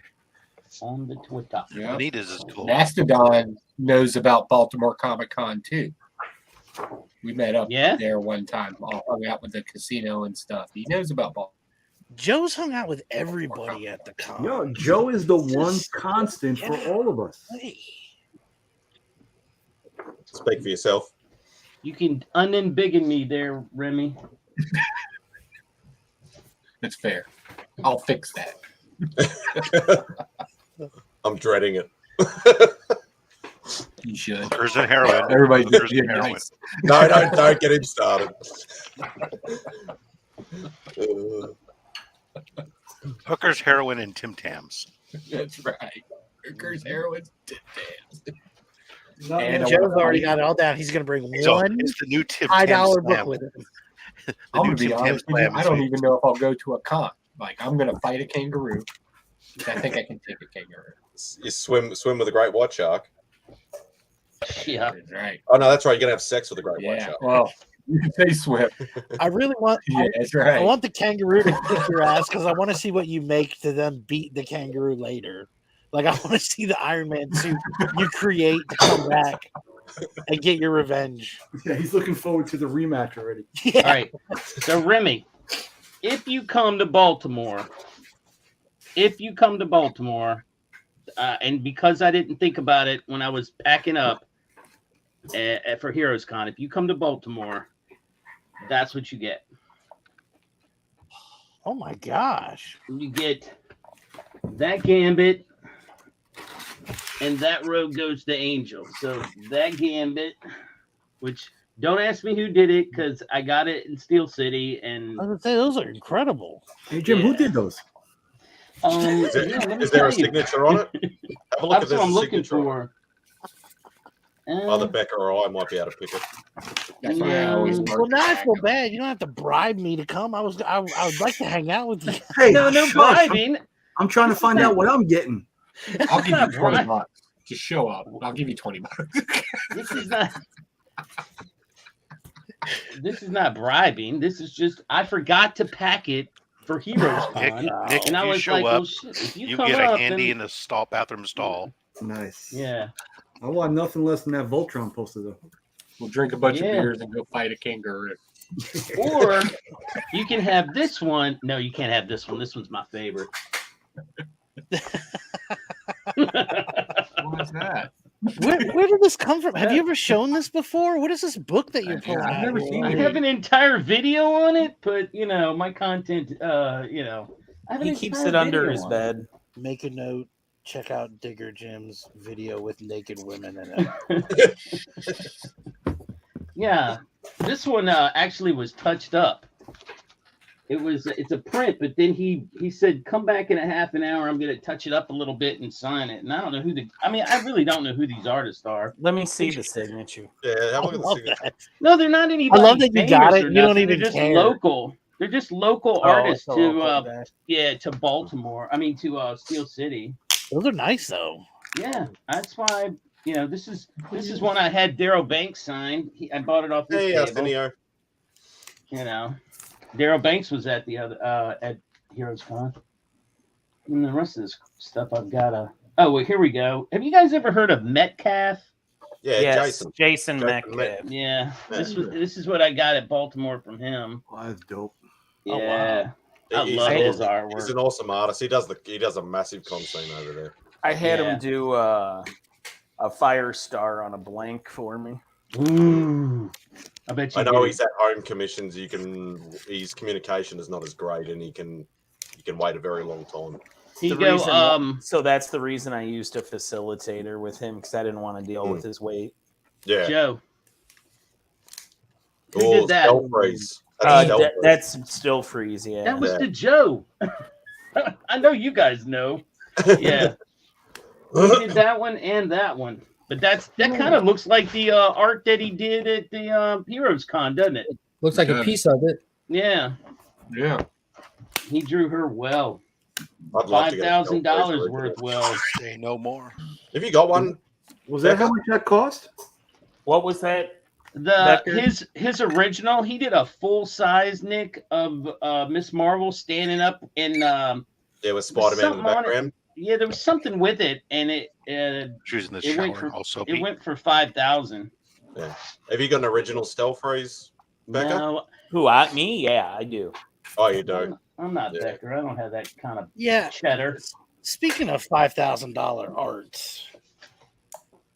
On the Twitter. Yeah. Benitez is cool. Mastodon knows about Baltimore Comic Con too. We met up Yeah? there one time, all hung out with the casino and stuff. He knows about Baltimore. Joe's hung out with everybody at the con. Yo, Joe is the one constant for all of us. Hey. Speak for yourself. You can unembiggen me there, Remy. That's fair. I'll fix that. I'm dreading it. You should. Hookers and heroin. Everybody Hookers get and heroin. nice. No, don't get him started. Hookers, heroin, and Tim Tams. That's right. Hookers, heroin, And Joe's already got it all down. He's gonna bring So one it's the new Tim $5 Tams book slam. with him. The I'm new gonna be Tim honest Tams with you, slam I is don't sweet. even know if I'll go to a con. Like I'm gonna fight a kangaroo. I think I can take a kangaroo. You swim with a great white shark. Yeah. That's right. Oh no, that's right. You're gonna have sex with a great white Yeah. shark. Well, you can say swim. I really want. Yeah, that's right. I want the kangaroo to kick your ass because I want to see what you make to then beat the kangaroo later. Like I want to see the Iron Man suit you create to come back and get your revenge. Yeah, he's looking forward to the rematch already. Yeah. All right. So Remy, if you come to Baltimore, and because I didn't think about it when I was packing up for Heroes Con, if you come to Baltimore, that's what you get. Oh my gosh! You get that Gambit, and that road goes to Angel. So that Gambit, which don't ask me who did it because I got it in Steel City, and I was gonna say those are incredible. Hey Jim, who did those? Is there a signature on it? Have a look That's if what there's I'm a looking signature on for. it. Either Becca or I might be able to pick it. That's why I always Well, mark now I back. feel bad. You don't have to bribe me to come. I would like to hang out with you. Hey, No shush. bribing. I'm trying to find out what I'm getting. I'll give you Not 20 right. bucks. Just show up. I'll give you 20 bucks. This is not. This is not bribing. This is just I forgot to pack it for Heroes Con, Nick, and if I you was show like, up, "Well, shit, if you, you come get up, a handy then in the bathroom stall. Nice. yeah." I want nothing less than that Voltron poster though. We'll drink a bunch of Yeah. beers and go fight a kangaroo. Or you can have this one. No, you can't have this one. This one's my favorite. What is that? Where did this come from? Have you ever shown this before? What is this book that you're pulling I've out? never here? seen I it. have an entire video on it, but my content, I have an He keeps entire it under video his on bed. Make a note. Check out Digger Jim's video with naked women in it. Yeah, this one actually was touched up. It's a print, but then he said, "Come back in a half an hour. I'm gonna touch it up a little bit and sign it." And I don't know I really don't know who these artists are. Let me see the signature. Yeah, have a look at the love signature. that. No, they're not anybody. I love that you got famous it. or You don't nothing. even They're just care. local. They're just local artists it's a to local guy. to Baltimore. I mean to Steel City. Those are nice though. Yeah, that's why this is one I had Daryl Banks sign. I bought it off his Hey, table. Arsenio. You know, Daryl Banks was at the other at Heroes Con. And the rest of this stuff I've got. Oh, well, here we go. Have you guys ever heard of Metcalf? Yeah, yes, Jason Metcalf. Yeah, this is what I got at Baltimore from him. Oh, that's dope. Yeah, I love his artwork. He's an awesome artist. He does a massive con scene over there. I had him do a fire star on a blank for me. Ooh, I bet you. I know he's at home commissions. His communication is not as great, and he can wait a very long time. So that's the reason I used a facilitator with him, because I didn't want to deal with his weight. Yeah, Joe. Who did that? Still freeze. That's still freeze. Yeah, that was to Joe. I know you guys know. Yeah, he did that one and that one. But that kind of looks like the art that he did at the Heroes Con, doesn't it? Looks like a piece of it. Yeah. Yeah. He drew her well. $5,000 worth well. Say no more. Have you got one? Was that how much that cost? What was that? His original, he did a full size, Nick, of Miss Marvel standing up in with Spider-Man in the background. Yeah, there was something with it, and she was in the shower also. It went for $5,000. Yeah. Have you got an original Stealth Freeze, Becca? No. Me? Yeah, I do. Oh, you do. I'm not Becker. I don't have that kind of cheddar. Speaking of $5,000 art,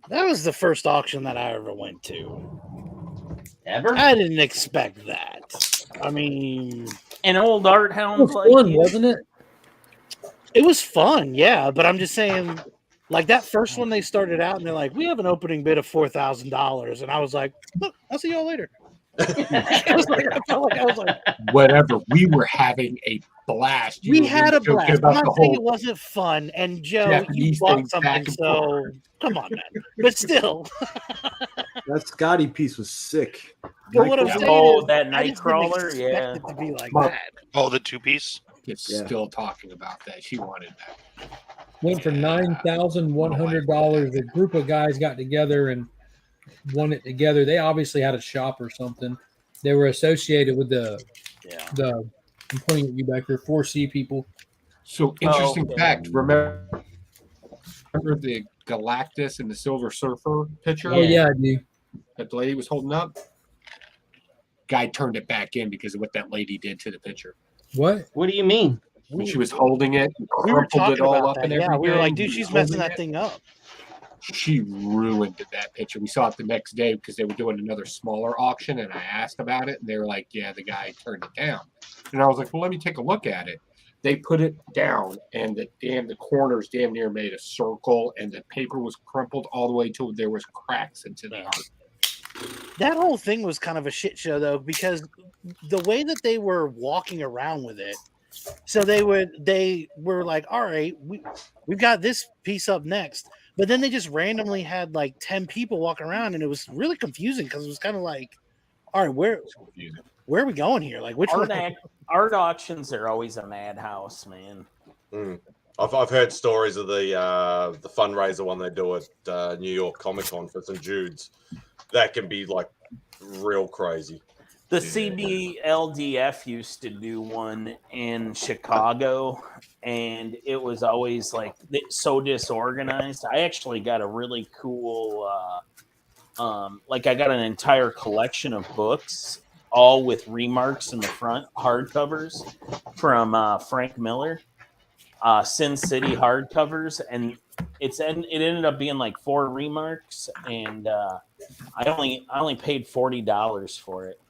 that was the first auction that I ever went to. Ever? I didn't expect that. I mean, an old art hound, it was fun, wasn't it? It was fun, yeah. But I'm just saying, like that first one, they started out and they're like, "We have an opening bid of $4,000," and I was like, "Look, I'll see y'all later." I felt like I was like, whatever. We were having a blast. We had a blast. I'm not saying it wasn't fun. And Joe, you Japanese bought thing something, so come on, man. But still, That Scotty piece was sick. but what I'm saying is, that I just didn't Nightcrawler, expect yeah. it to be like Mark. that. Oh, the two piece. It's still talking about that. She wanted that. Went for $9,100. A group of guys got together and won it together. They obviously had a shop or something. They were associated with the I'm pointing at you back there, 4C people. So interesting fact. Remember the Galactus and the Silver Surfer picture? Oh yeah, I do. That the lady was holding up. Guy turned it back in because of what that lady did to the picture. What? What do you mean? When she was holding it, We were crumpled talking it all about up that. and Yeah, everything. we were like, dude, she's messing holding that it. thing up. She ruined that picture. We saw it the next day because they were doing another smaller auction, and I asked about it, and they were like, "Yeah, the guy turned it down." And I was like, "Well, let me take a look at it." They put it down, and the corners damn near made a circle, and the paper was crumpled all the way till there was cracks into the art. That whole thing was kind of a shit show, though, because the way that they were walking around with it. So they were like, all right, we've got this piece up next. But then they just randomly had like 10 people walking around, and it was really confusing because it was kind of like, all right, where are we going here? Like, which one? Art auctions are always a madhouse, man. I've heard stories of the fundraiser one they do at New York Comic Con for St. Jude's. That can be like real crazy. The CBLDF used to do one in Chicago, and it was always like so disorganized. I actually got a really cool, I got an entire collection of books, all with remarks in the front, hardcovers from Frank Miller, Sin City hardcovers, and it ended up being like 4 remarks, and I only paid $40 for it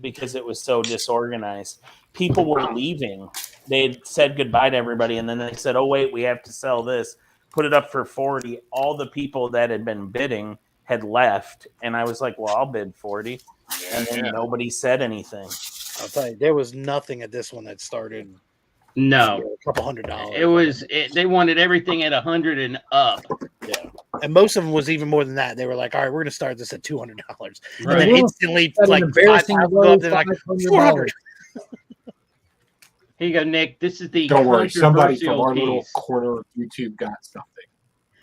because it was so disorganized. People were leaving. They had said goodbye to everybody, and then they said, "Oh wait, we have to sell this." Put it up for 40. All the people that had been bidding had left, and I was like, "Well, I'll bid 40," and then nobody said anything. I'll tell you, there was nothing at this one that started. No, a couple $100. It was. They wanted everything at 100 and up. Yeah, and most of them was even more than that. They were like, "All right, we're going to start this at $200," and Right. then instantly, like, embarrassing $5,000 they're like $400. Here you go, Nick. This is the Don't worry, somebody from controversial our little piece. corner of YouTube got something.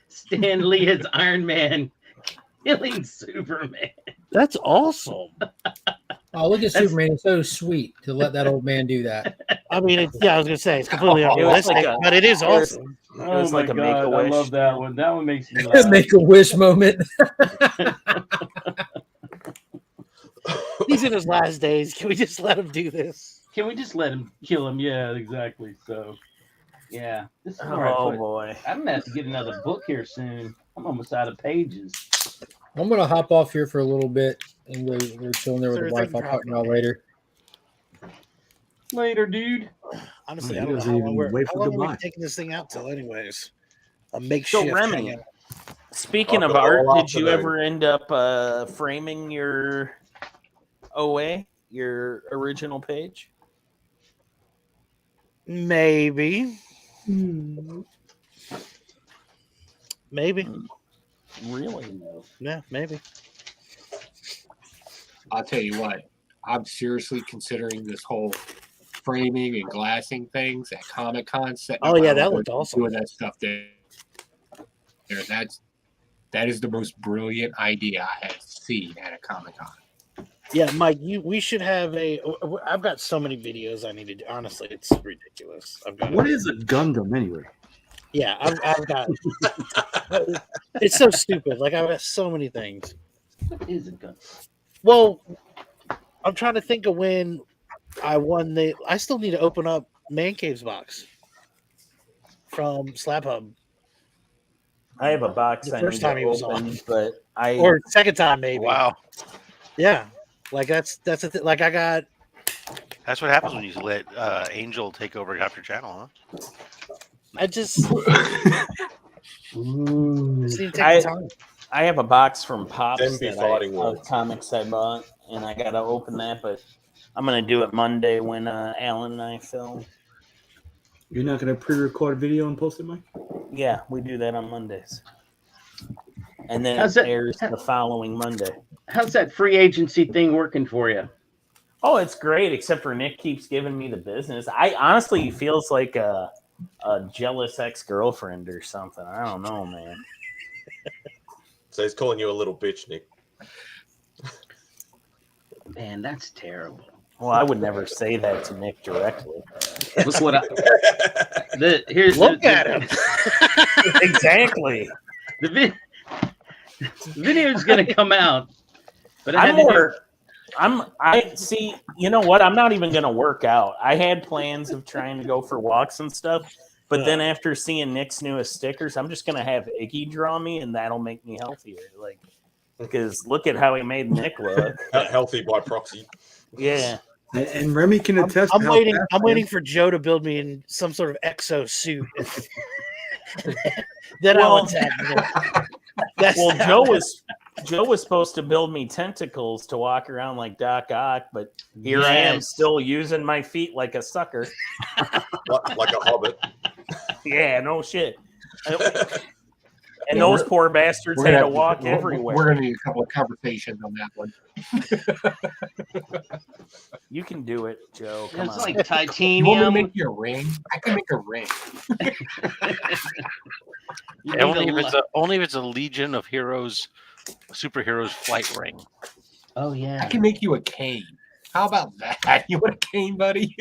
Stan Lee as Iron Man killing Superman. That's awesome. Oh, look at Superman. It's so sweet to let that old man do that. I mean, I was gonna say it's completely It was unrealistic, like a- but it is it was- awesome. It was like a God, I Make-A-Wish. love that one. That one makes me laugh. Make a wish moment. He's in his last days. Can we just let him do this? Can we just let him kill him? Yeah, exactly. So, yeah. This is where I Oh put- boy. I'm gonna have to get another book here soon. I'm almost out of pages. I'm gonna hop off here for a little bit and we're chilling there with Sir, the wife. thank I'll you talk to y'all later. Later, dude. Honestly, He I don't know doesn't how even long we're, wait how for long are we goodbye. taking this thing out till, anyways. A makeshift. Remy, hangout. speaking I've of got art, all did you afternoon. ever end up framing your OA, your original page? Maybe. Maybe. Really? Yeah, maybe. I'll tell you what, I'm seriously considering this whole framing and glassing things at Comic Con. Oh, yeah, that looked awesome. Doing that stuff there. That is the most brilliant idea I have seen at a Comic Con. Yeah, Mike, we should have a. I've got so many videos I need to do. Honestly, it's ridiculous. I've got. What is a Gundam anyway? Yeah, I've got. It's so stupid. Like I've got so many things. What is a gun? Well, I'm trying to think of when I won the. I still need to open up Man Cave's box from Slab Hub. I have a box The I first need time to he was open, on. but I Or second time maybe. Wow. Yeah, like that's like I got. That's what happens when you let Angel take over half your channel, huh? I just. Just need to take the time. I have a box from Pops Them be that fighting of words. comics I bought, and I gotta open that, but I'm gonna do it Monday when Alan and I film. You're not gonna pre-record a video and post it, Mike? Yeah, we do that on Mondays, and then How's it that- airs the following Monday. How's that free agency thing working for you? Oh, it's great, except for Nick keeps giving me the business. I honestly he feels like a jealous ex-girlfriend or something. I don't know, man. So he's calling you a little bitch, Nick. Man, that's terrible. Well, I would never say that to Nick directly. Look what I. Here's Look at him. Exactly. The video's gonna come out, but I I'm had to do- more. I see. You know what? I'm not even gonna work out. I had plans of trying to go for walks and stuff, but then after seeing Nick's newest stickers, I'm just gonna have Iggy draw me, and that'll make me healthier. Like, because look at how he made Nick look. Healthy by proxy. Yeah. And Remy can attest. I'm to how waiting. fast I'm I waiting am. for Joe to build me in some sort of exo suit. Then Well- I'll attack Nick. That's Well, how- Joe was supposed to build me tentacles to walk around like Doc Ock, but here I am Yes. still using my feet like a sucker. Like a hobbit. Yeah, no shit. And those poor bastards had to walk everywhere. We're going to need a couple of conversations on that one. You can do it, Joe. Come It's on. like You want me to titanium. make you a ring? I can make a ring. You need Only if it's a Legion of Heroes, superheroes flight ring. Oh yeah. I can make you a cane. How about that? You want a cane, buddy?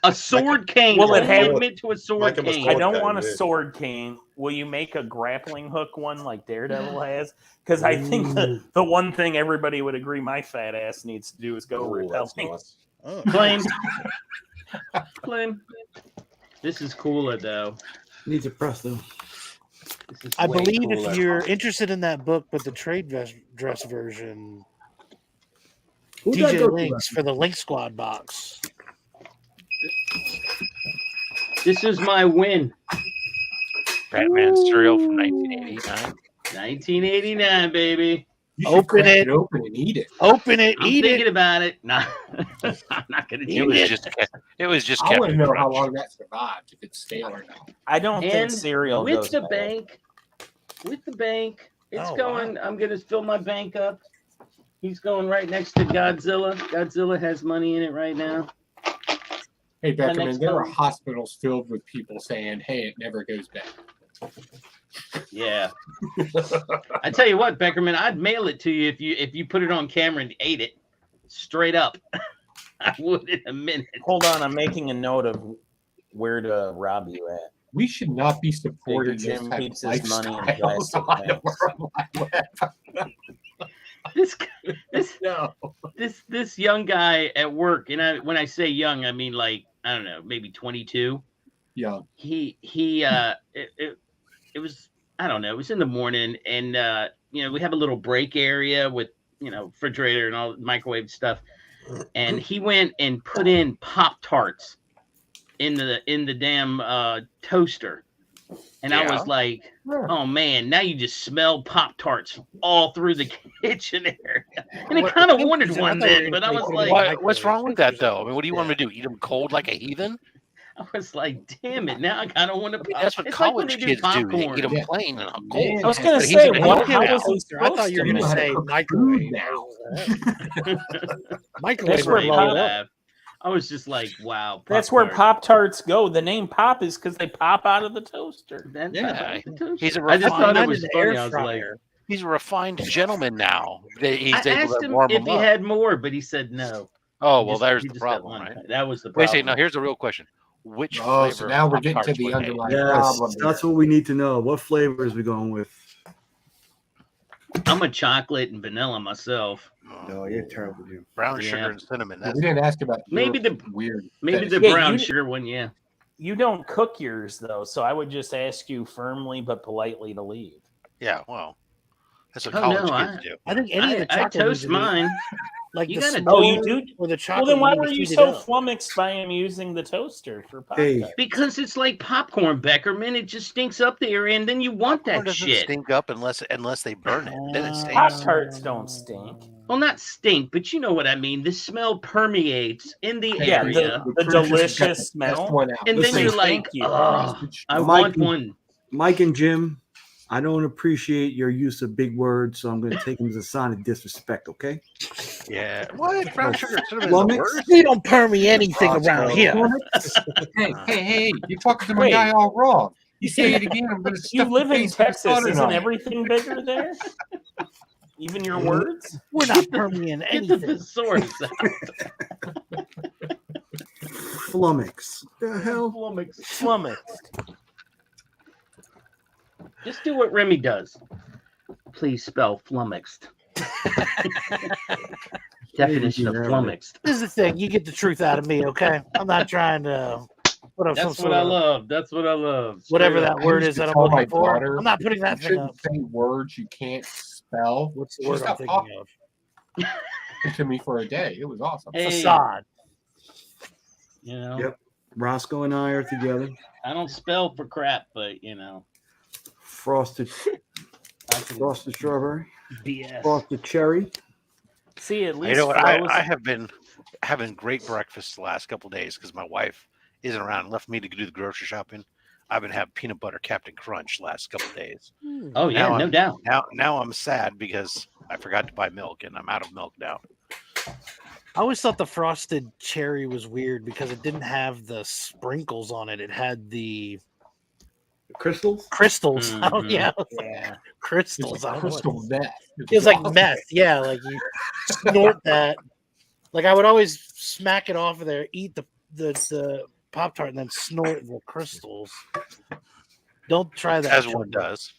A sword cane. Well, it Only had- admit to a sword Like him a cane. sword I don't cane, want a yeah. sword cane. Will you make a grappling hook one like Daredevil has? Because I think the one thing everybody would agree my fat ass needs to do is go Ooh, that's repelling. nice. Oh. Claim. Claim. This is cooler though. Needs a press though. This is I way believe cooler. if you're interested in that book, but the trade dress version, Who did I DJ go to Links last for the Link Squad box. This is my win. Batman cereal from 1989. 1989, baby. You should Open crack it. open and eat it. Open it, I'm eat thinking it. about it. No, I'm not gonna It do was it. just. It was just. I want to Captain know how Crunch. long that survived, if it's stale or not. I don't think And cereal with goes the bad. bank, it's Oh, going. wow. I'm gonna fill my bank up. He's going right next to Godzilla. Godzilla has money in it right now. Hey, The next Beckerman, there are one. hospitals filled with people saying, hey, it never goes bad. Yeah. I tell you what, Beckerman, I'd mail it to you if you put it on camera and ate it. Straight up. I would in a minute. Hold on, I'm making a note of where to rob you at. We should not be supporting Bigger this Jim type keeps of his money in lifestyles plastic on the bags. World Wide Web. This young guy at work, and when I say young, I mean like, I don't know, maybe 22. Yeah. It was, I don't know, it was in the morning, and we have a little break area with refrigerator and all microwave stuff, and he went and put in Pop-Tarts in the damn toaster, and I was like, oh man, now you just smell Pop-Tarts all through the kitchen area, and I kind of wanted one then, but I was like, what's wrong with that though? I mean, what do you want me to do? Eat them cold like a heathen? I was like, damn it, now I kind of want to. That's what college kids do. They eat them plain and cold. I was gonna say, how was he supposed I thought you were going to say microwave. Microwave. That's where I was just like, wow. That's where Pop-Tarts go. The name Pop is because they pop out of the toaster. Yeah, he's a I just thought it was funny. funny. I was like, he's a refined gentleman now. He's I able asked to him warm if them he up. had more, but he said no. Oh well, He there's just the got problem, one. right? That was the Wait, problem. now here's the real question: which Oh, flavor? so now we're of getting to Pop-Tarts the were made? underlying Yes, problem. that's what we need to know. What flavors we going with? I'm a chocolate and vanilla myself. Oh, you're terrible, you. Brown sugar and cinnamon. We didn't ask about Maybe your the weird. maybe the Yeah, brown sugar one. Yeah. You don't cook yours though, so I would just ask you firmly but politely to leave. Yeah, well, that's what Oh, college no, kids do. I think any of the I chocolate toast needs to be- mine. Like You the gotta Oh, you spoon do? or the Well, chocolate. then why need were to you heat it so up. flummoxed by him using the toaster for pop Hey. Because it's like popcorn, Beckerman. It just stinks up the area, and then you want Popcorn that doesn't shit. stink up unless they burn it. Then it stinks. Pop-Tarts don't stink. Well, not stink, but you know what I mean. The smell permeates in the Yeah, area, the delicious smell. and then Listen, you're like, thank you. oh, I Mike want and- one. Mike and Jim, I don't appreciate your use of big words, so I'm going to take them as a sign of disrespect, okay? Yeah. What? Brown sugar and cinnamon is the Flummox? worst? We don't permeate anything around here. Hey! You're talking to my Wait. guy all wrong. You say it again, I'm going to You stuff live your in face with Texas. butter Isn't on it. everything bigger there? Even your words? We're not permeating Get the anything. thesaurus. Flummox. The hell? Flummoxed. Just do what Remy does. Please spell flummoxed. Definition of flummoxed. This is the thing. You get the truth out of me, okay? I'm not trying to put up some That's sort what I of love. That's what I love. whatever Straight that up. word I is used to that I'm tell my looking for. daughter, I'm not putting that you thing up. shouldn't say words you can't spell. What's the She word I'm stopped thinking talking of? to me for a day. It was awesome. Hey. Facade. You know, Yep. Roscoe and I are together. I don't spell for crap, but you know, Frosted I can strawberry. BS. Frosted cherry. See, at You least know what? Frozen- I have been having great breakfast the last couple of days because my wife isn't around and left me to do the grocery shopping. I've been having peanut butter Captain Crunch the last couple of days. Oh yeah, Now no I'm- doubt. Now I'm sad because I forgot to buy milk and I'm out of milk now. I always thought the frosted cherry was weird because it didn't have the sprinkles on it. It had the Crystals? crystals. Oh Mhm. yeah, Yeah. crystals. It's I like don't know what- crystal meth. It was like meth. Yeah, like you snort that. Like I would always smack it off of there, eat the Pop Tart, and then snort the crystals. Don't try that. As one children. does.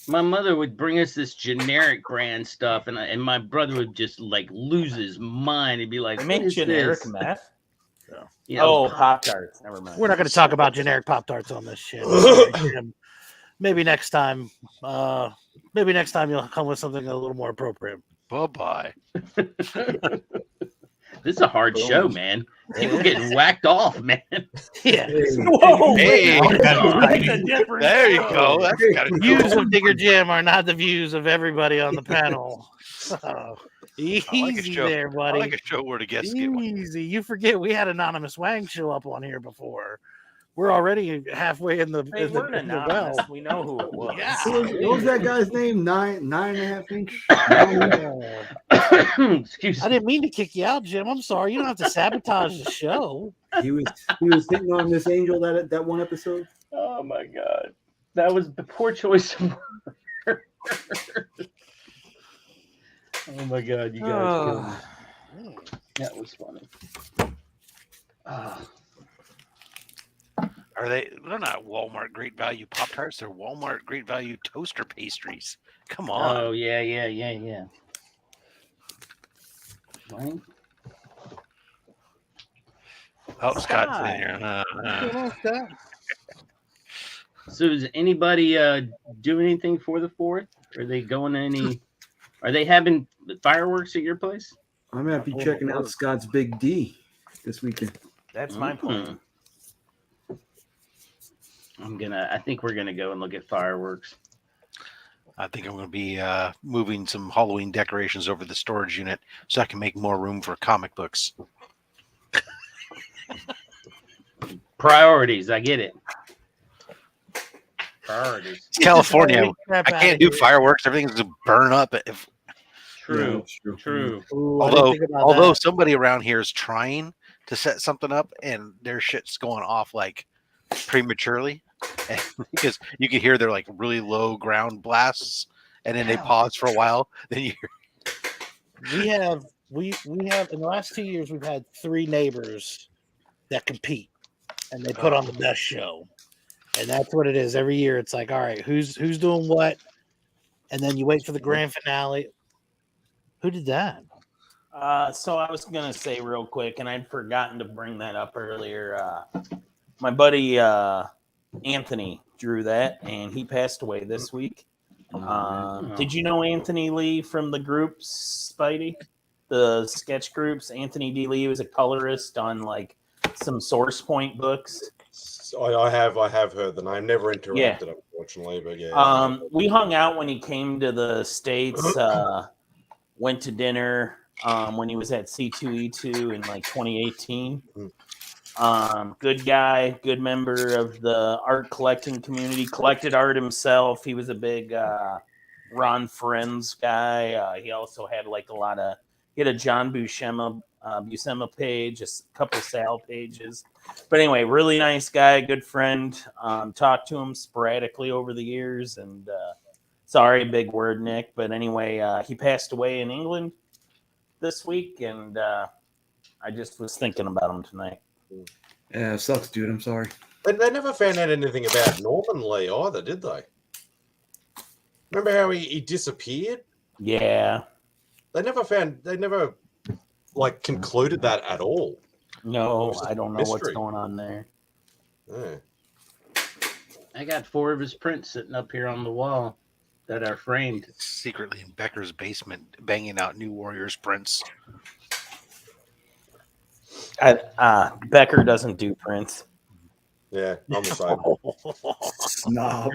My mother would bring us this generic brand stuff, and my brother would just like lose his mind. He'd be like, They "What make is generic this?" meth. You know, Oh, Pop-Tarts. Never mind. We're not going to talk about generic Pop Tarts on this shit. Sorry, Jim. Maybe next time. Maybe next time you'll come with something a little more appropriate. Bye-bye. This is a hard show, man. People getting whacked off, man. Yeah. Whoa, Hey, that's a different there you show. go. That's got The views of Digger Jim are not the views of everybody on the panel. So, easy there, I buddy. like a show where the guests get one. Easy. You forget we had Anonymous Wang show up on here before. We're already halfway in the, They in the, weren't in the anonymous. well. We know who it was. Yeah. What was that guy's name? 9.5 inch? Excuse I me. didn't mean to kick you out, Jim. I'm sorry. You don't have to sabotage the show. He was hitting on Miss Angel that one episode. Oh my god, that was the poor choice of word. Oh my god, you guys. killed me. That was funny. Are they? They're not Walmart Great Value Pop Tarts. They're Walmart Great Value toaster pastries. Come on. Oh yeah. Right? Oh, Scott's in here. What's going on, Scott? So does anybody do anything for the 4th? Are they going to any? Are they having fireworks at your place? I'm gonna be checking out Scott's Big D this weekend. That's my plan. I think we're gonna go and look at fireworks. I think I'm going to be moving some Halloween decorations over the storage unit so I can make more room for comic books. Priorities, I get it. Priorities. It's California. I can't do fireworks. Everything's going to burn up. True. Ooh, Although somebody around here is trying to set something up and their shit's going off like prematurely. Because you can hear they're like really low ground blasts, and then they pause for a while. Then you hear. We have in the last 2 years we've had 3 neighbors that compete, and they put on the best show, and that's what it is every year. It's like, all right, who's doing what, and then you wait for the grand finale. Who did that? So I was gonna say real quick, and I'd forgotten to bring that up earlier. My buddy Anthony drew that, and he passed away this week. Did you know Anthony Lee from the groups, Spidey? The sketch groups? Anthony D. Lee was a colorist on like some Source Point books. I have heard the name. Never interacted, unfortunately, but yeah. We hung out when he came to the States. Went to dinner when he was at C2E2 in like 2018. Good guy, good member of the art collecting community, collected art himself. He was a big Ron Friends guy. He also had like he had a John Buscema page, a couple Sal pages. But anyway, really nice guy, good friend. Talked to him sporadically over the years, and sorry, big word, Nick. But anyway, he passed away in England this week, and I just was thinking about him tonight. Yeah, it sucks, dude. I'm sorry. They never found out anything about Norman Lee either, did they? Remember how he disappeared? Yeah. They never concluded that at all. No, I don't know what's going on there. Yeah. I got 4 of his prints sitting up here on the wall that are framed. Secretly in Becker's basement, banging out New Warriors prints. Becker doesn't do prints. Yeah, I'm the same. Snob.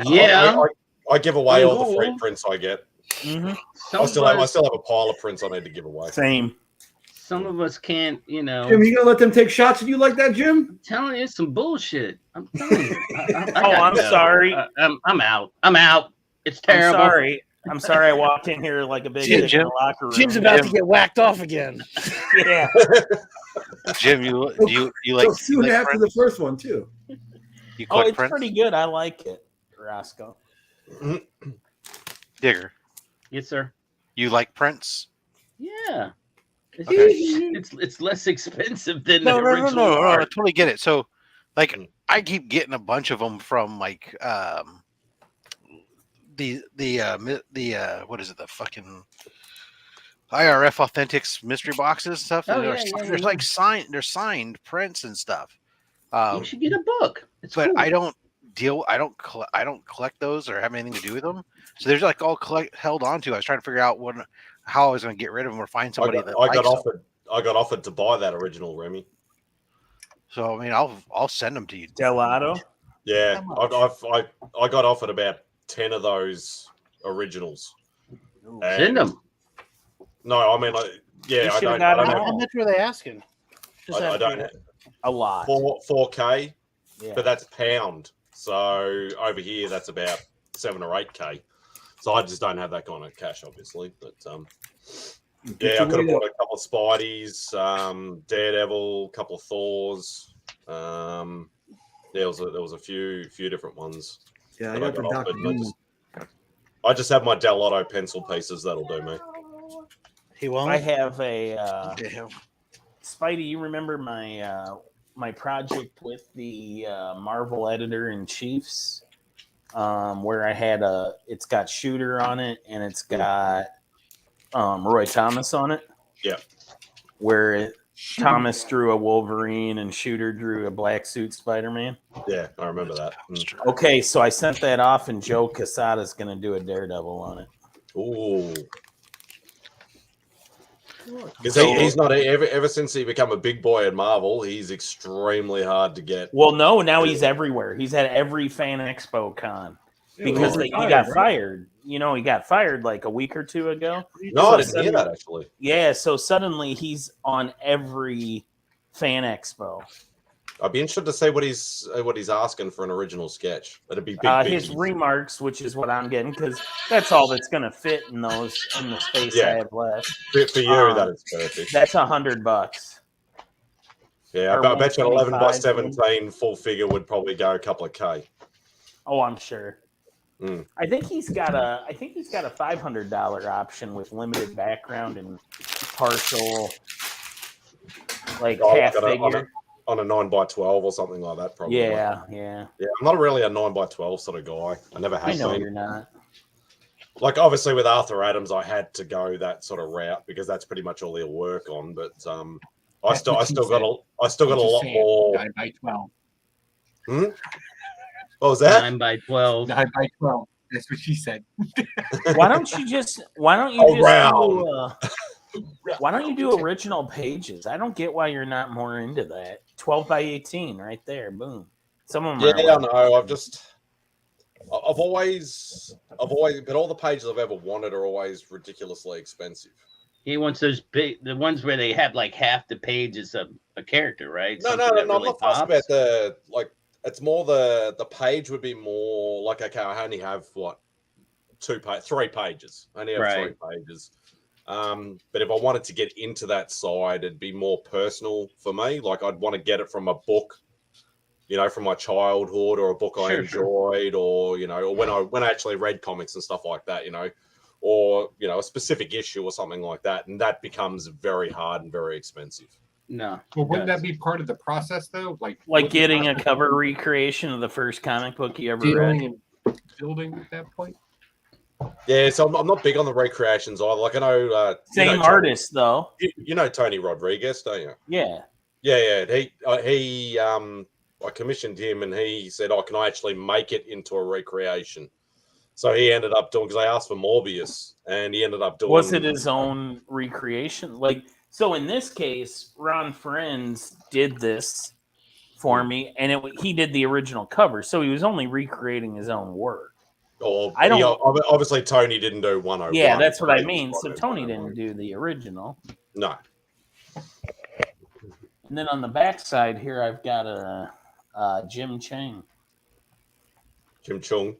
Yeah. I give away all the free prints I get. Mm-hmm. I still have a pile of prints I need to give away. Same. Some of us can't, Jim, you gonna let them take shots at you like that, Jim? I'm telling you, it's some bullshit. I'm telling you. I'm sorry. I'm out. It's terrible. I'm sorry I walked in here like a big dick in the locker room. Jim's about to get whacked off again. Yeah. Jim, you like so soon like after prints? the first one too. You Oh, collect it's prints? pretty good. I like it, Roscoe. Digger. Yes, sir. You like prints? Yeah. Okay. It's less expensive than the original. No, I art. totally get it. So, like, I keep getting a bunch of them from like the what is it? The fucking IRF Authentics mystery boxes and stuff. Oh, And there's like signed prints and stuff. You should get a book. It's but cool. I don't collect those or have anything to do with them. So there's like all held on to. I was trying to figure out how I was going to get rid of them or find somebody I that got likes them. I got offered to buy that original Remy. So I mean, I'll send them to you. Gelato. Yeah, I got offered about 10 of those originals. Send them. No, I mean, yeah, I don't How have. much were they asking? I don't have a lot. 4K, Yeah. but that's pound. So over here, that's about 7 or 8K. So I just don't have that kind of cash, obviously. But yeah, I could have bought a couple of Spideys, Daredevil, a couple of Thors. There was a few different ones. Yeah, that I got the Dr. Doom. I just have my Del Lotto pencil pieces. That'll do me. He won't. I have a Spidey. You remember my my project with the Marvel editor in chiefs, where I had it's got Shooter on it and it's got Roy Thomas on it. Yeah. Where Thomas drew a Wolverine and Shooter drew a black suit Spider-Man. Yeah, I remember that. Okay, so I sent that off, and Joe Quesada's going to do a Daredevil on it. Ooh. Because he's not ever since he became a big boy at Marvel, he's extremely hard to get. Well, no, now he's everywhere. He's at every Fan Expo con because he got fired. You know, he got fired like a week or two ago. No, I didn't hear that actually. Yeah, so suddenly he's on every Fan Expo. I'd be interested to see what he's asking for an original sketch. That'd be big. His remarks, which is what I'm getting, because that's all that's going to fit in the space I have left. For you, that is perfect. That's $100. Yeah, I bet you an 11 by 17 full figure would probably go a couple of K. Oh, I'm sure. I think he's got a $500 option with limited background and partial, half figure. On a 9x12 or something like that, probably. Yeah. I'm not really a 9x12 sort of guy. I never have. I know you're not. Like obviously with Arthur Adams, I had to go that sort of route because that's pretty much all he'll work on. But I still got a lot more. 9x12. What was that? 9x12. 9x12. That's what she said. Why don't you just do original pages? I don't get why you're not more into that. 12 by 18 right there. Boom. Some of them I know. I've always but all the pages I've ever wanted are always ridiculously expensive. He wants those the ones where they have like half the pages of a character, right? No, I'm not fussed about it's more the page would be more like, okay, I only have three pages. I only have 3 pages. But if I wanted to get into that side, it'd be more personal for me. Like I'd want to get it from a book, from my childhood, or a book I enjoyed, or or when I actually read comics and stuff like that, or a specific issue or something like that, and that becomes very hard and very expensive. No. Well, wouldn't that be part of the process though? Like getting a cover recreation of the first comic book you ever read? Building at that point? Yeah, so I'm not big on the recreations either. Like I know same artist though. You know Tony Rodriguez, don't you? Yeah. Yeah. He I commissioned him, and he said, "Oh, can I actually make it into a recreation?" So he ended up doing, because I asked for Morbius, and he ended up doing. Was it his own recreation? So in this case, Ron Friends did this for me, and he did the original cover, so he was only recreating his own work. Oh, obviously Tony didn't do 101. Yeah, that's what I mean. So Tony didn't do the original. No. And then on the back side here, I've got a Jim Chang. Jim Chung.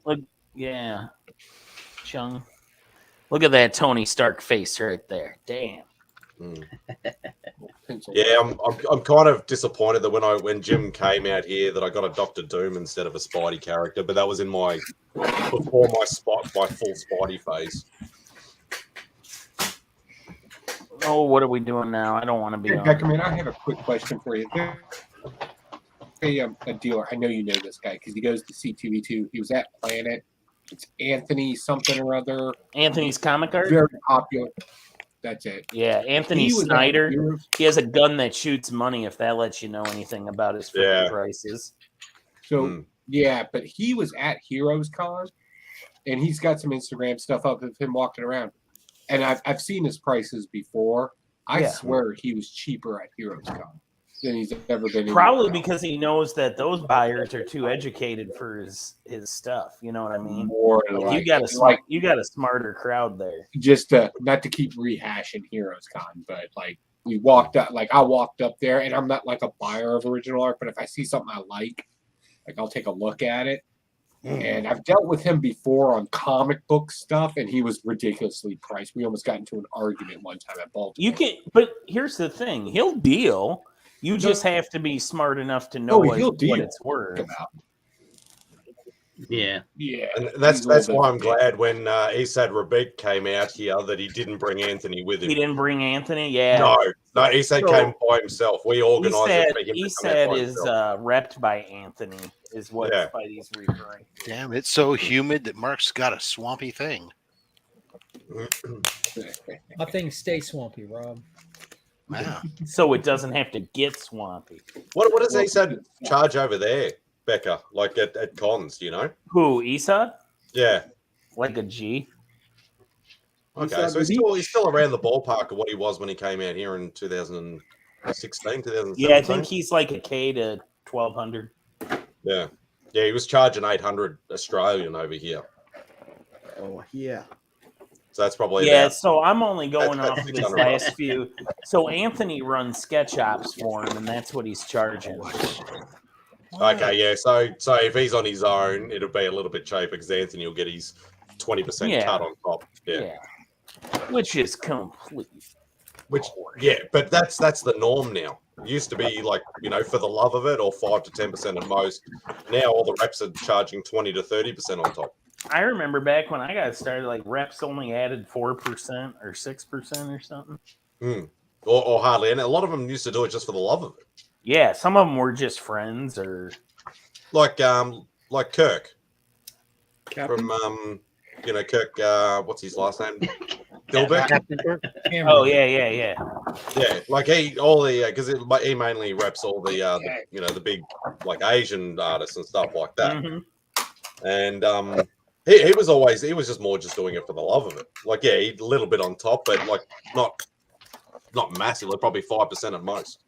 Yeah, Chung. Look at that Tony Stark face right there. Damn. Yeah, I'm kind of disappointed that when Jim came out here that I got a Dr. Doom instead of a Spidey character, but that was before my full Spidey phase. Oh, what are we doing now? I don't want to be on. A-Comin, I have a quick question for you. A dealer, I know you know this guy because he goes to C2E2. He was at Planet. It's Anthony something or other. Anthony's Comic Art? Very popular. That's it. Yeah, Anthony Snyder. He has a gun that shoots money, if that lets you know anything about his prices. So, yeah, but he was at Heroes Con, and he's got some Instagram stuff up of him walking around. And I've seen his prices before. I swear he was cheaper at Heroes Con than he's ever been. Probably because he knows that those buyers are too educated for his stuff. You know what I mean? You got a smarter crowd there. Just not to keep rehashing Heroes Con, but we walked up. I walked up there, and I'm not like a buyer of original art, but if I see something I like I'll take a look at it. And I've dealt with him before on comic book stuff, and he was ridiculously priced. We almost got into an argument one time at Baltimore. But here's the thing: he'll deal. You just have to be smart enough to know what it's worth. Yeah. Yeah. And that's why I'm glad when Esad Rabik came out here that he didn't bring Anthony with him. He didn't bring Anthony. Yeah. No, Esad came by himself. We organised it for him to come out by Esad is himself. repped by Anthony, is what Yeah. Spidey's referring. Damn, it's so humid that Mark's got a swampy thing. My things stay swampy, Rob. Wow. So it doesn't have to get swampy. What does Esad charge over there, Becca? Like at cons, do you know? Who, Esad? Yeah. Like a G. Okay, so he's still around the ballpark of what he was when he came out here in 2016, 2017. Yeah, I think he's like a K to 1200. Yeah. Yeah, he was charging 800 Australian over here. Oh, yeah. So that's probably so I'm only going that's off of his 600 last bucks. few. So Anthony runs sketch ops for him, and that's what he's charging. Okay, yeah. So if he's on his own, it'll be a little bit cheaper because Anthony will get his 20% cut on top. Yeah. Which is complete. But that's the norm now. It used to be like, for the love of it, or 5 to 10% at most. Now all the reps are charging 20 to 30% on top. I remember back when I got started, like reps only added 4% or 6% or something. Or hardly. And a lot of them used to do it just for the love of it. Yeah, some of them were just friends or like Kirk. Captain? From Kirk, what's his last name? Dilbeck? Oh yeah. Yeah, like because he mainly reps all the the big like Asian artists and stuff like that. Mm-hmm. And he was just more just doing it for the love of it. Like a little bit on top, but like not massively, probably 5% at most.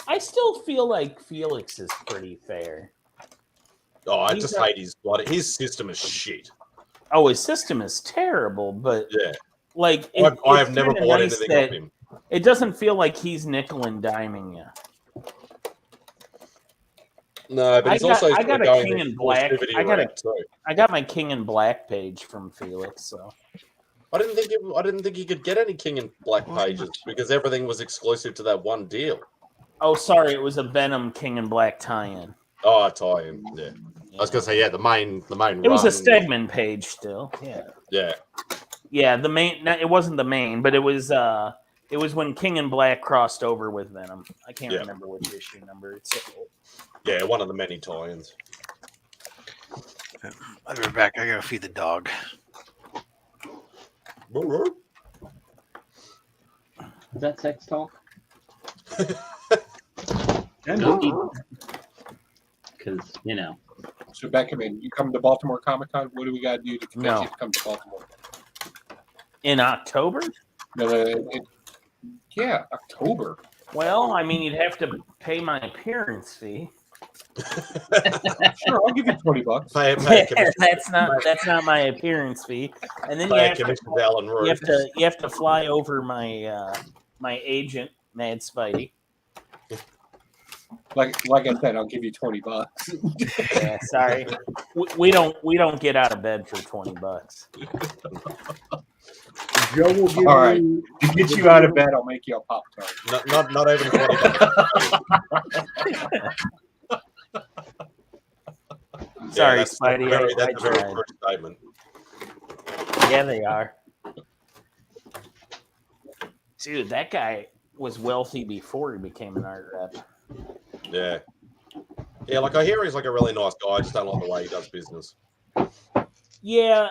I still feel like Felix is pretty fair. Oh, I just hate his system is shit. Oh, his system is terrible, but yeah, like I have never bought anything off him. It doesn't feel like he's nickel and diming you. No, but I got a King in Black. I got my King in Black page from Felix. So I didn't think you could get any King in Black pages because everything was exclusive to that one deal. Oh, sorry, it was a Venom King in Black tie-in. Oh, tie-in. Yeah. I was gonna say the main. It was a Stegman page still. Yeah. Yeah, the main. It wasn't the main, but it was when King in Black crossed over with Venom. I can't remember which issue number it's. Yeah, one of the many tie-ins. I'll be back. I gotta feed the dog. Is that sex talk? Because So Batcave, you come to Baltimore Comic Con. What do we got to do to convince you to come to Baltimore? In October? Yeah, October. Well, I mean, you'd have to pay my appearance fee. Sure, I'll give you $20. That's not my appearance fee. And then you have to fly over my my agent, Mad Spidey. Like I said, I'll give you $20. Yeah, sorry, we don't get out of bed for $20. Joe will give All right, to get you out of bed, I'll make you a Pop-Tart. Not even $20. Sorry, Spidey. That's a very true statement. Yeah, they are. Dude, that guy was wealthy before he became an art rep. Yeah. Yeah, like I hear he's like a really nice guy. I just don't like the way he does business. Yeah,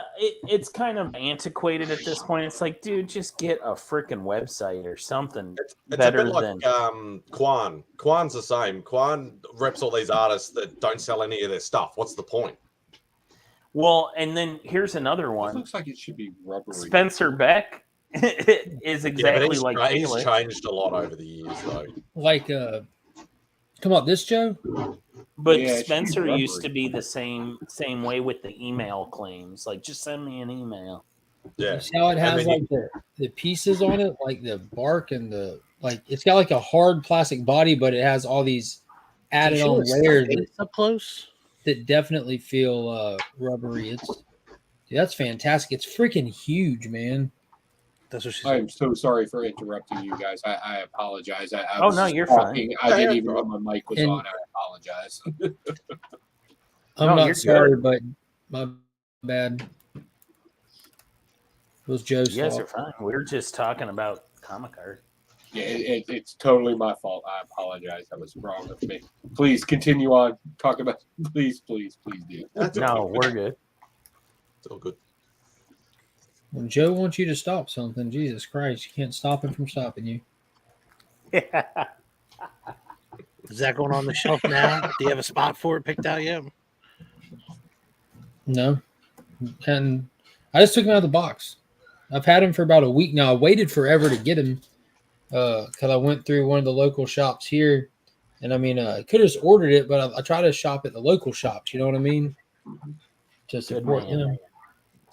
it's kind of antiquated at this point. It's like, dude, just get a freaking website or something It's better a bit like than Quan. Quan's the same. Quan reps all these artists that don't sell any of their stuff. What's the point? Well, and then here's another It one. looks like it should be rubbery. Spencer Beck is exactly like he's Felix. changed a lot over the years, though. Like, come on, this Joe? But Yeah, it should be Spencer used rubbery. to be the same way with the email claims. Like, just send me an email. Yeah. See how it has like the pieces on it, like the bark and it's got like a hard plastic body, but it has all these added on layers up close that definitely feel rubbery. That's fantastic. It's freaking huge, man. That's what she said. I am so sorry for interrupting you guys. I apologize. I Oh, was no, you're talking. fine. I didn't even know my mic was And- on. I apologize. I'm No, not you're sorry, but My bad. It was Joe's You guys fault. are fine. We were just talking about comic art. Yeah, it's totally my fault. I apologize. That was wrong of me. Please continue on. Talk about. Please do. No, we're good. It's all good. When Joe wants you to stop something, Jesus Christ, you can't stop him from stopping you. Is that going on the shelf now? Do you have a spot for it picked out yet? No. And I just took him out of the box. I've had him for about a week now. I waited forever to get him because I went through one of the local shops here. And I mean, I could have just ordered it, but I try to shop at the local shops. You know what I mean? To support him.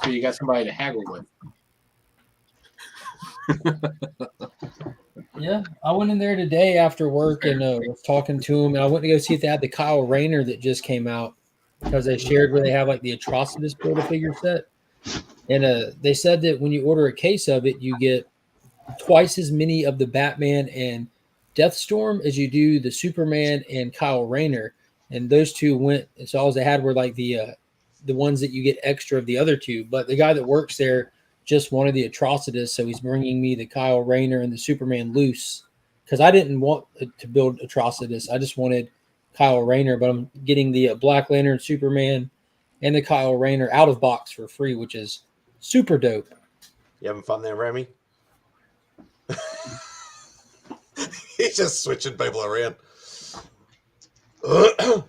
So you got somebody to haggle with. Yeah, I went in there today after work and was talking to him. And I went to go see if they had the Kyle Rayner that just came out because they shared where they have like the Atrocitus Build-A-Figure set. And they said that when you order a case of it, you get twice as many of the Batman and Deathstorm as you do the Superman and Kyle Rayner. And those two went, so all they had were like the ones that you get extra of the other two. But the guy that works there just wanted the Atrocitus, so he's bringing me the Kyle Rayner and the Superman loose because I didn't want to build Atrocitus. I just wanted Kyle Rayner, but I'm getting the Black Lantern, Superman, and the Kyle Rayner out of box for free, which is super dope. You having fun there, Remy? He's just switching people around.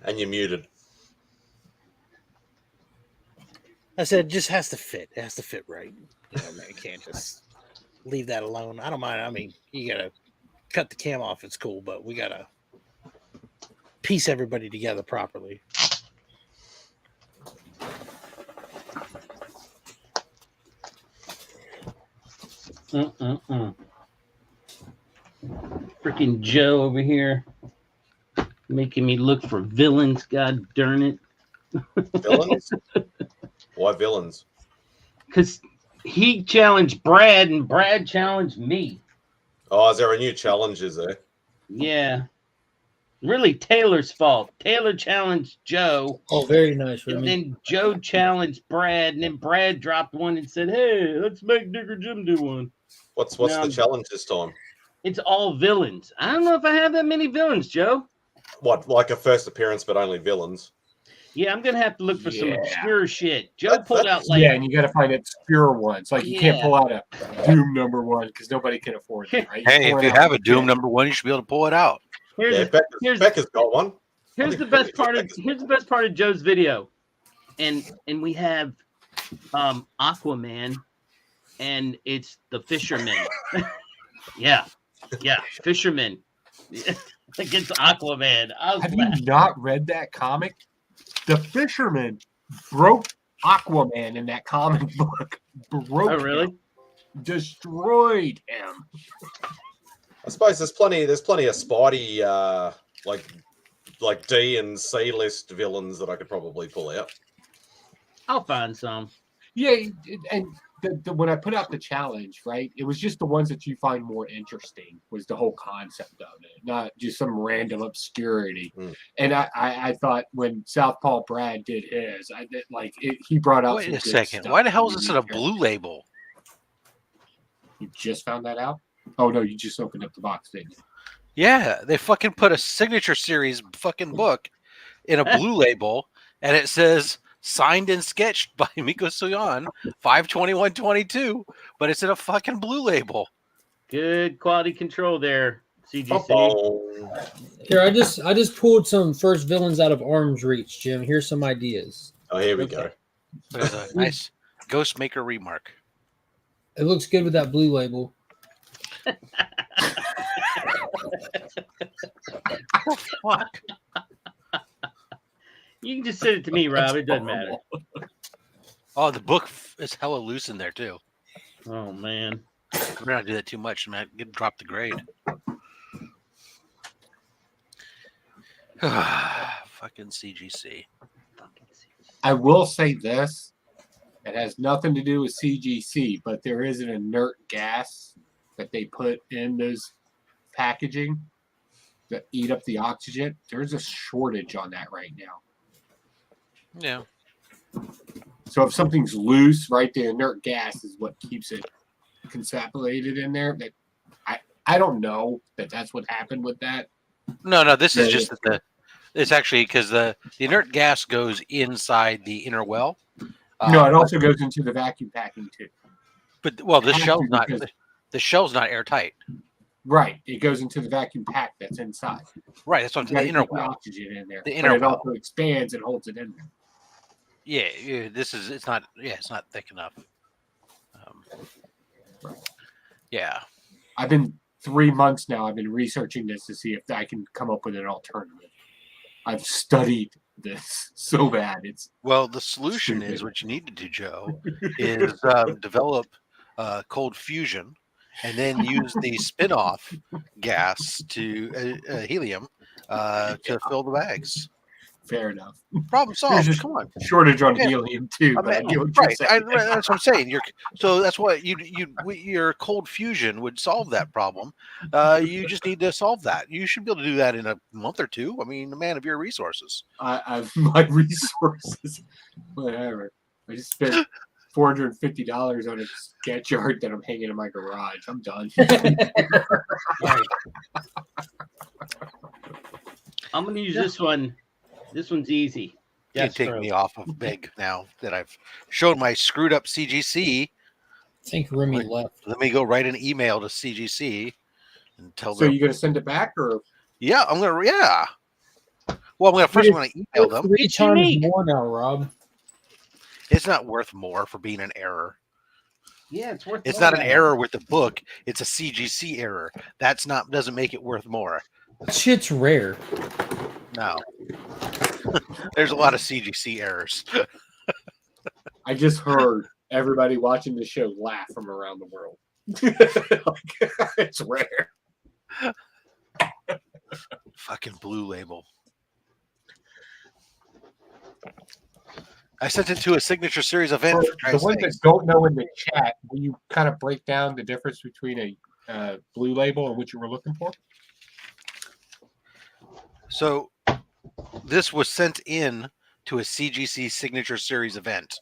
And you're muted. I said it just has to fit. It has to fit right. You know, man, you can't just leave that alone. I don't mind. I mean, you gotta cut the cam off. It's cool, but we gotta piece everybody together properly. Freaking Joe over here making me look for villains. God darn it. Villains? Why villains? Because he challenged Brad and Brad challenged me. Oh, is there a new challenge? Is there? Yeah. Really Taylor's fault. Taylor challenged Joe. Oh, very nice. And then Joe challenged Brad, and then Brad dropped one and said, "Hey, let's make Digger Jim do one." What's Now, the challenge this time? It's all villains. I don't know if I have that many villains, Joe. What, like a first appearance, but only villains? Yeah, I'm gonna have to look for some obscure shit. Joe pulled out like and you got to find obscure ones. Like you can't pull out a Doom #1 because nobody can afford it. Right? Hey, if you have a Doom #1, you should be able to pull it out. Becca's got one. Here's the best part of Joe's video, and we have Aquaman, and it's the fisherman. yeah, fisherman against Aquaman. Have you not read that comic? The fisherman broke Aquaman in that comic book. Broke him. Destroyed him. I suppose there's plenty of Spidey like D and C list villains that I could probably pull out. I'll find some. Yeah, and when I put out the challenge, right, it was just the ones that you find more interesting was the whole concept of it, not just some random obscurity. And I thought when Southpaw Brad did his, he brought out. Wait a second. Why the hell is this in a blue label? You just found that out? Oh no, you just opened up the box, didn't you? Yeah, they fucking put a signature series fucking book in a blue label, and it says signed and sketched by Miko Suyan, 5/21/22, but it's in a fucking blue label. Good quality control there, CGC. Here, I just pulled some first villains out of arm's reach, Jim. Here's some ideas. Oh, here we go. There's a nice Ghostmaker remark. It looks good with that blue label. Fuck. You can just send it to me, Rob. It doesn't matter. Oh, the book is hella loose in there too. Oh man, we're not do that too much, man. Get drop the grade. Fucking CGC. I will say this. It has nothing to do with CGC, but there is an inert gas that they put in those packaging that eat up the oxygen. There's a shortage on that right now. Yeah. So if something's loose, right, the inert gas is what keeps it consapulated in there. That I don't know that that's what happened with that. No. This is just that it's actually because the inert gas goes inside the inner well. No, it also goes into the vacuum packing too. But the It has shell's to not because- the shell's not airtight. Right, it goes into the vacuum pack that's inside. Right, that's what You the gotta inner keep the well. oxygen in there. The But inner it well. also expands and holds it in there. Yeah, it's not thick enough. Yeah. I've been 3 months now. I've been researching this to see if I can come up with an alternative. I've studied this so bad. It's Well, the solution is what you need to do, Joe, is develop cold fusion and then use the spin-off gas to helium to fill the bags. Fair enough. Problem solved. There's a Come on. shortage on helium too. But I get what you're Right. saying. That's what I'm saying. So that's what your cold fusion would solve that problem. You just need to solve that. You should be able to do that in a month or two. I mean, a man of your resources. I've my resources. Whatever. I just spent $450 on a sketch art that I'm hanging in my garage. I'm done. I'm gonna use this one. This one's easy. You take me off of big now that I've shown my screwed up CGC. I think Remy left. Let me go write an email to CGC and tell So them. you gonna send it back or? Yeah, I'm gonna. Yeah. Well, I'm gonna email them. 3 times more now, Rob. It's not worth more for being an error. Yeah, it's worth. It's more not an than error with the book. It's a CGC error. Doesn't make it worth more. Shit's rare. No. There's a lot of CGC errors. I just heard everybody watching the show laugh from around the world. It's rare. Fucking Blue Label. I sent it to a signature series event. For the ones that don't know in the chat, will you kind of break down the difference between a Blue Label and what you were looking for? So this was sent in to a CGC signature series event.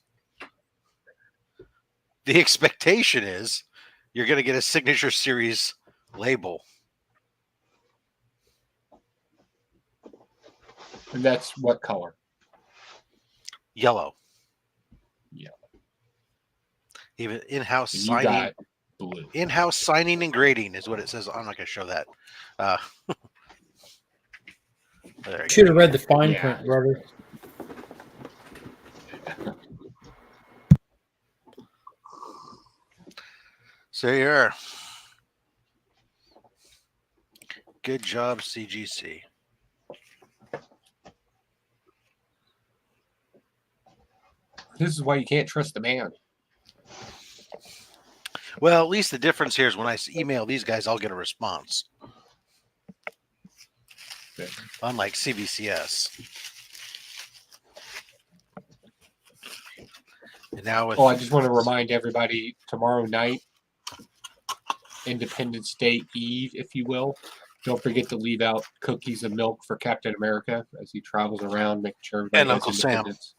The expectation is you're going to get a signature series label. And that's what color? Yellow. Yeah. Even in-house And you signing. got blue. In-house signing and grading is what it says. I'm not going to show that. There you Should have go. read the fine print, brother. So you're. Good job, CGC. This is why you can't trust the man. Well, at least the difference here is when I email these guys, I'll get a response. Unlike CBCS. And now with I just want to remind everybody tomorrow night, Independence Day Eve, if you will. Don't forget to leave out cookies and milk for Captain America as he travels around, making sure everybody And has Uncle Sam. independence.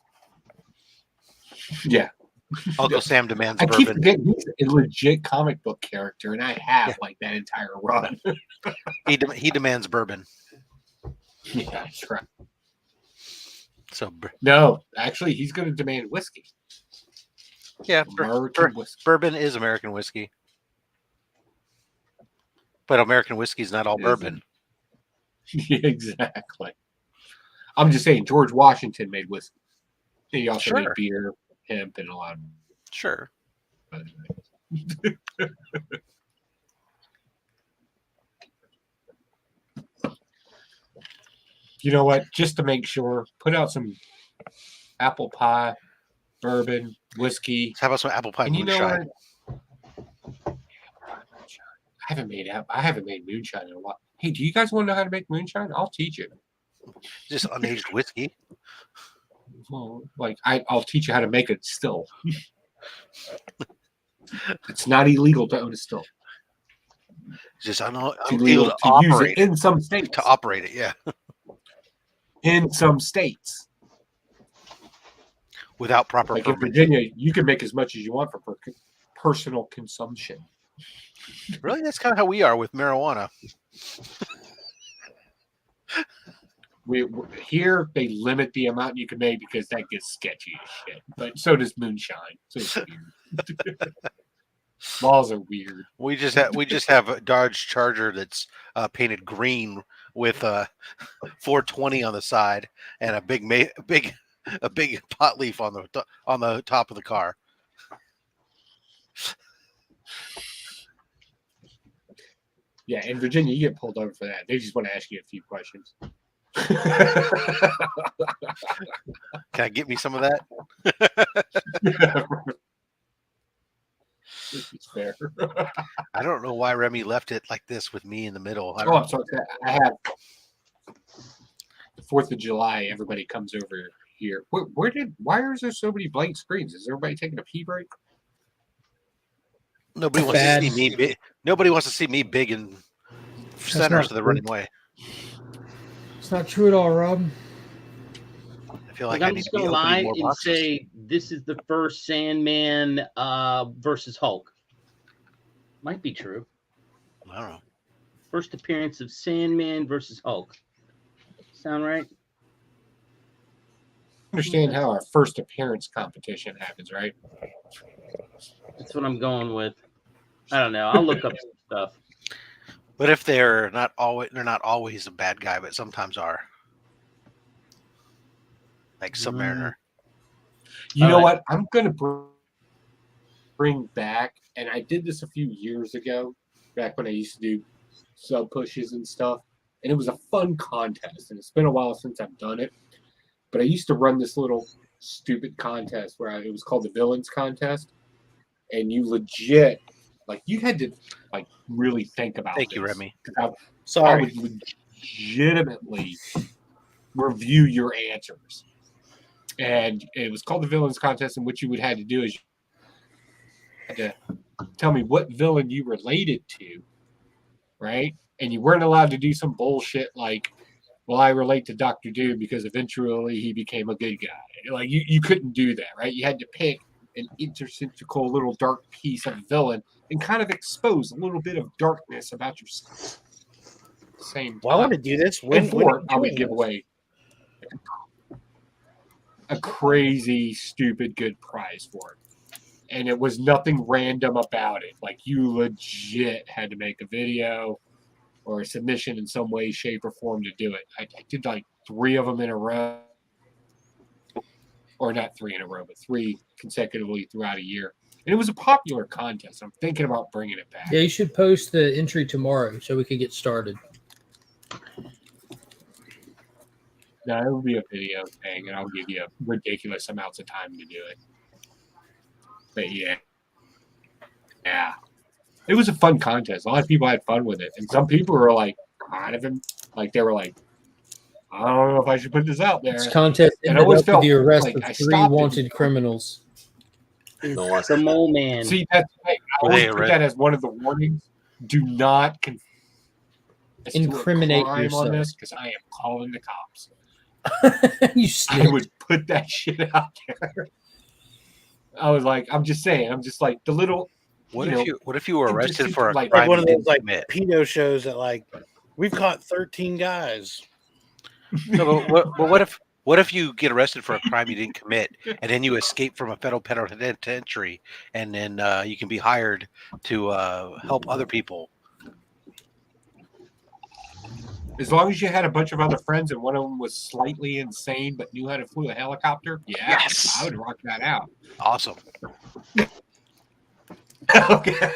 Yeah. Uncle Sam demands I keep bourbon. forgetting he's a legit comic book character, and I have like that entire run. He demands bourbon. Yeah, that's right. So No, actually, he's going to demand whiskey. yeah, American whiskey. bourbon is American whiskey. But American whiskey is not all bourbon. Exactly. I'm just saying, George Washington made whiskey. He also made Sure. beer, hemp, and a lot of. Sure. You know what? Just to make sure, put out some apple pie, bourbon, whiskey. How about some apple pie And you know moonshine? what? I haven't made moonshine in a while. Hey, do you guys want to know how to make moonshine? I'll teach you. Just unaged whiskey. Well, like I'll teach you how to make it still. It's not illegal to own a still. Just I'm It's illegal illegal to to use it operate in some states. to operate it. Yeah. In some states. without proper Like in permission. Virginia, you can make as much as you want for personal consumption. Really, that's kind of how we are with marijuana. We here they limit the amount you can make because that gets sketchy as shit. But so does moonshine. So it's weird. Laws are weird. We just have a Dodge Charger that's painted green with 420 on the side and a big pot leaf on the top of the car. Yeah, in Virginia, you get pulled over for that. They just want to ask you a few questions. Can I get me some of that? It's fair. I don't know why Remy left it like this with me in the middle. Oh, I'm sorry. I have the 4th of July. Everybody comes over here. Why is there so many blank screens? Is everybody taking a pee break? Nobody wants to see me big. Nobody wants to see me big in center, so they're running away. It's not true at all, Rob. I feel like I'm just gonna lie and say this is the first Sandman versus Hulk. Might be true. I don't know. First appearance of Sandman versus Hulk. Sound right? Understand how our first appearance competition happens, right? That's what I'm going with. I don't know. I'll look up some stuff. But if they're not always a bad guy, but sometimes are. Like Submariner. You know what? I'm going to bring back, and I did this a few years ago, back when I used to do sub pushes and stuff, and it was a fun contest, and it's been a while since I've done it, but I used to run this little stupid contest where it was called the Villains Contest, and you legit, like, you had to, like, really think about Thank you, Remy. I would legitimately review your answers. And it was called the Villains Contest, and what you would have to do is you had to tell me what villain you related to, right? And you weren't allowed to do some bullshit like, well, I relate to Dr. Doom because eventually he became a good guy. Like, you couldn't do that, right? You had to pick an interstitial little dark piece of a villain and kind of expose a little bit of darkness about yourself. Same time. Well, I want to do this. And for it, I would give away a crazy, stupid, good prize for it. And it was nothing random about it. Like, you legit had to make a video or a submission in some way, shape, or form to do it. I did like 3 of them in a row. Or not 3 in a row, but 3 consecutively throughout a year. And it was a popular contest. I'm thinking about bringing it back. Yeah, you should post the entry tomorrow so we can get started. No, it will be a video thing, and I'll give you ridiculous amounts of time to do it. But yeah. It was a fun contest. A lot of people had fun with it. And some people were like, kind of, like, they were like, I don't know if I should put this out there. This contest And ended I up with the arrest like of I 3 stopped it. wanted criminals. The Mole Man. See, that's I always put that as one of the warnings. Do not Incriminate on yourself. this because I am calling the cops. You I would put that shit out there. I was like, I'm just saying, I'm just like the little. What if you were arrested for a like crime one you of those didn't like commit? pedo shows that like we've caught 13 guys. No, but what if you get arrested for a crime you didn't commit, and then you escape from a federal penitentiary, and then you can be hired to help other people? As long as you had a bunch of other friends and one of them was slightly insane but knew how to fly a helicopter, Yes. I would rock that out. Awesome. Okay.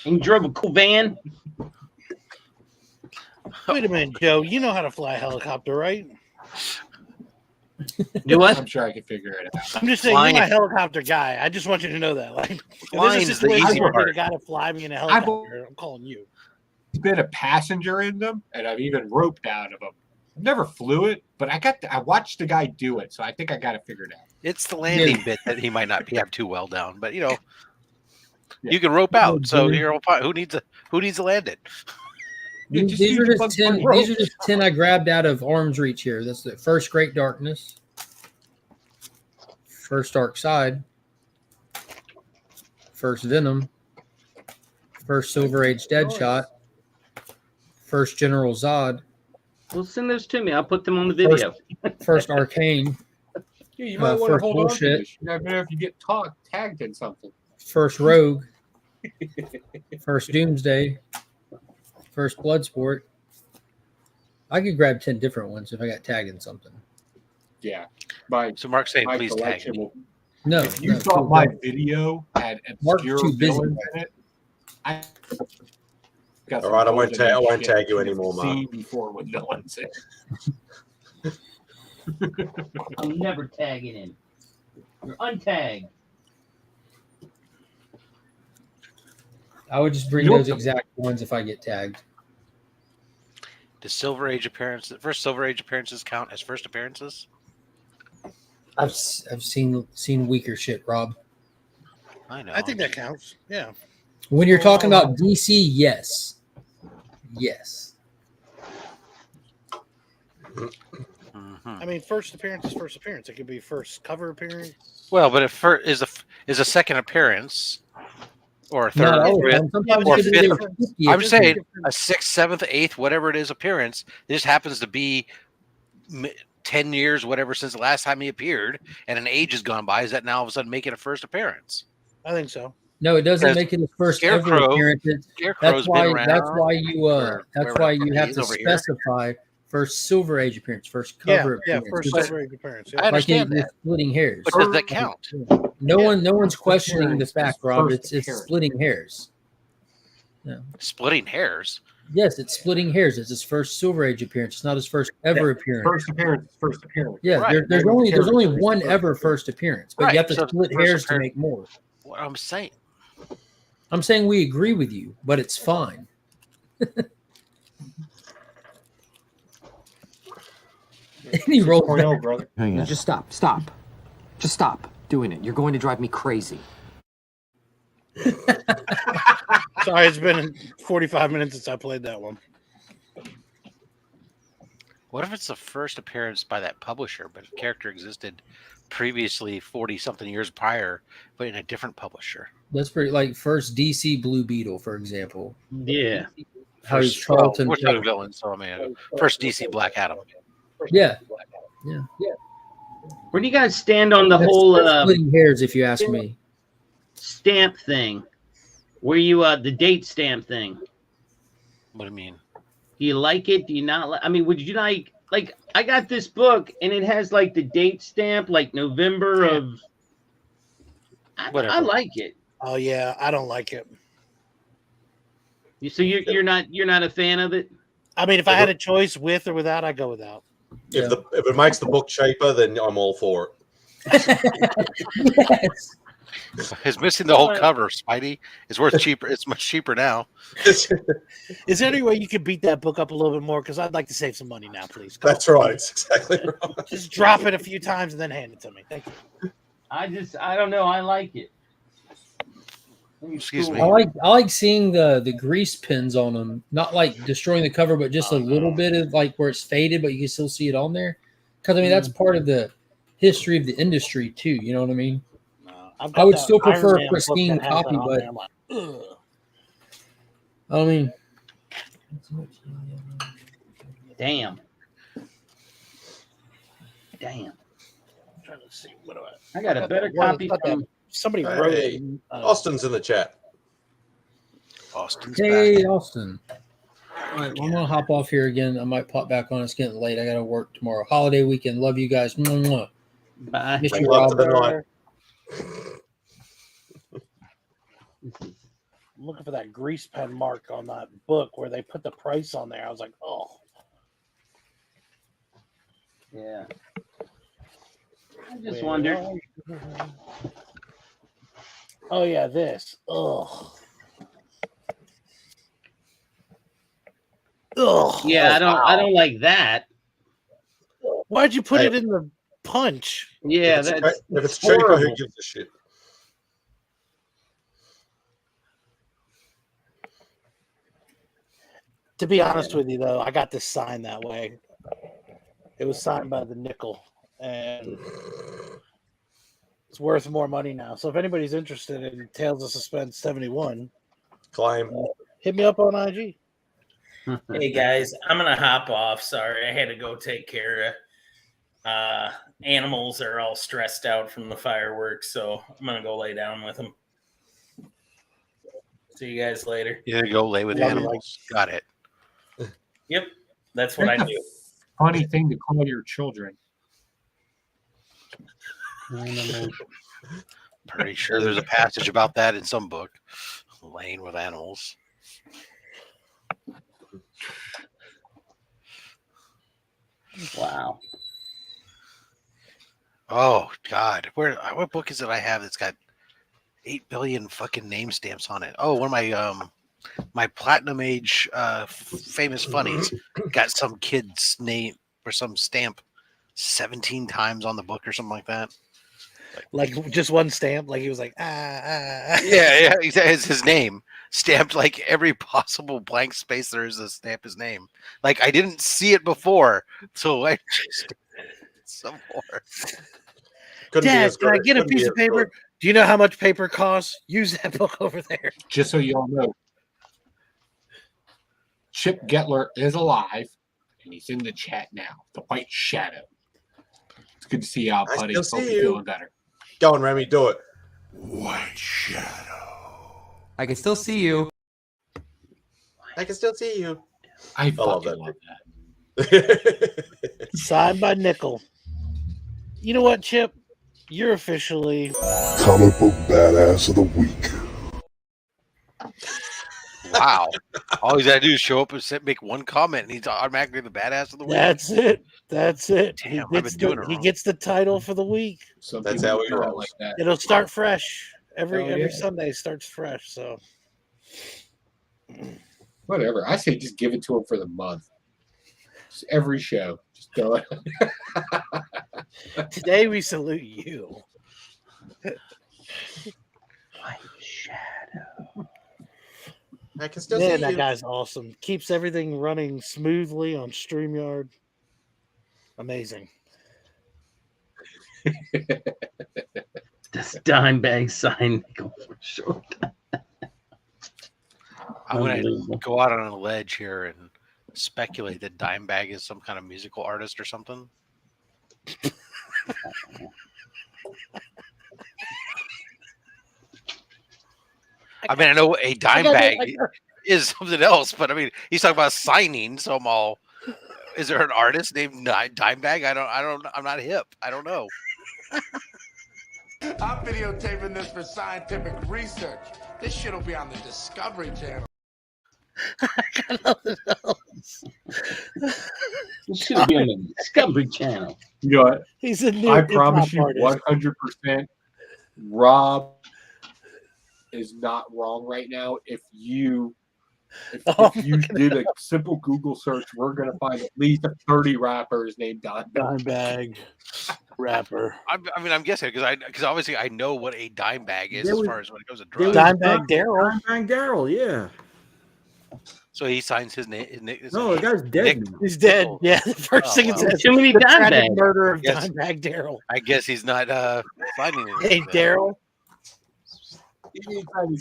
And drove a cool van. Wait a minute, Joe. You know how to fly a helicopter, right? Do what? I'm sure I could figure it out. I'm just saying, Flying- you're my helicopter guy. I just want you to know that. Like, if Flying there's a is the situation easy where part. I got to fly me in a helicopter, I'm calling you. I've been a passenger in them, and I've even roped out of them. I've never flew it, but I watched the guy do it, so I think I got it figured out. It's the landing bit that he might not have too well down, but you can rope out. So you're who needs to land it? These are just 10. These are just 10 I grabbed out of arm's reach here. That's the first Great Darkness. First Dark Side, first Venom, first Silver Age Deadshot, first General Zod. Well, send those to me. I'll put them on the video. First Arcane. Yeah, you might want to first hold Bullshit. on to this. You never know if you get tagged in something. First Rogue. First Doomsday. First Bloodsport. I could grab 10 different ones if I got tagged in something. Yeah. So Mark's saying, my please tag collection me. will- No. If you no, thought cool, my no. video had Mark's obscure too busy. villains in it, I got All right, I won't some tag shit you you've anymore, Mark. seen before with villains in. I'm never tagging in. You're untagged. I would just bring those exact ones if I get tagged. Does Silver Age first Silver Age appearances count as first appearances? I've seen weaker shit, Rob. I know. I think that counts. Yeah. When you're talking about DC, yes. Yes. I mean, first appearance is first appearance. It could be first cover appearance. Well, but if is a second appearance or a third Not all or of fifth, them. Sometimes or it could be fifth, different. I'm saying a sixth, seventh, eighth, whatever it is, appearance. This happens to be 10 years, whatever, since the last time he appeared, and an age has gone by. Is that now all of a sudden making a first appearance? I think so. No, it doesn't Because make it his first ever Scarecrow- appearance. Scarecrow's That's why. been That's around why you. That's wherever why you he have is to over here. specify first Silver Age appearance, first Yeah, cover yeah, appearance. first Because- Silver Age appearance. I Yeah. understand you're that. splitting hairs. But does that count? No one's questioning the appearance fact, is Rob. first It's appearance. splitting hairs. Yeah. Splitting hairs. Yes, it's splitting hairs. It's his first Silver Age appearance. It's not his first ever appearance. First appearance. First appearance. Yeah, Right. there's only one ever first appearance, but Right, you have to so split first hairs to appearance- make more. What I'm saying. I'm saying we agree with you, but it's fine. And he rolled back. 2.0, brother. No, just stop. Stop. Just stop doing it. You're going to drive me crazy. Sorry, it's been 45 minutes since I played that one. What if it's the first appearance by that publisher, but the character existed previously 40-something years prior, but in a different publisher? That's pretty like first DC Blue Beetle, for example. Yeah. How he's First, Charlton. which not a villain, so I mean, first DC Black Adam. Yeah. Yeah. Where do you guys stand on the That's whole splitting hairs, if you ask me. stamp thing? Where you the date stamp thing? What do you mean? Do you like it? Do you not like? I mean, would you like I got this book and it has like the date stamp, like November of. Whatever. I like it. Oh yeah, I don't like it. So you're not a fan of it? I mean, if I had a choice with or without, I'd go without. If it makes the book cheaper, then I'm all for it. Yes. It's missing the whole cover, Spidey. It's worth cheaper. It's much cheaper now. Is there any way you could beat that book up a little bit more? Because I'd like to save some money now, please. Come That's right. It's exactly right. Just drop it a few times and then hand it to me. Thank you. I don't know. I like it. Excuse me. I like seeing the grease pins on them, not like destroying the cover, but just a little bit of like where it's faded, but you can still see it on there. Because I mean that's part of the history of the industry too. You know what I mean? I would still prefer a pristine copy, but I mean, Damn. I'm trying to see what do I got a better copy from somebody wrote Hey, it. Austin's in the chat. Austin's hey back. Austin. All right, well, I'm gonna hop off here again. I might pop back on. It's getting late. I gotta work tomorrow. Holiday weekend. Love you guys. Mwah. Bye. Miss Make you, love to the Rob. night. I'm looking for that grease pen mark on that book where they put the price on there. I was like, oh. Yeah. I just wondered. Oh yeah, this. Ugh. Ugh. Yeah, I don't like that. Why'd you put it in the punch? Yeah, If that's it's cheaper, who horrible. gives a shit? To be honest with you, though, I got this signed that way. It was signed by the nickel, and It's worth more money now. So if anybody's interested in Tales of Suspense 71, claim. Hit me up on IG. Hey guys, I'm gonna hop off. Sorry, I had to go take care of animals are all stressed out from the fireworks, so I'm gonna go lay down with them. See you guys later. You gotta go lay with Love you, animals. Got it. Yep, that's what I That's a do. Funny thing to call your children. Pretty sure there's a passage about that in some book. Laying with animals. Wow. Oh God, what book is it I have that's got 8 billion fucking name stamps on it? Oh, one of my my platinum age famous funnies got some kid's name or some stamp 17 times on the book or something like that. Like just one stamp. Like he was like, Yeah, it's his name stamped like every possible blank space there is to stamp his name. Like I didn't see it before, so I just some more. Dad, can I get a piece of paper? Do you know how much paper costs? Use that book over there. Just so you all know, Chip Getler is alive, and he's in the chat now. The White Shadow. It's good to see you out, I buddy. still Hope see you're you. feeling better. Go on, Remy, do it. White Shadow. I can still see you. I can still see you. I love fucking that. love that. Signed by Nickel. You know what, Chip? You're officially Comic book badass of the week. Wow. All he's got to do is show up and make one comment, and he's automatically the badass of the week. That's it. That's it. Damn, he I've gets, been doing it he wrong. gets the title for the week. Some That's people how he do it rolls. like that. It'll start fresh. Every Hell yeah. Sunday starts fresh. So Whatever. I say just give it to him for the month. Just every show. Just do it. today we salute you. White Shadow. I can still Man, see that you. guy's awesome. Keeps everything running smoothly on StreamYard. Amazing. This dime bag sign Nickel for sure. I'm going to Unbelievable. go out on a ledge here and speculate that Dimebag is some kind of musical artist or something. I mean, I know a dime bag is something else, but I mean, he's talking about signing, so I'm all. Is there an artist named Dimebag? I'm not hip. I don't know. I'm videotaping this for scientific research. This shit'll be on the Discovery Channel. It should be on the Discovery Channel. You know what? He's a new I hip-hop promise you artist. 100% Rob is not wrong right now. If you did a simple Google search, we're going to find at least 30 rappers named Dimebag rapper. I mean, I'm guessing because obviously I know what a dime bag is as far as when it comes to There was drugs. Dimebag Daryl. Dimebag Daryl, yeah. So he signs his name. No, the guy's dead. now. He's dead. Yeah, the first thing it wow. says. Too many the dime tragic bags. murder of Yes. Dimebag Daryl. I guess he's not signing anything. Hey, then. Daryl.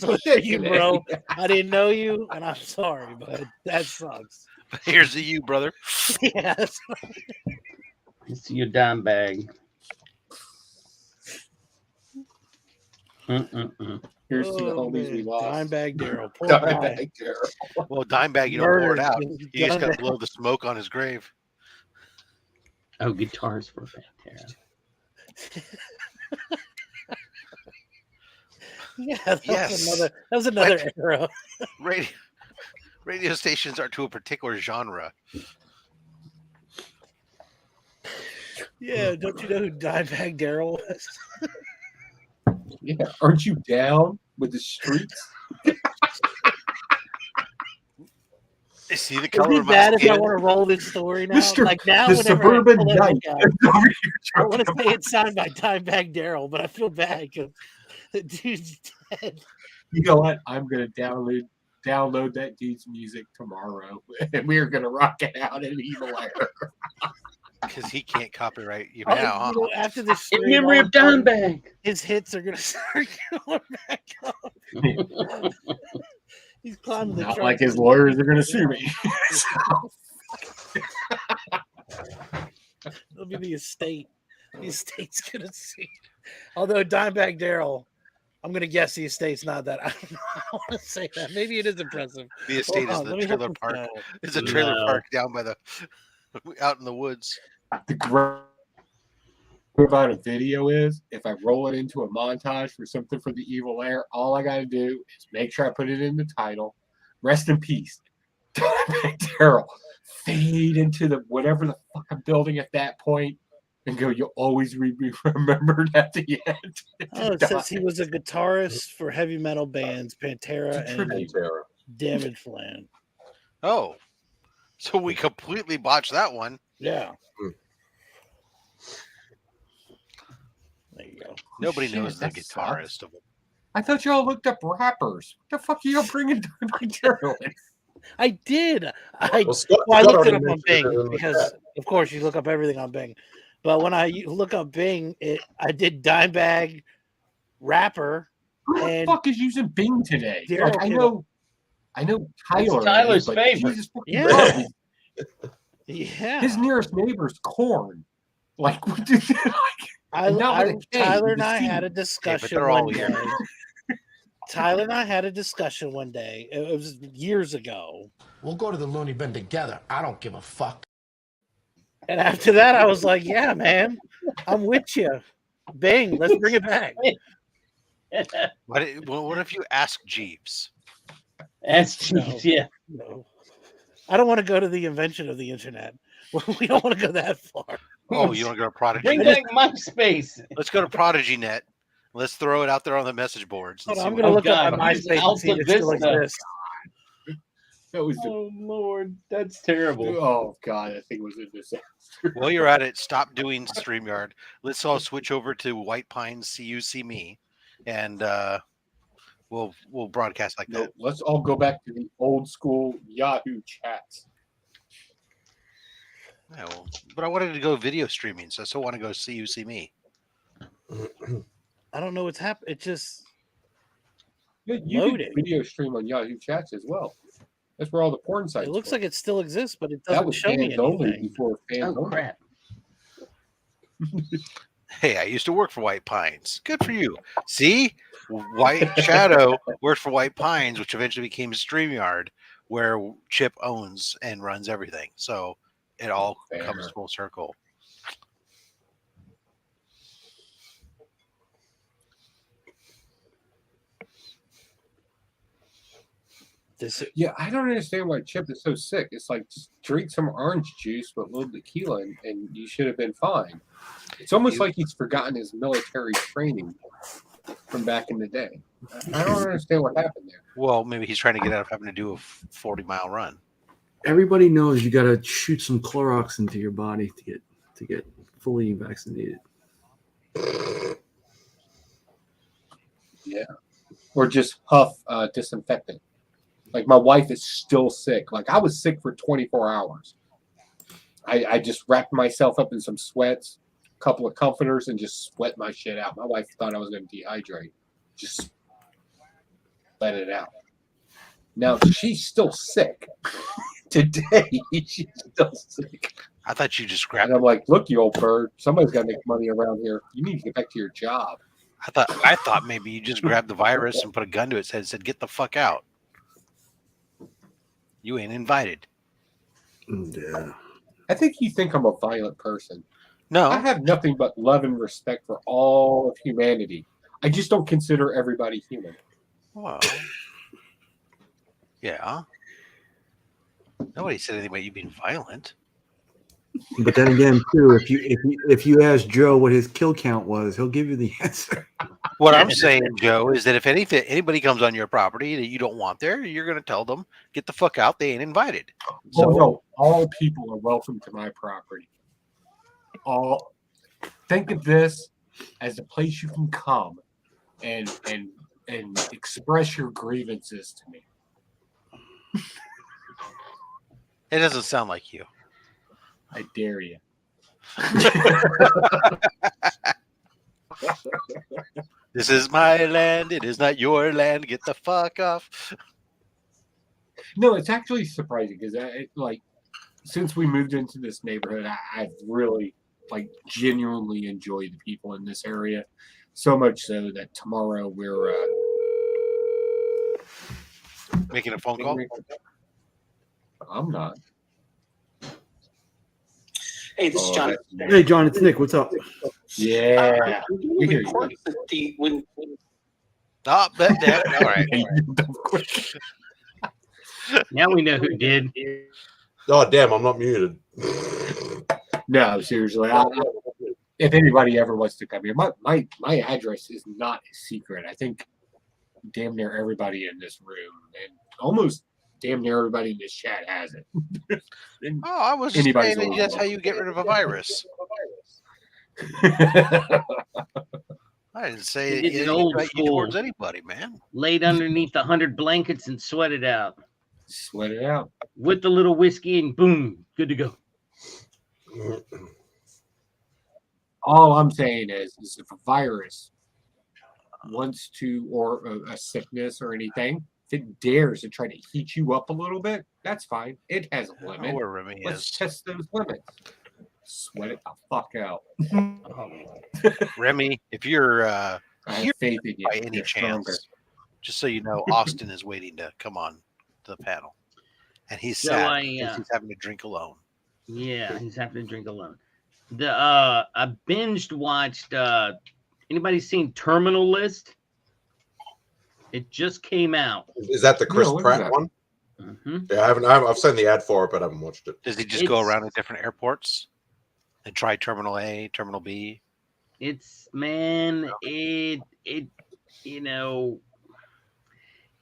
Fuck you, bro. I didn't know you, and I'm sorry, but that sucks. Here's to you, brother. Yeah, that's It's your dime bag. Here's to the Oh, homies we man. lost. Dimebag Daryl. Poor guy. Dimebag Daryl. Well, dime bag, you don't pour it Murdered. out. You just got to Dimebag. blow the smoke on his grave. Oh, guitars were fantastic. Yeah, that Yes. was another era. Radio stations are to a particular genre. Yeah, don't you know who Dimebag Daryl was? Yeah, aren't you down with the streets? See the Would color it be of my bad if I skin? want to roll this story now? Mr. Like now, the whenever I Suburban pull that Knight book out, is over here I want to talking say it's signed by Dimebag Daryl, but I feel bad because the dude's dead. You know what? I'm gonna download that dude's music tomorrow, and we're gonna rock it out in Evil Air. Because he can't copyright you Oh, now, huh? you know, after this In stream, memory all of a sudden, Dimebag. his hits are gonna start going back up. He's climbing the Not charts. like his lawyers are going to sue me. It'll be the estate. The estate's gonna see. Although Dimebag Daryl, I'm gonna guess the estate's not that. I don't know. I want to say that. Maybe it is impressive. The estate is Hold on, the let me trailer look park. this up. It's a trailer No. park down by the out in the woods. The great thing about a video is if I roll it into a montage for something for the evil lair, all I got to do is make sure I put it in the title. Rest in peace, Daryl. Fade into the whatever the fuck I'm building at that point, and go. You'll always be remembered at the end. Oh, it says he was a guitarist for heavy metal bands Pantera and Damageplan. Oh, so we completely botched that one. Yeah. There you go. Nobody Shit, knows the that guitarist of it. I thought y'all looked up rappers. What the fuck are y'all bringing Daryl in? I did. I Scott looked it already up on mentioned Bing it in the because, chat. of course, you look up everything on Bing. But when I look up Bing, I did Dimebag rapper. Who the And fuck is using Bing today? Daryl Like, I came know Tyler. It's Tyler's is, but favorite. Jesus fucking Yeah. Christ. Yeah. His nearest neighbor's Corn. Like, what did Tyler and I had a but discussion they're all one here. day. Tyler and I had a discussion one day. It was years ago. We'll go to the loony bin together. I don't give a fuck. And after that, I was like, yeah, man, I'm with you. Bing, let's bring it back. What if you ask Jeeves? That's Jeeves, yeah. No. I don't want to go to the invention of the internet. We don't want to go that far. Oh, you want to go to Prodigy? Bring Net? back MySpace. Let's go to Prodigy Net. Let's throw it out there on the message boards. Hold And on, see I'm going what to look up God, my he's MySpace and see if it still Alta Vista. exists. That was Oh Lord, that's terrible. oh god, that thing was a disaster. While you're at it, stop doing StreamYard. Let's all switch over to White Pines See You See Me, and we'll broadcast like No, that. let's all go back to the old school Yahoo chats. Yeah, well, but I wanted to go video streaming, so I still want to go See You See Me. I don't know what's happened. It just You loaded. could video stream on Yahoo chats as well. That's where all the porn sites. It looks like it still exists, but it that doesn't was show me fans only anything. before fans Oh only. crap. Hey, I used to work for White Pines. Good for you. See, White Shadow worked for White Pines, which eventually became StreamYard, where Chip owns and runs everything. So it all comes full circle. Yeah, I don't understand why Chip is so sick. It's like just drink some orange juice with a little tequila and you should have been fine. It's almost like he's forgotten his military training from back in the day. I don't understand what happened there. Well, maybe he's trying to get out of having to do a 40-mile run. Everybody knows you got to shoot some Clorox into your body to get fully vaccinated. Yeah, or just huff disinfectant. Like my wife is still sick. Like I was sick for 24 hours. I just wrapped myself up in some sweats, a couple of comforters, and just sweat my shit out. My wife thought I was going to dehydrate. Just let it out. Now she's still sick. Today she's still sick. I thought you just grabbed. And I'm like, look, you old bird. Somebody's got to make money around here. You need to get back to your job. I thought maybe you just grabbed the virus and put a gun to its head and said, "Get the fuck out." You ain't invited. Yeah. I think you think I'm a violent person. No. I have nothing but love and respect for all of humanity. I just don't consider everybody human. Well, yeah. Nobody said anything about you being violent. But then again, too, if you ask Joe what his kill count was, he'll give you the answer. What I'm saying, Joe, is that if anybody comes on your property that you don't want there, you're going to tell them, get the fuck out. They ain't invited. So no, all people are welcome to my property. All think of this as a place you can come and express your grievances to me. It doesn't sound like you. I dare you. This is my land. It is not your land. Get the fuck off. No, it's actually surprising because like since we moved into this neighborhood, I've really like genuinely enjoyed the people in this area. So much so that tomorrow we're making a phone call. I'm not. Hey, this is John. Hey, John, it's Nick. What's up? Yeah. We report that when All right. Now we know who did. Oh, damn, I'm not muted. No, seriously. If anybody ever wants to come here, my address is not a secret. I think damn near everybody in this room and almost damn near everybody in this chat has it. I was just Anybody's saying always that's how welcome. you get rid of a virus. I didn't say It's it an old you school. towards anybody, man. Laid underneath 100 blankets and sweat it out. Sweat it out. With the little whiskey and boom, good to go. All I'm saying is if a virus wants to, or a sickness or anything, if it dares to try to heat you up a little bit, that's fine. It has a limit. where Remy Let's is. test those limits. Sweat it the fuck out. Remy, if you're I have here faith in you. by any You're chance, stronger. just so you know, Austin is waiting to come on the panel, and he's So sad I, because he's having to drink alone. Yeah, he's having to drink alone. I binged watched. Anybody seen Terminal List? It just came out. Is that the Chris No, what is Pratt that? one? Mm-hmm. Yeah, I've seen the ad for it, but I haven't watched it. Does he just go around to different airports and try Terminal A, Terminal B? It's man, it you know,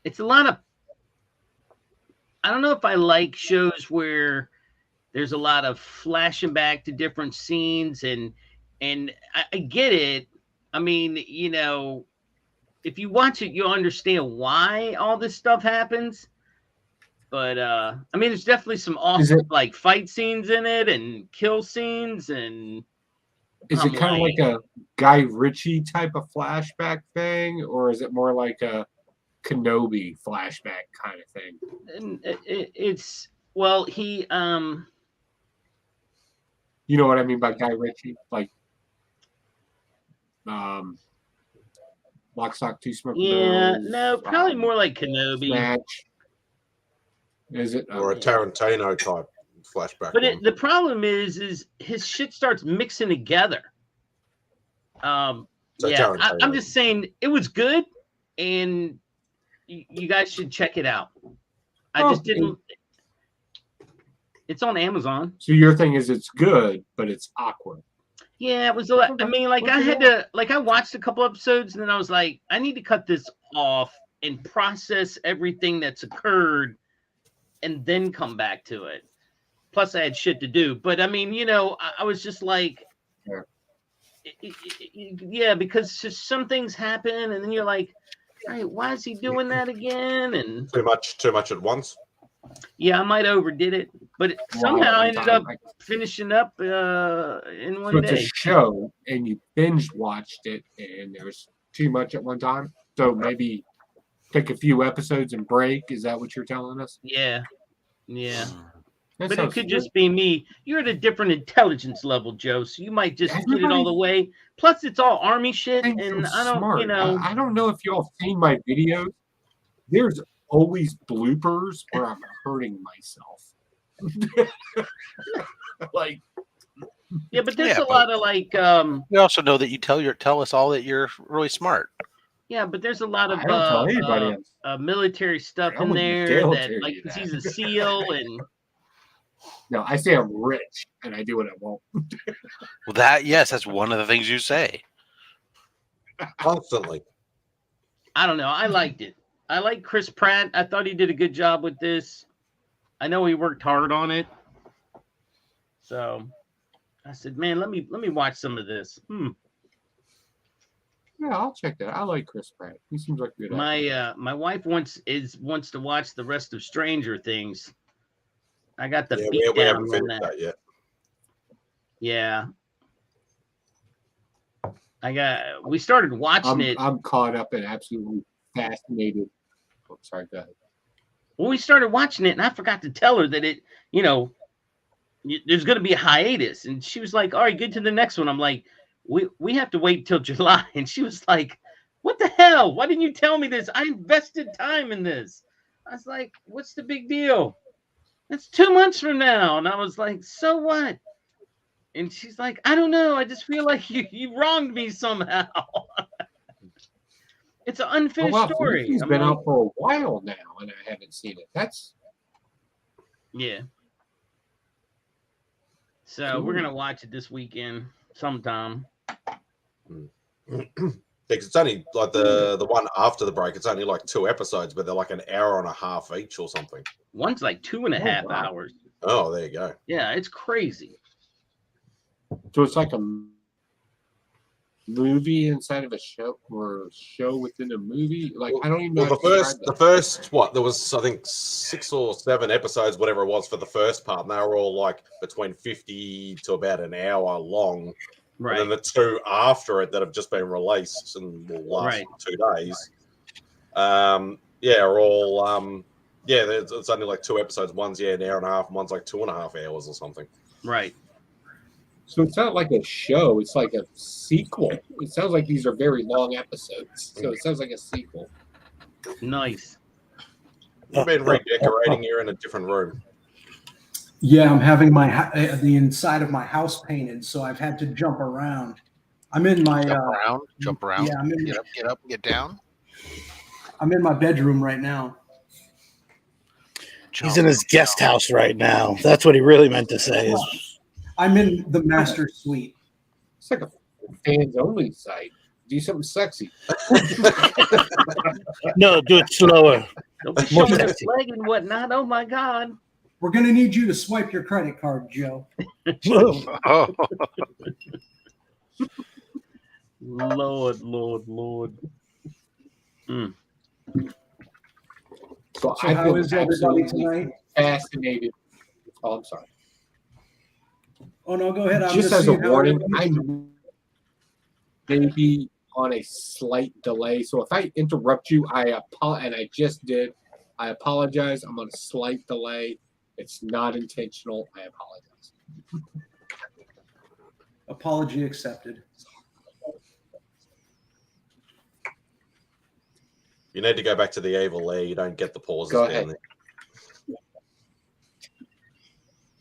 it's a lot of. I don't know if I like shows where there's a lot of flashing back to different scenes, and I get it. I mean, you know, if you watch it, you'll understand why all this stuff happens. But I mean, there's definitely some awesome like fight scenes in it and kill scenes, and Is it kind of like a Guy Ritchie type of flashback thing, or is it more like a Kenobi flashback kind of thing? and it's well, he You know what I mean by Guy Ritchie? Like Lock, Stock, Two Smoking yeah, Barrels, no, probably more like Kenobi. Snatch. Is it? Or a Tarantino type flashback. But one. the problem is his shit starts mixing together. So Yeah, Tarantino. I'm just saying it was good, and you guys should check it out. I just didn't. It's on Amazon. So your thing is it's good, but it's awkward. Yeah, it was a lot. I mean, like I had to, like I watched a couple episodes, and then I was like, I need to cut this off and process everything that's occurred, and then come back to it. Plus, I had shit to do. But I mean, you know, I was just like, yeah, because just some things happen, and then you're like, all right, why is he doing that again? And Too much at once. yeah, I might overdid it, but somehow I ended up finishing up in one So it's day. a show, and you binge watched it, and there was too much at one time. So maybe take a few episodes and break. Is that what you're telling us? Yeah, yeah. That But it sounds could good. just be me. You're at a different intelligence level, Joe, so you might just get it all Everybody- the way. Plus, it's all army shit, and I don't, Smart. you know. I don't know if y'all seen my videos. There's always bloopers where I'm hurting myself. Like, Yeah, but there's Yeah, a lot of like, We also know that you tell us all that you're really smart. yeah, but there's a lot of I don't tell anybody military stuff I'm in gonna there tell that, you like, 'cause that. he's a SEAL, and no, I say I'm rich and I do what I want. Well, that's one of the things you say. Constantly. I don't know. I liked it. I like Chris Pratt. I thought he did a good job with this. I know he worked hard on it. So I said, man, let me watch some of this. Yeah, I'll check that. I like Chris Pratt. He seems like a good actor. My wife wants to watch the rest of Stranger Things. I got the Yeah, beat we down haven't on finished that. that yet. Yeah. We started watching it. I'm caught up and absolutely fascinated. Oh, sorry, go ahead. Well, we started watching it, and I forgot to tell her that there's going to be a hiatus. And she was like, all right, get to the next one. I'm like, we have to wait till July. And she was like, what the hell? Why didn't you tell me this? I invested time in this. I was like, what's the big deal? It's 2 months from now. And I was like, so what? And she's like, I don't know. I just feel like you wronged me somehow. It's an unfinished story. It's been out for a while now, and I haven't seen it. Yeah. So we're gonna watch it this weekend sometime. Because it's only like the one after the break. It's only like 2 episodes, but they're like an hour and a half each or something. One's like 2.5 hours. Oh, there you go. Yeah, it's crazy. So it's like a movie inside of a show, or a show within a movie. Like, I don't even know. Well, the first what there was, I think 6 or 7 episodes, whatever it was, for the first part, and they were all like between 50 to about an hour long. Right. And then the 2 after it that have just been released in the last 2 days, are all it's only like 2 episodes. One's an hour and a half, and one's like 2.5 hours or something. Right. So it's not like a show. It's like a sequel. It sounds like these are very long episodes. So it sounds like a sequel. Nice. You've been redecorating. You're in a different room. Yeah, I'm having the inside of my house painted, so I've had to jump around. I'm in my jump around. Yeah, get up, get down. I'm in my bedroom right now. He's in his guest house right now. That's what he really meant to say. I'm in the master suite. It's like a fans only site. Do something sexy. No, do it slower. Don't be showing that leg and whatnot. Oh my God. We're going to need you to swipe your credit card, Joe. Oh. Lord. Mm. So how is everybody tonight? Fascinated. Oh, I'm sorry. Oh no, go ahead. I'm Just as a seeing how warning, everybody- I may be on a slight delay. So if I interrupt you, and I just did, I apologize. I'm on a slight delay. It's not intentional. I apologize. Apology accepted. You need to go back to the evil lair. You don't get the pauses Go down ahead. there.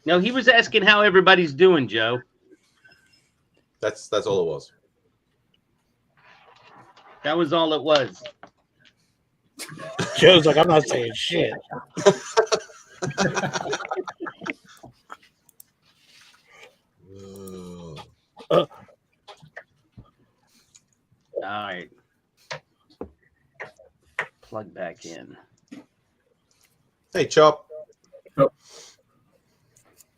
No, he was asking how everybody's doing, Joe. That's all it was. That was all it was. Joe's like, I'm not saying shit. All right. Plug back in. Hey, Chop.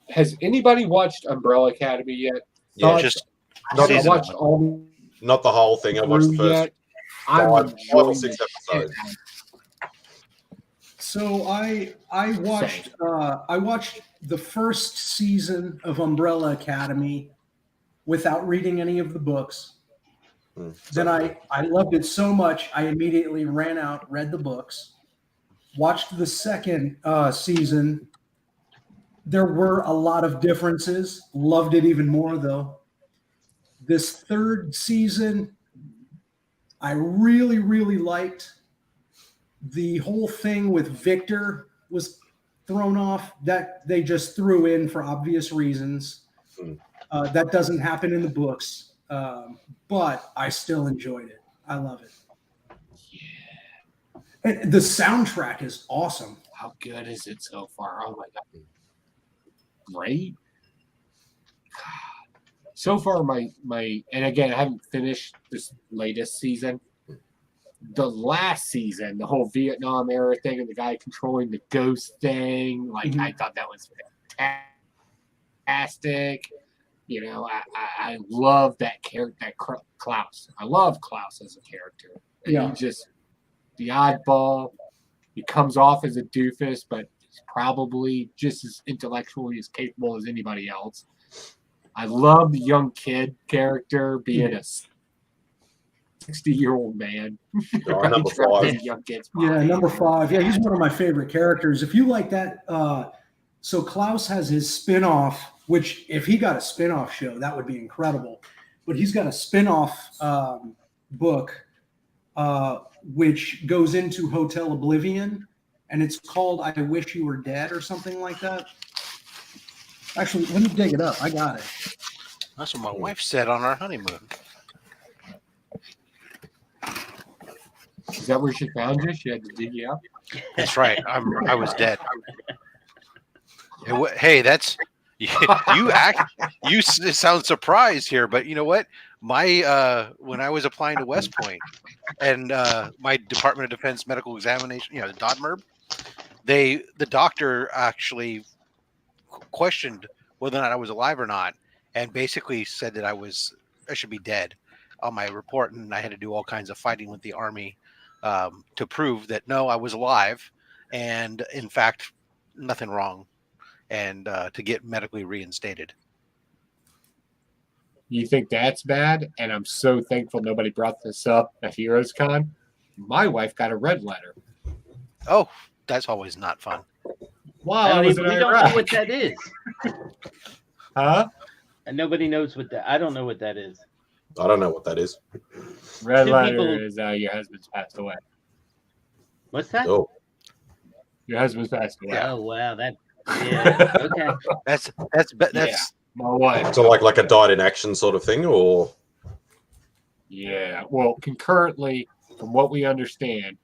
Has anybody watched Umbrella Academy yet? Yeah, Thoughts? not I watched all. Not the whole thing. I watched the first I'm 5 or enjoying 6 the episodes. So I watched the first season of Umbrella Academy without reading any of the books. Then I loved it so much I immediately ran out, read the books, watched the second season. There were a lot of differences. Loved it even more though. This third season, I really, really liked. The whole thing with Victor was thrown off. That they just threw in for obvious reasons. That doesn't happen in the books, but I still enjoyed it. I love it. Yeah. And the soundtrack is awesome. How good is it so far? Oh my God. Great. So far, my and again, I haven't finished this latest season. The last season, the whole Vietnam era thing, and the guy controlling the ghost thing, like I thought that was fantastic. You know, I love that character, that Klaus. I love Klaus as a character. Yeah. He's just the oddball. He comes off as a doofus, but he's probably just as intellectually as capable as anybody else. I love the young kid character being a 60-year-old man. Number 5. Young kids. Yeah, number 5. Yeah, he's one of my favorite characters. If you like that, so Klaus has his spin-off, which if he got a spin-off show, that would be incredible. But he's got a spin-off book which goes into Hotel Oblivion, and it's called I Wish You Were Dead or something like that. Actually, let me dig it up. I got it. That's what my wife said on our honeymoon. Is that where she found you? She had to dig you up? That's right. I was dead. Hey, that's you sound surprised here, but you know what? My when I was applying to West Point and my Department of Defense medical examination, the DOTMERB, the doctor actually questioned whether or not I was alive or not, and basically said that I should be dead on my report, and I had to do all kinds of fighting with the Army to prove that no, I was alive, and in fact, nothing wrong, and to get medically reinstated. You think that's bad? And I'm so thankful nobody brought this up at Heroes Con. My wife got a red letter. Oh, that's always not fun. Wow, we don't know what that is. Huh? And nobody knows what that. I don't know what that is. I don't know what that is. Red letter is your husband's passed away. What's that? Oh, your husband's passed away. Oh wow, that. Yeah. Okay. That's Yeah, my wife. so like a died in action sort of thing, or Yeah. Well, concurrently, from what we understand,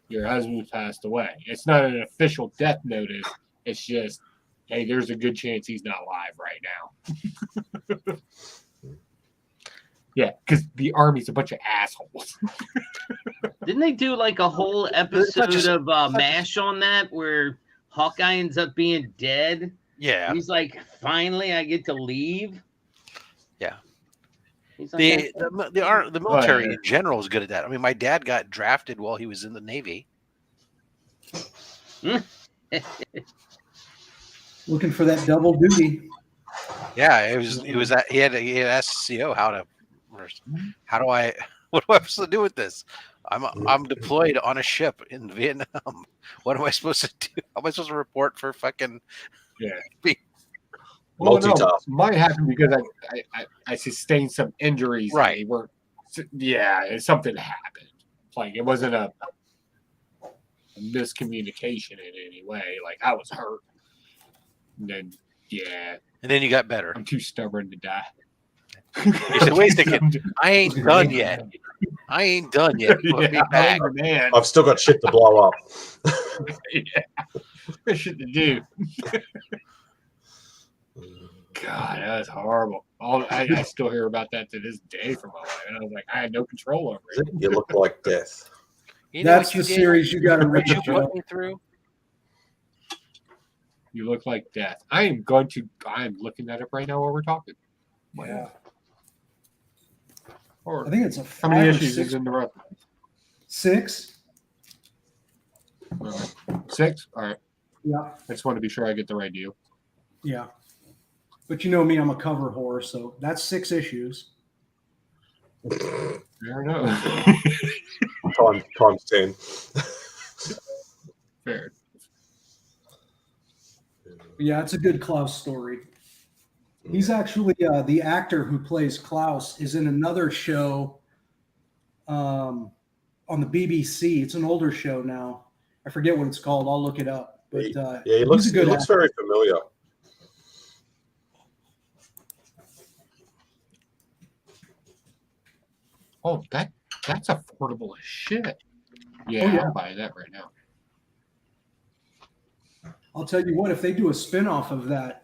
your husband passed away. It's not an official death notice. It's just, hey, there's a good chance he's not alive right now. Yeah, because the Army's a bunch of assholes. Didn't they do like a whole episode of MASH on that where Hawkeye ends up being dead? Yeah. He's like, finally, I get to leave. Yeah. He's like, The military in general is good at that. I mean, my dad got drafted while he was in the Navy. Looking for that double duty. Yeah, it was that he had asked the CO what do I supposed to do with this? I'm deployed on a ship in Vietnam. What am I supposed to do? How am I supposed to report for fucking Multitask. No, might happen because I sustained some injuries. Right. Something happened. Like it wasn't a miscommunication in any way. Like I was hurt. And then and then you got better. I'm too stubborn to die. You said, wait a second, I ain't done yet. Put me back. Man. I've still got shit to blow up. There's shit to do. God, that was horrible. I still hear about that to this day from my wife. And I was like, I had no control over it. You look like death. That's the series you got to read. You put me through. You look like death. I'm looking at it right now while we're talking. Yeah. Or I think it's how many issues 6. is in the run? 6. 6? All right. Yeah. I just want to be sure I get the right deal. Yeah. But you know me, I'm a cover whore, so that's 6 issues. Fair enough. Times 10. Fair. Yeah, it's a good Klaus story. He's actually the actor who plays Klaus is in another show on the BBC. It's an older show now. I forget what it's called. I'll look it up. But he looks very familiar. Oh, that's affordable as shit. Yeah, Oh, yeah. I'll buy that right now. I'll tell you what, if they do a spin-off of that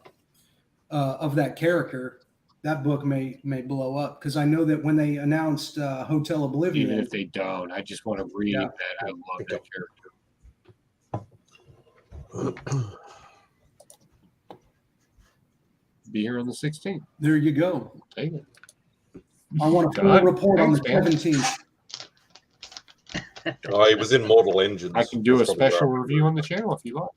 character, that book may blow up, because I know that when they announced Hotel Oblivion, Even if they don't, I just want to read that. I love that character. Be here on the 16th. there you go. Take it. I want a full God, report on the thanks, man. 17th. Oh, he was in Mortal Engines. I can do a That's probably special right. review on the channel if you like.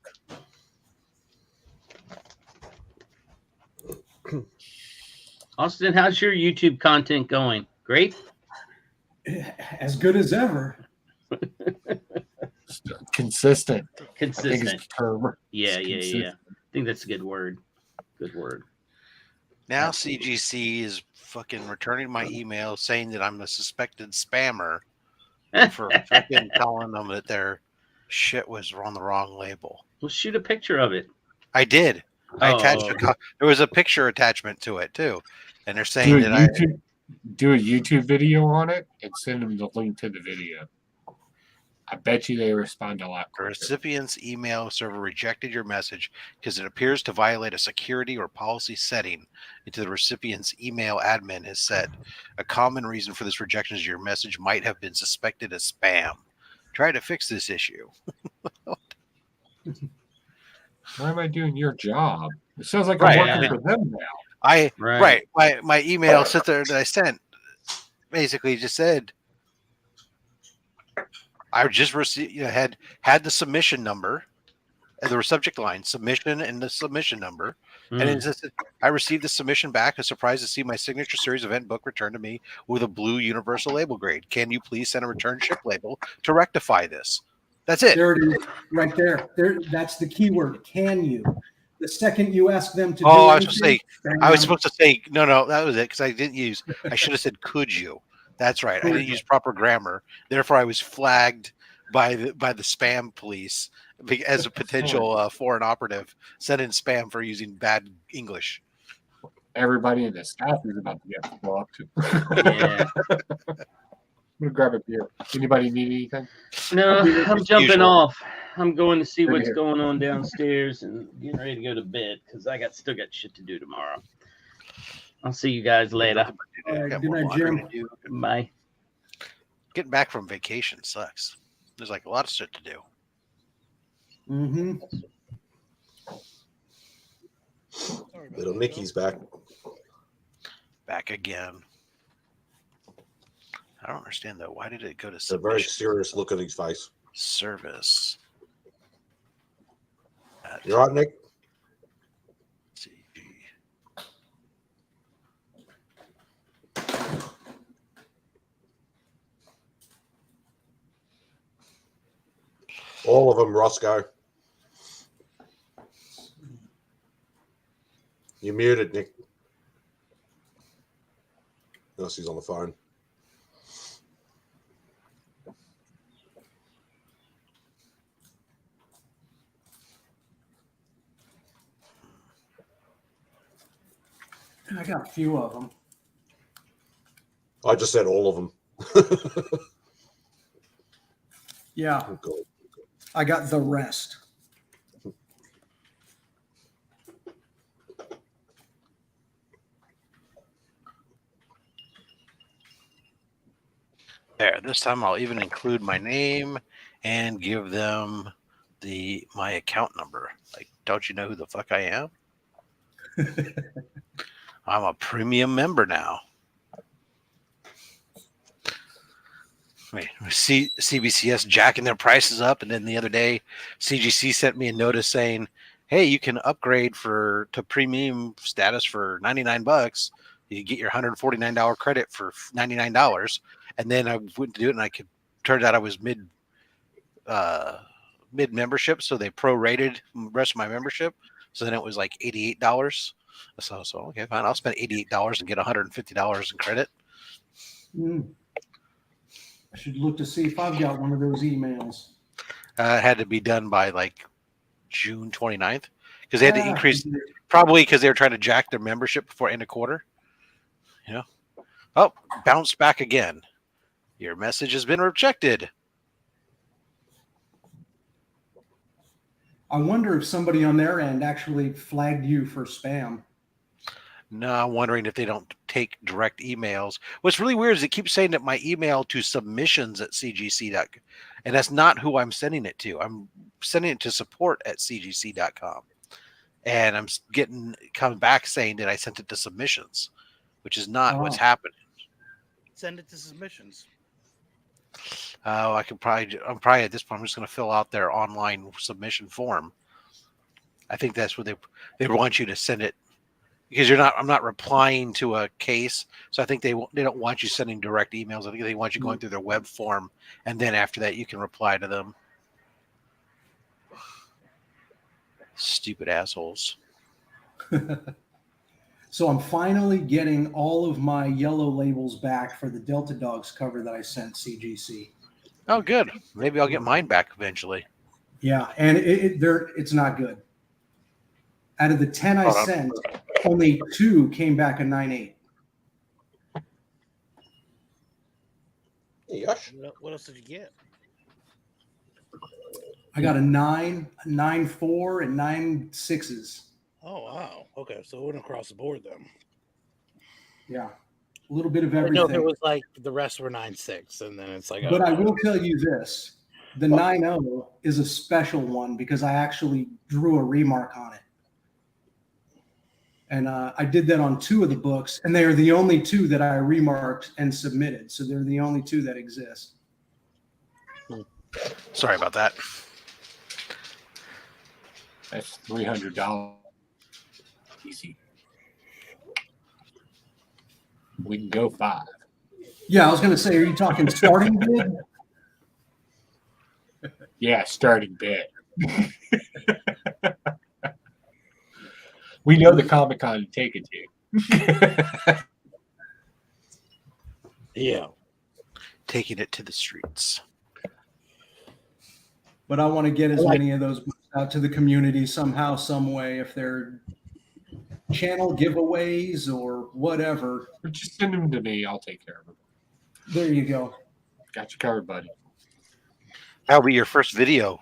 Austin, how's your YouTube content going? Great? As good as ever. Consistent. I think Consistent. it's the term. Yeah. It's I consistent. think that's a good word. Good word. Now CGC is fucking returning my email saying that I'm a suspected spammer for fucking telling them that their shit was on the wrong label. Well, shoot a picture of it. I did. I attached there was a picture attachment to it too, and they're saying that do a YouTube video on it and send them the link to the video. I bet you they respond a lot the quicker. recipient's email server rejected your message because it appears to violate a security or policy setting into the recipient's email admin has said. A common reason for this rejection is your message might have been suspected as spam. Try to fix this issue. Why am I doing your job? It sounds like I'm working for them now. My email sit there that I sent basically just said I just received had the submission number and the subject line submission and the submission number. And it says, I received the submission back. I'm surprised to see my signature series event book returned to me with a blue universal label grade. Can you please send a return ship label to rectify this? That's it. There it is, right there. That's the keyword. Can you? The second you ask them to do I was supposed to say no, that was it because I didn't use. I should have said could you. That's right. I didn't use proper grammar. Therefore, I was flagged by the spam police as a potential foreign operative sent in spam for using bad English. Everybody in the staff is about to get blocked. Yeah. I'm gonna grab a beer. Anybody need anything? No, I'm jumping off. I'm going to see Good to what's hear. going on downstairs and getting ready to go to bed because I still got shit to do tomorrow. I'll see you guys later. Good night, Jim. Bye. Getting back from vacation sucks. There's like a lot of shit to do. Mm-hmm. Little Nicky's back. Back again. I don't understand though. Why did it go to It's a very serious look at his face. service? You all right, Nick? All of them, Roscoe. You're muted, Nick. Unless he's on the phone. I got a few of them. I just said all of them. Yeah. I got the rest. There. This time I'll even include my name and give them my account number. Like, don't you know who the fuck I am? I'm a premium member now. Wait, CBCS jacking their prices up, and then the other day, CGC sent me a notice saying, "Hey, you can upgrade to premium status for $99. You get your $149 credit for $99." And then I went to do it, and turned out I was mid membership, so they prorated the rest of my membership. So then it was like $88. So okay, fine. I'll spend $88 and get $150 in credit. I should look to see if I've got one of those emails. It had to be done by like June 29th because they had to increase, probably because they were trying to jack their membership before end of quarter. You know, oh, bounced back again. Your message has been rejected. I wonder if somebody on their end actually flagged you for spam. No, I'm wondering if they don't take direct emails. What's really weird is it keeps saying that my email to submissions@cgc.com, and that's not who I'm sending it to. I'm sending it to support@cgc.com, and I'm coming back saying that I sent it to submissions, which is not what's happening. Send it to submissions. I'm probably at this point, I'm just going to fill out their online submission form. I think that's what they want you to send it because I'm not replying to a case, so I think they don't want you sending direct emails. I think they want you going through their web form, and then after that you can reply to them. Stupid assholes. So I'm finally getting all of my yellow labels back for the Delta Dogs cover that I sent CGC. Oh, good. Maybe I'll get mine back eventually. Yeah, and it's not good. Out of the 10 I sent, only 2 came back a 9.8. Yes. What else did you get? I got a 9, a 9.4, and 9.6s. Oh wow. Okay, so it went across the board then. Yeah, a little bit of I everything. know there was like the rest were 9.6, and then it's like. But I will tell you this: the 9.0 is a special one because I actually drew a remark on it, and I did that on 2 of the books, and they are the only 2 that I remarked and submitted. So they're the only 2 that exist. Sorry about that. That's $300. Easy. We can go 5. Yeah, I was going to say, are you talking starting bid? Yeah, starting bid. We know the Comic-Con to take it to. Yeah. Taking it to the streets. But I want to get as many of those books out to the community somehow, some way, if they're channel giveaways or whatever. Or just send them to me. I'll take care of them. There you go. Got you covered, buddy. That'll be your first video,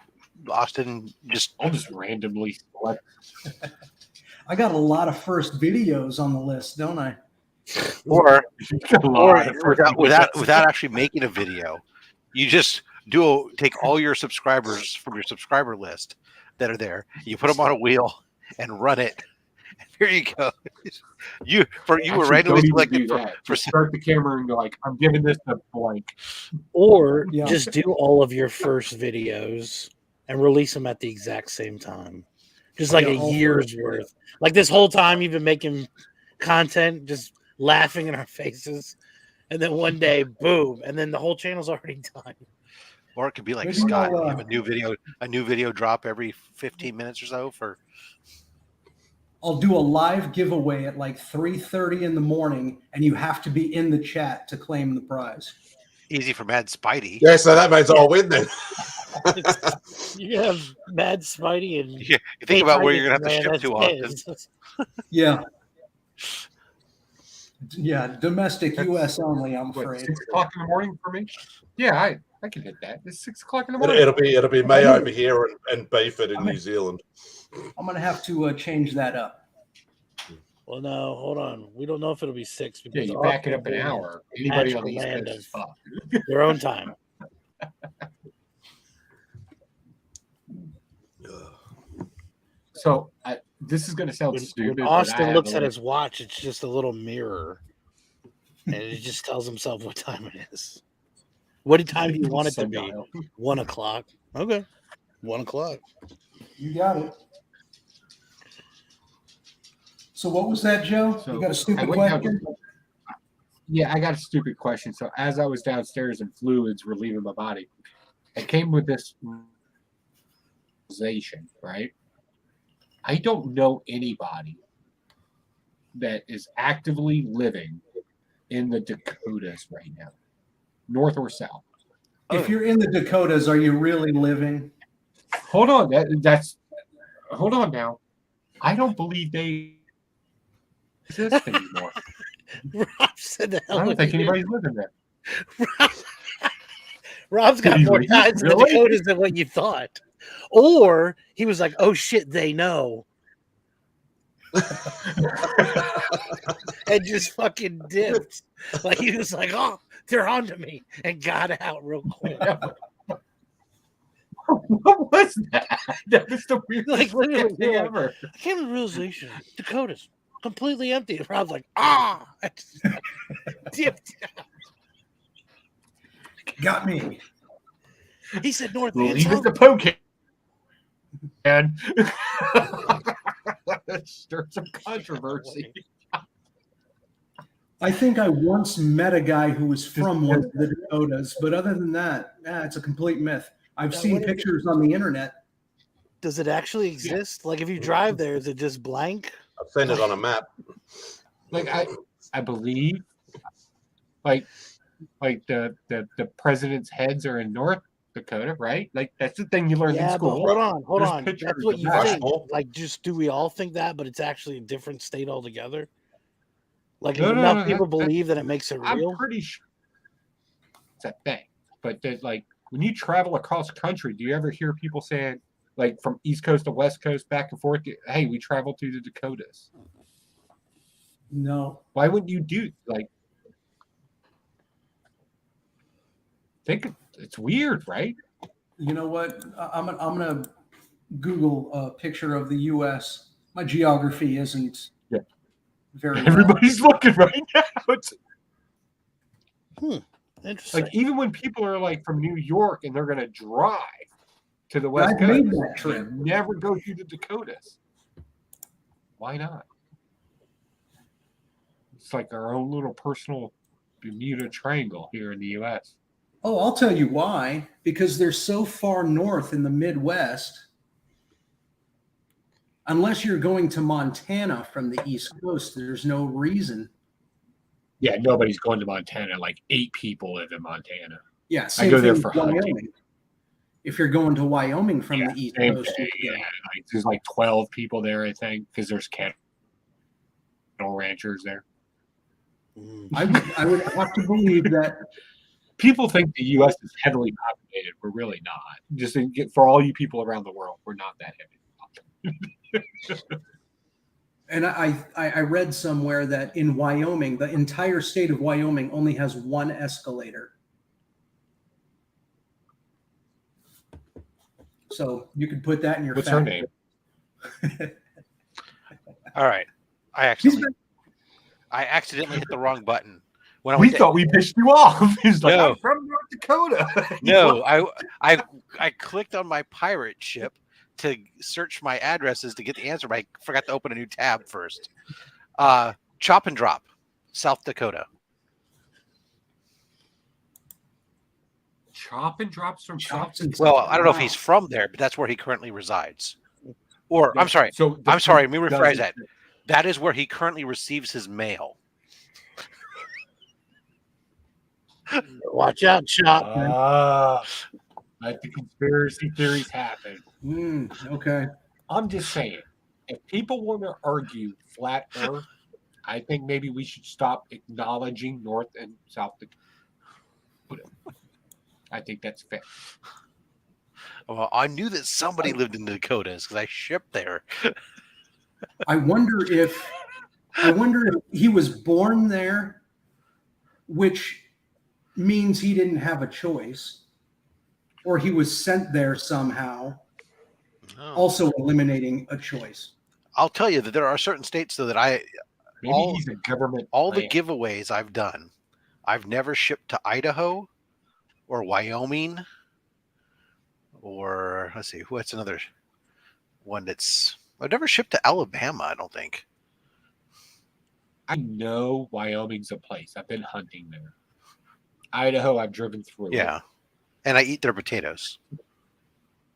Austin. I'll just randomly select. I got a lot of first videos on the list, don't I? Or without actually making a video, you just take all your subscribers from your subscriber list that are there. You put them on a wheel and run it. Here you go. You were randomly selected for start the camera and go like, I'm giving this a blank. Or just do all of your first videos and release them at the exact same time. Just like a year's worth. Like this whole time you've been making content, just laughing in our faces. And then one day, boom, and then the whole channel's already done. Or it could be like Scott. You have a new video drop every 15 minutes or so for. I'll do a live giveaway at like 3:30 in the morning, and you have to be in the chat to claim the prize. Easy for Mad Spidey. Yeah, so that means I'll win then. You have Mad Spidey and you think about where you're gonna have to ship to, Austin. Yeah. Yeah, domestic U.S. only. I'm afraid. 6 o'clock in the morning for me. Yeah, I can hit that. It's 6 o'clock in the morning. It'll be May over here and Bayford in New Zealand. I'm gonna have to change that up. Well, no, hold on. We don't know if it'll be 6 because you back it up an hour. Anybody on the East Coast is fucked. Their own time. So this is going to sound stupid. When Austin looks at his watch, it's just a little mirror, and it just tells himself what time it is. What time do you want it to be? 1 o'clock. Okay, 1 o'clock. You got it. So what was that, Joe? You got a stupid question? Yeah, I got a stupid question. So as I was downstairs and fluids were leaving my body, I came with this realization, right? I don't know anybody that is actively living in the Dakotas right now, north or south. If you're in the Dakotas, are you really living? Hold on, hold on now. I don't believe they exist anymore. Rob said the hell I don't think anybody's living there. Rob's got more ties to the Dakotas than what you thought. Or he was like, oh shit, they know. And just fucking dipped. Like he was like, oh, they're onto me, and got out real quick. What was that? That was the weirdest thing ever. I came to the realization, Dakota's completely empty. And Rob's like, ah, I just dipped out. Got me. He said north. Leave it to poke. And Stir some controversy. I think I once met a guy who was from one of the Dakotas, but other than that, it's a complete myth. I've Now, seen what is it? pictures on the internet. Does it actually exist? Like if you drive there, is it just blank? I've seen it on a map. Like I believe, like the president's heads are in North Dakota, right? Like that's the thing you learned in Yeah, but school. hold There's on. pictures That's what of you that. think. Like, just do we all think that? But it's actually a different state altogether. Like, if enough people believe that it makes it real. I'm pretty sure it's a thing. But like when you travel across country, do you ever hear people saying, like from East Coast to West Coast, back and forth, hey, we traveled through the Dakotas? No. Why wouldn't you do like? It's weird, right? You know what? I'm gonna Google a picture of the U.S. My geography isn't very. Everybody's looking right now. It's interesting. like even when people are like from New York and they're gonna drive to the West I've Coast, made that trip. they never go through the Dakotas. Why not? It's like our own little personal Bermuda Triangle here in the U.S. Oh, I'll tell you why. Because they're so far north in the Midwest. Unless you're going to Montana from the East Coast, there's no reason. Yeah, nobody's going to Montana. Like 8 people live in Montana. Yeah, I go there thing for with Wyoming. hunting. If you're going to Wyoming from the East Coast, Like, there's like 12 people there, I think, because there's cattle ranchers there. I would have to believe that. People think the U.S. is heavily populated. We're really not. Just for all you people around the world, we're not that heavy populated. And I read somewhere that in Wyoming, the entire state of Wyoming only has one escalator. So you could put that in your. What's her name? All right, I accidentally hit the wrong button. When We thought we pissed you off. He's like, No. I'm from North Dakota. No, I clicked on my pirate ship to search my addresses to get the answer, but I forgot to open a new tab first. Chop and Drop, South Dakota. Chop and Drops from South Dakota. Well, I don't know if he's from there, but that's where he currently resides. Or I'm sorry. So I'm sorry. Let me rephrase doesn't- that. That is where he currently receives his mail. Watch out, Chop. Let the conspiracy theories happen. Okay. I'm just saying, if people want to argue flat Earth, I think maybe we should stop acknowledging North and South Dakota. I think that's fair. Well, I knew that somebody lived in the Dakotas because I shipped there. I wonder if he was born there, which means he didn't have a choice, or he was sent there somehow, also eliminating a choice. I'll tell you that there are certain states though that he's a government. All the giveaways I've done, I've never shipped to Idaho or Wyoming or let's see, what's another one that's I've never shipped to Alabama, I don't think. I know Wyoming's a place. I've been hunting there. Idaho, I've driven through. Yeah. And I eat their potatoes.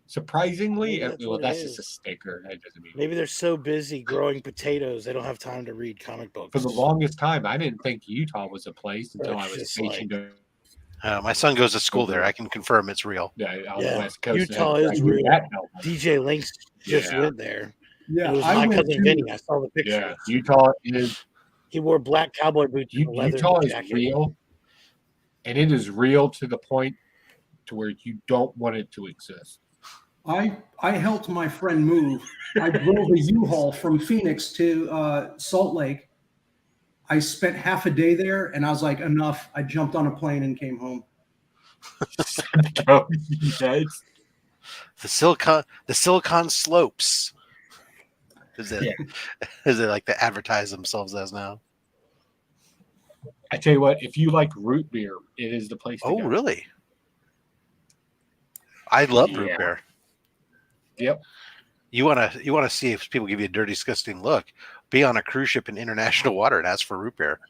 Surprisingly, Maybe that's well, what it that's is. just a sticker. That doesn't mean. Maybe they're so busy growing potatoes they don't have time to read comic books. For the longest time, I didn't think Utah was a place until That's I was just stationed. My son goes to school there. I can confirm it's real. On the West Coast. Utah I is knew real. that now. DJ Links just Yeah. went there. Yeah, it was I my went cousin to- Vinny. I saw the picture. Yeah, Utah is. He wore black cowboy boots. and a leather Utah is jacket. real, and it is real to the point to where you don't want it to exist. I helped my friend move. I drove a U-Haul from Phoenix to Salt Lake. I spent half a day there, and I was like, enough. I jumped on a plane and came home. The Silicon Slopes. Is it like they advertise themselves as now? I tell you what, if you like root beer, it is the place to Oh, go. really? I love root beer. Yep. You wanna see if people give you a dirty, disgusting look. Be on a cruise ship in international water and ask for root beer.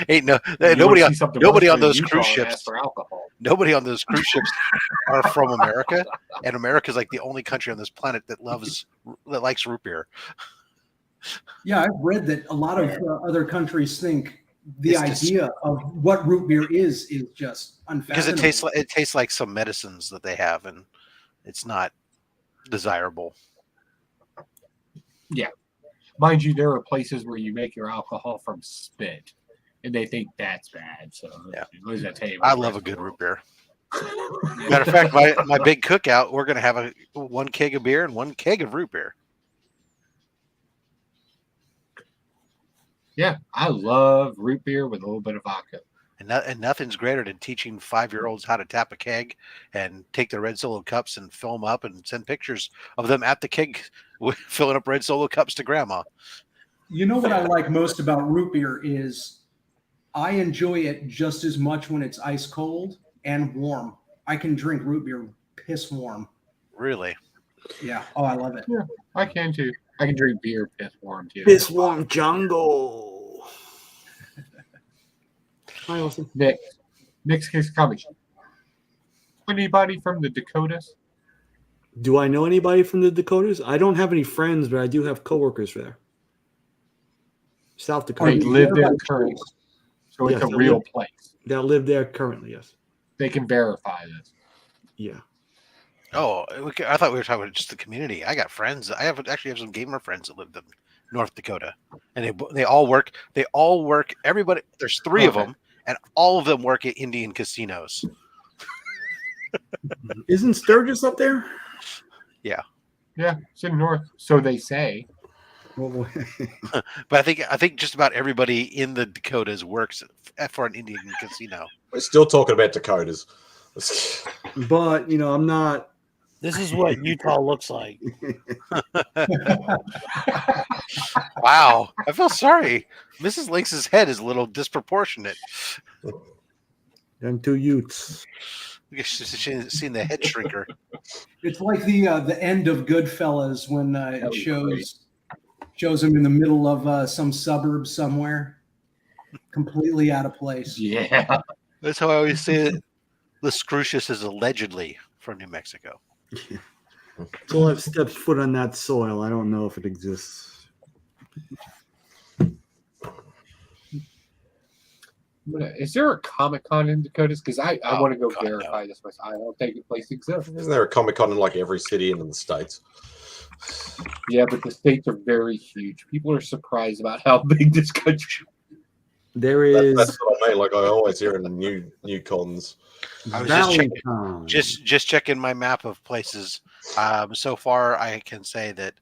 Ain't nobody on those cruise ships for alcohol. Nobody on those cruise ships are from America, and America's like the only country on this planet that likes root beer. Yeah, I've read that a lot of other countries think the idea of what root beer is just unfathomable. Because it tastes like some medicines that they have, and it's not desirable. Yeah. Mind you, there are places where you make your alcohol from spit, and they think that's bad. So yeah, what does that tell you? I love a good root beer. Matter of fact, my big cookout, we're gonna have one keg of beer and one keg of root beer. Yeah, I love root beer with a little bit of vodka. And nothing's greater than teaching 5-year-olds how to tap a keg and take their red Solo cups and fill them up and send pictures of them at the keg filling up red Solo cups to grandma. You know what I like most about root beer is I enjoy it just as much when it's ice cold and warm. I can drink root beer piss warm. Really? Yeah. Oh, I love it. Yeah, I can too. I can drink beer piss warm too. Piss warm jungle. Hi, Austin. Next case comics. Anybody from the Dakotas? Do I know anybody from the Dakotas? I don't have any friends, but I do have coworkers there. South Dakota. They live there currently. So it's a real place. They live there currently, yes. They can verify this. Yeah. Oh, I thought we were talking about just the community. I got friends. I actually have some gamer friends that live in North Dakota, and they all work. They all work. Everybody. There's 3 of them, and all of them work at Indian casinos. Isn't Sturgis up there? Yeah. Yeah, it's in North. So they say. But I think just about everybody in the Dakotas works for an Indian casino. We're still talking about Dakotas. But I'm not. This is what Utah looks like. Wow, I feel sorry. Mrs. Lynx's head is a little disproportionate. Them 2 Utes. She's seen the head shrinker. It's like the end of Goodfellas when it shows him in the middle of some suburb somewhere, completely out of place. Yeah, that's how I always say it. Lascrucius is allegedly from New Mexico. Until I've stepped foot on that soil, I don't know if it exists. Is there a Comic-Con in Dakotas? Because I want to go verify this myself. I don't think the place exists. Isn't there a Comic-Con in like every city in the States? Yeah, but the states are very huge. People are surprised about how big this country. There is. That's what I mean. Like I always hear in new cons. I was just checking my map of places. So far, I can say that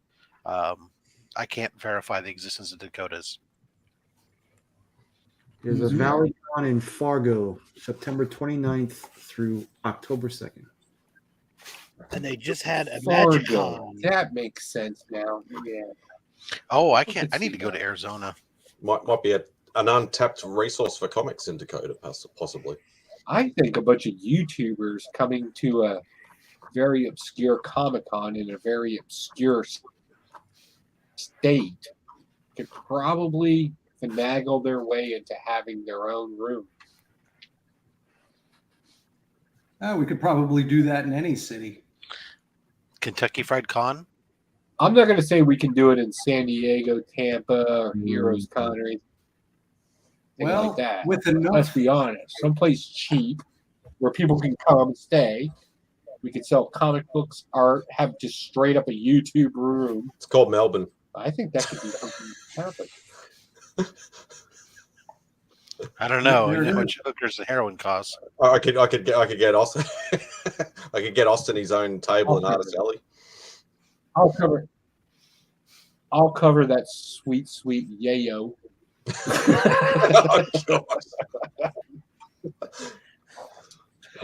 I can't verify the existence of Dakotas. There's a ValleyCon in Fargo, September 29th through October 2nd. And they just had a Fargo. MagicCon. That makes sense now. Yeah. Oh, I can't. I need to go to Arizona. Might be an untapped resource for comics in Dakota, possibly. I think a bunch of YouTubers coming to a very obscure Comic-Con in a very obscure state could probably finagle their way into having their own room. We could probably do that in any city. Kentucky Fried Con? I'm not going to say we can do it in San Diego, Tampa, or Heroes Con or anything like that. With enough, let's be honest, someplace cheap where people can come and stay. We could sell comic books, art, have just straight up a YouTube room. It's called Melbourne. I think that could be something that happen. I don't know. You know how much hookers and heroin costs. I could get Austin. I could get Austin his own table in Artist Alley. I'll cover that sweet yayo.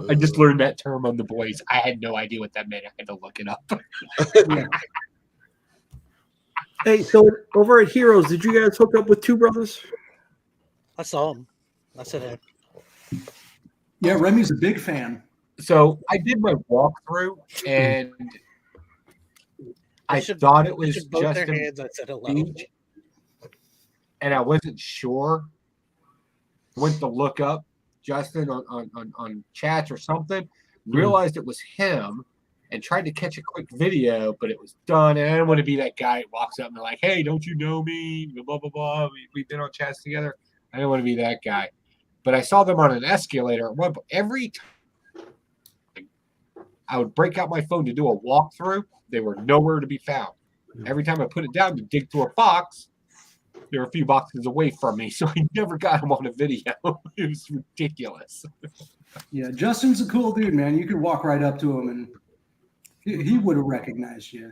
I just learned that term on The Boys. I had no idea what that meant. I had to look it up. Hey, so over at Heroes, did you guys hook up with Two Brothers? I saw him. I said, hey. Yeah, Remy's a big fan. So I did my walkthrough, and I thought it was both their Justin hands. I said hello. Beach, and I wasn't sure. Went to look up Justin on chats or something. Realized it was him, and tried to catch a quick video, but it was done. And I didn't want to be that guy who walks up and they're like, "Hey, don't you know me? Blah blah blah. We've been on chats together." I didn't want to be that guy. But I saw them on an escalator. Every time I would break out my phone to do a walkthrough, they were nowhere to be found. Every time I put it down to dig through a box, they were a few boxes away from me, so I never got them on a video. It was ridiculous. Yeah, Justin's a cool dude, man. You could walk right up to him and he would have recognized you.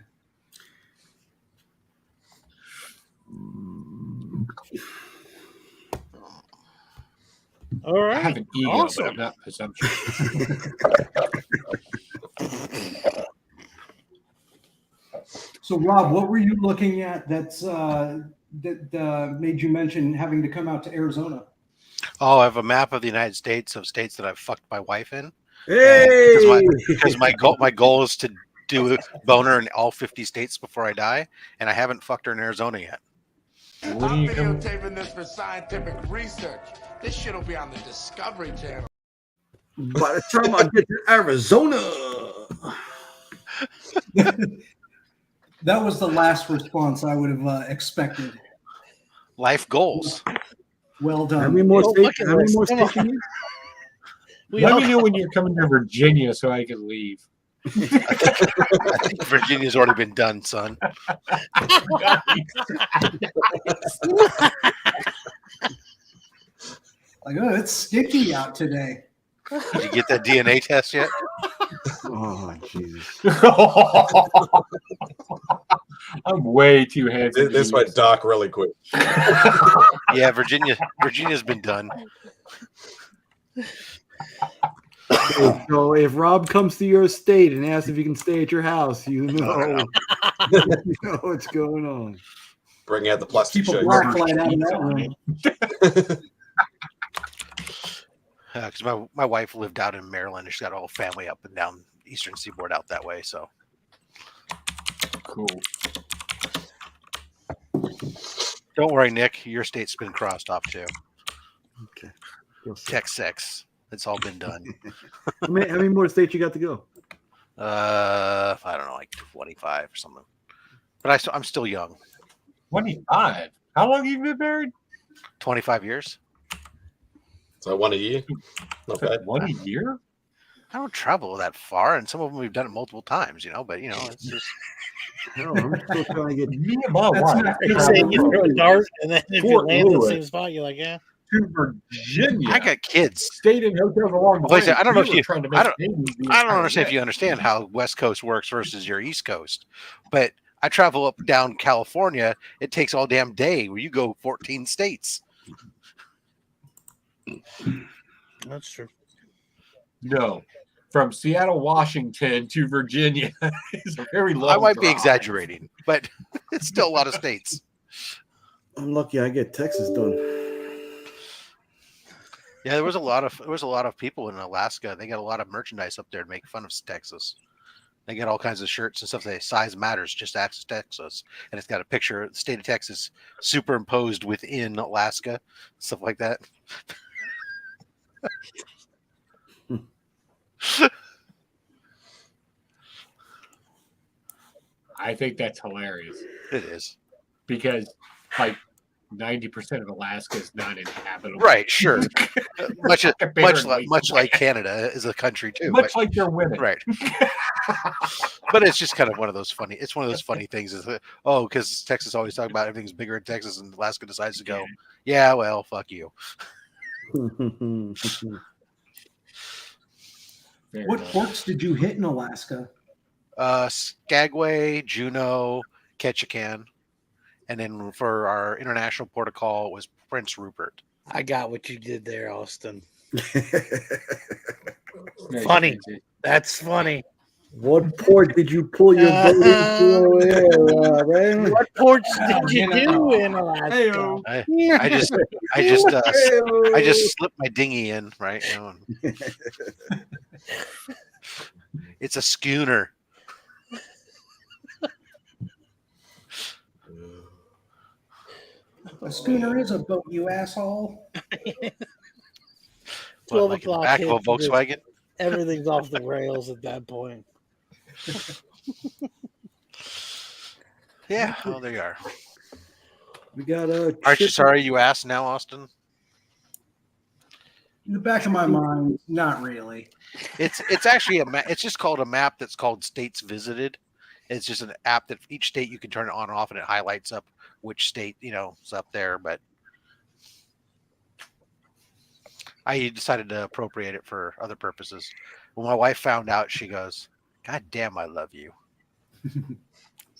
All right. I have an ego, Awesome. but I'm not presumptuous. So, Rob, what were you looking at that made you mention having to come out to Arizona? Oh, I have a map of the United States of states that I've fucked my wife in. Hey! Because my goal is to do a boner in all 50 states before I die, and I haven't fucked her in Arizona yet. I'm videotaping this for scientific research. This shit'll be on the Discovery Channel. By the time I get to Arizona. That was the last response I would have expected. Life goals. Well done. How many more states you need? Let me know when you're coming to Virginia so I can leave. I think Virginia's already been done, son. Like, oh, it's sticky out today. Did you get that DNA test yet? Oh, Jesus. I'm way too handsome. This went dark really quick. Yeah, Virginia's been done. So if Rob comes to your state and asks if he can stay at your house, you know, you know what's going on. Bring out the plastic Keep a shirt. black light out in that room. Because my wife lived out in Maryland, and she's got a whole family up and down Eastern Seaboard out that way. So cool. Don't worry, Nick. Your state's been crossed off too. Okay. Texas. It's all been done. How many more states you got to go? I don't know, like 25 or something. But I'm still young. 25. How long have you been married? 25 years. So one a year. Not bad. One a year? I don't travel that far, and some of them we've done it multiple times, but it's just. No, I'm still trying to get me and my wife. You say you throw a dart, and then if you land in the same spot, you're like, yeah. To Virginia. I got kids. Stayed in hotels along the way. I don't know if you. I don't understand if you understand how West Coast works versus your East Coast, but I travel up down California. It takes all damn day where you go 14 states. That's true. No, from Seattle, Washington to Virginia is a very long. I might be drive. exaggerating, but it's still a lot of states. I'm lucky I get Texas done. Yeah, there was a lot of people in Alaska. They got a lot of merchandise up there to make fun of Texas. They get all kinds of shirts and stuff. They size matters, just ask Texas, and it's got a picture of the state of Texas superimposed within Alaska, stuff like that. I think that's hilarious. It is because like 90% of Alaska is not inhabitable. Right, sure. much like Canada is a country too. Much like their women. Right. But it's just kind of one of those funny. It's one of those funny things. Is that, because Texas always talk about everything's bigger in Texas, and Alaska decides to go, yeah, well, fuck you. What ports did you hit in Alaska? Skagway, Juneau, Ketchikan, and then for our international port of call was Prince Rupert. I got what you did there, Austin. Funny. That's funny. What port did you pull your boat into? Man? What ports did you do in Alaska? I just slipped my dinghy in, right? It's a schooner. A schooner is a boat, you asshole. 12 like in the o'clock back of a hits and just Volkswagen? everything's off the rails at that point. Yeah. Oh, there you are. We got a. Aren't you sorry you asked now, Austin? In the back of my mind, not really. It's actually it's just called a map that's called States Visited. It's just an app that each state you can turn it on and off, and it highlights up which state is up there. But I decided to appropriate it for other purposes. When my wife found out, she goes, "God damn, I love you."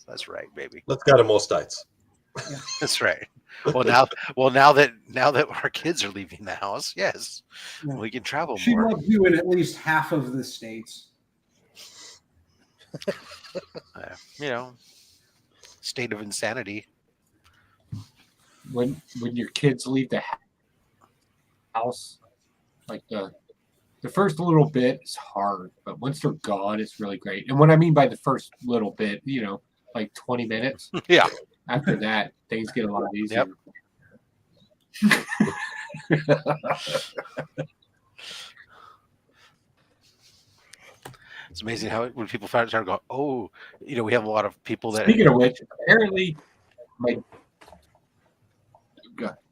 That's right, baby. Let's go to more states. That's right. Well, now that our kids are leaving the house, yes, we can travel She more. loves you in at least half of the states. State of insanity. When your kids leave the house, like the first little bit is hard, but once they're gone, it's really great. And what I mean by the first little bit, like 20 minutes. Yeah. After that, things get a lot easier. Yep. It's amazing how when people start to go, oh, we have a lot of people that. Speaking of which, apparently,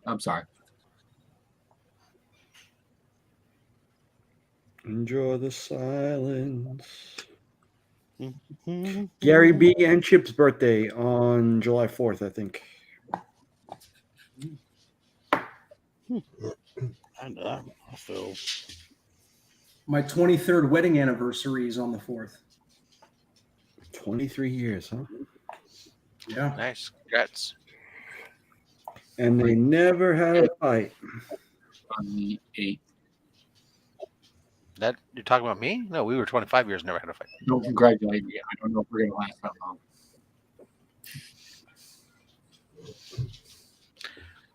I'm sorry. Enjoy the silence. Gary B and Chip's birthday on July 4th, I think. I feel My 23rd wedding anniversary is on the 4th. 23 years, huh? Yeah. Nice. Congrats. And they never had a fight. On the 8th. That you're talking about me? No, we were 25 years, never had a fight. Don't congratulate me. I don't know if we're gonna last that long.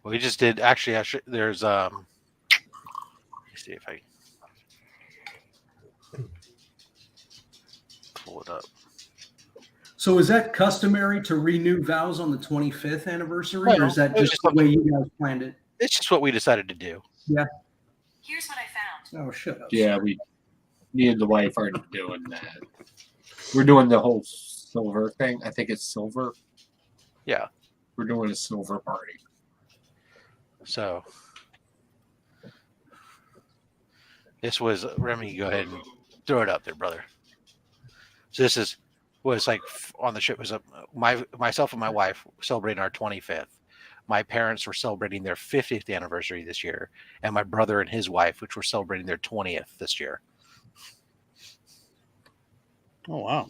We just did actually. There's let me see if I pull it up. So is that customary to renew vows on the 25th anniversary, or is that it was just the way you guys planned it? It's just what we decided to do. Yeah. Here's what I found. Oh, shut up. Yeah, me and the wife are doing that. We're doing the whole silver thing. I think it's silver. Yeah. We're doing a silver party. So this was Remy. Go ahead and throw it up there, brother. So this was like on the ship was myself and my wife celebrating our 25th. My parents were celebrating their 50th anniversary this year, and my brother and his wife, which were celebrating their 20th this year. Oh wow!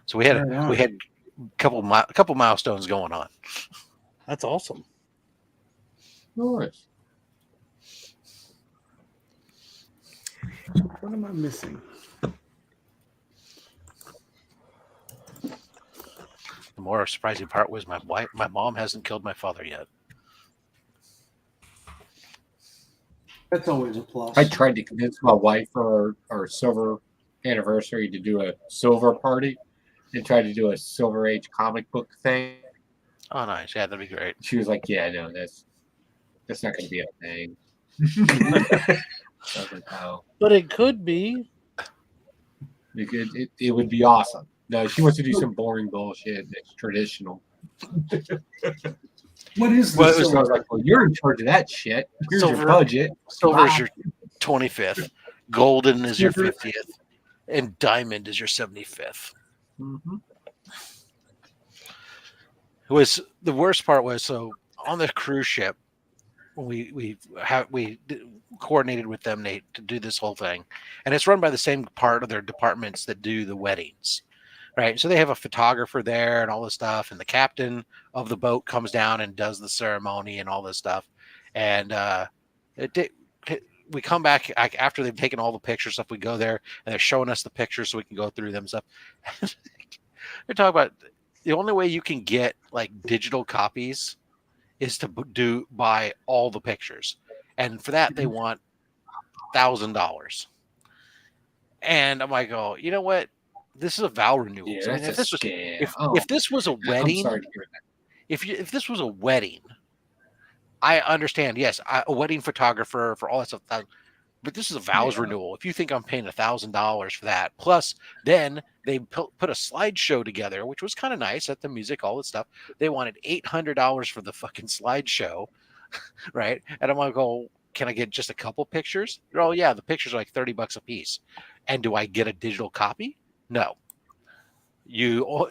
So we had a couple milestones going on. That's awesome. Nice. What am I missing? The more surprising part was my mom hasn't killed my father yet. That's always a plus. I tried to convince my wife for our silver anniversary to do a silver party and try to do a Silver Age comic book thing. Oh, nice. Yeah, that'd be great. She was like, yeah, no, that's not going to be a thing. I was like, oh. But it could be. It would be awesome. No, she wants to do some boring bullshit that's traditional. What is Well, this? I was like, well, you're in charge of that shit. Here's Silver- your budget. Silver is your 25th. Golden is your 50th. And diamond is your 75th. Mm-hmm. It was the worst part was so on the cruise ship we coordinated with them to do this whole thing, and it's run by the same part of their departments that do the weddings, right? So they have a photographer there and all this stuff, and the captain of the boat comes down and does the ceremony and all this stuff, and we come back after they've taken all the pictures stuff. We go there and they're showing us the pictures so we can go through them stuff. They're talking about the only way you can get like digital copies is to buy all the pictures, and for that they want $1,000. And I'm like, oh, you know what? This is a vow renewal. Yeah, So, I mean, that's if a this was a wedding, I'm sorry to hear that. if this was a wedding, I understand. Yes, a wedding photographer for all that stuff. But this is a vows renewal. If you think I'm paying $1,000 for that, plus then they put a slideshow together, which was kind of nice at the music, all this stuff. They wanted $800 for the fucking slideshow, right? And I'm gonna go, can I get just a couple pictures? Oh yeah, the pictures are like $30 a piece. And do I get a digital copy? No. You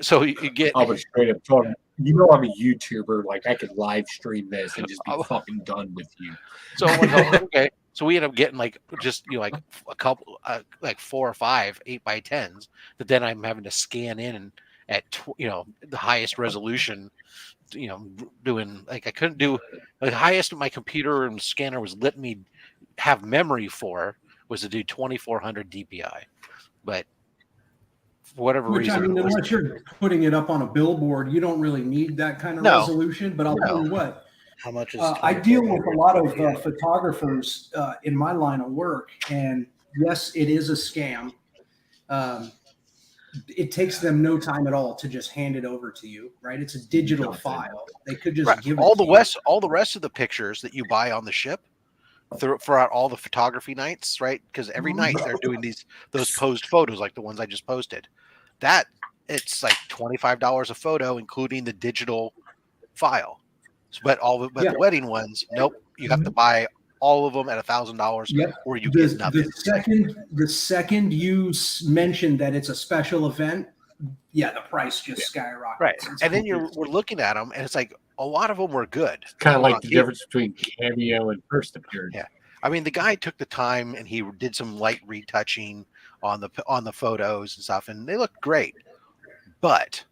get. I'll be straight up talking. You know, I'm a YouTuber. Like, I could live stream this and just be fucking done with you. So I'm like, okay. So we end up getting like just like a couple, like 4 or 5 8x10s that then I'm having to scan in and at the highest resolution. Doing like I couldn't do the highest my computer and scanner was letting me have memory for was to do 2400 DPI, but for whatever Which, reason, I mean, unless you're putting it up on a billboard, you don't really need that kind of No. resolution. But I'll tell you what. How much is I deal with a lot of photographers in my line of work, and yes, it is a scam. It takes them no time at all to just hand it over to you, right? It's a digital file. They could just give it all to the rest of the pictures that you buy on the ship throughout all the photography nights, right? Because every night they're doing those posed photos like the ones I just posted. That it's like $25 a photo, including the digital file. But the wedding ones, nope. You have to buy all of them at $1,000, or you get nothing. The second you mentioned that it's a special event, the price just skyrockets. Right, It's and then ridiculous. we're looking at them, and it's like a lot of them were good. Kind of like the difference between cameo and first appearance. Yeah, I mean the guy took the time and he did some light retouching on the photos and stuff, and they looked great. But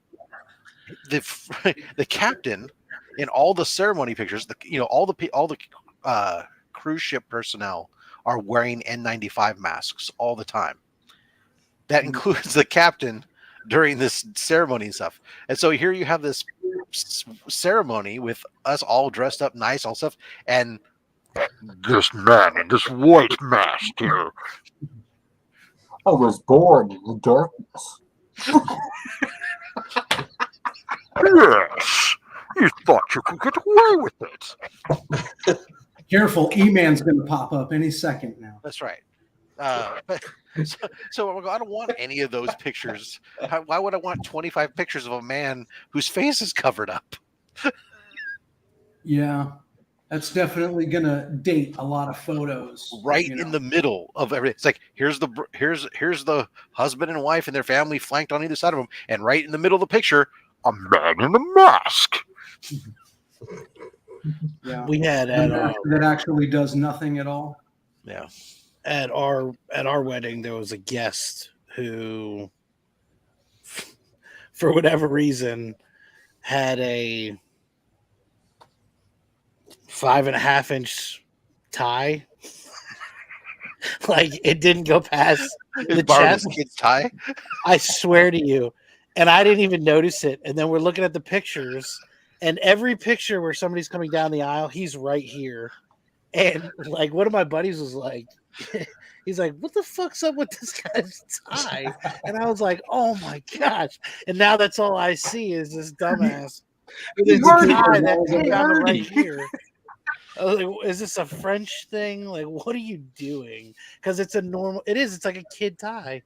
the captain in all the ceremony pictures, all the cruise ship personnel are wearing N95 masks all the time. That includes the captain during this ceremony and stuff. And so here you have this ceremony with us all dressed up nice, all stuff, and This man in this white mask here. I was born in the darkness. Yes, you thought you could get away with it. Careful, E-Man's going to pop up any second now. that's right. So I don't want any of those pictures. Why would I want 25 pictures of a man whose face is covered up? Yeah, that's definitely going to date a lot of photos. Right in the middle of everything. It's like here's the husband and wife and their family flanked on either side of them, and right in the middle of the picture, a man in a mask. Yeah, we had that actually does nothing at all. Yeah, at our wedding there was a guest who, for whatever reason, had a 5.5-inch tie. Like it didn't go past the chest. Kid's tie. I swear to you. And I didn't even notice it. And then we're looking at the pictures, and every picture where somebody's coming down the aisle, he's right here. And like one of my buddies was like, he's like, what the fuck's up with this guy's tie? And I was like, oh my gosh. And now that's all I see is this dumbass with his tie that came down to right here. I was like, is this a French thing? Like, what are you doing? Because it's it's like a kid tie.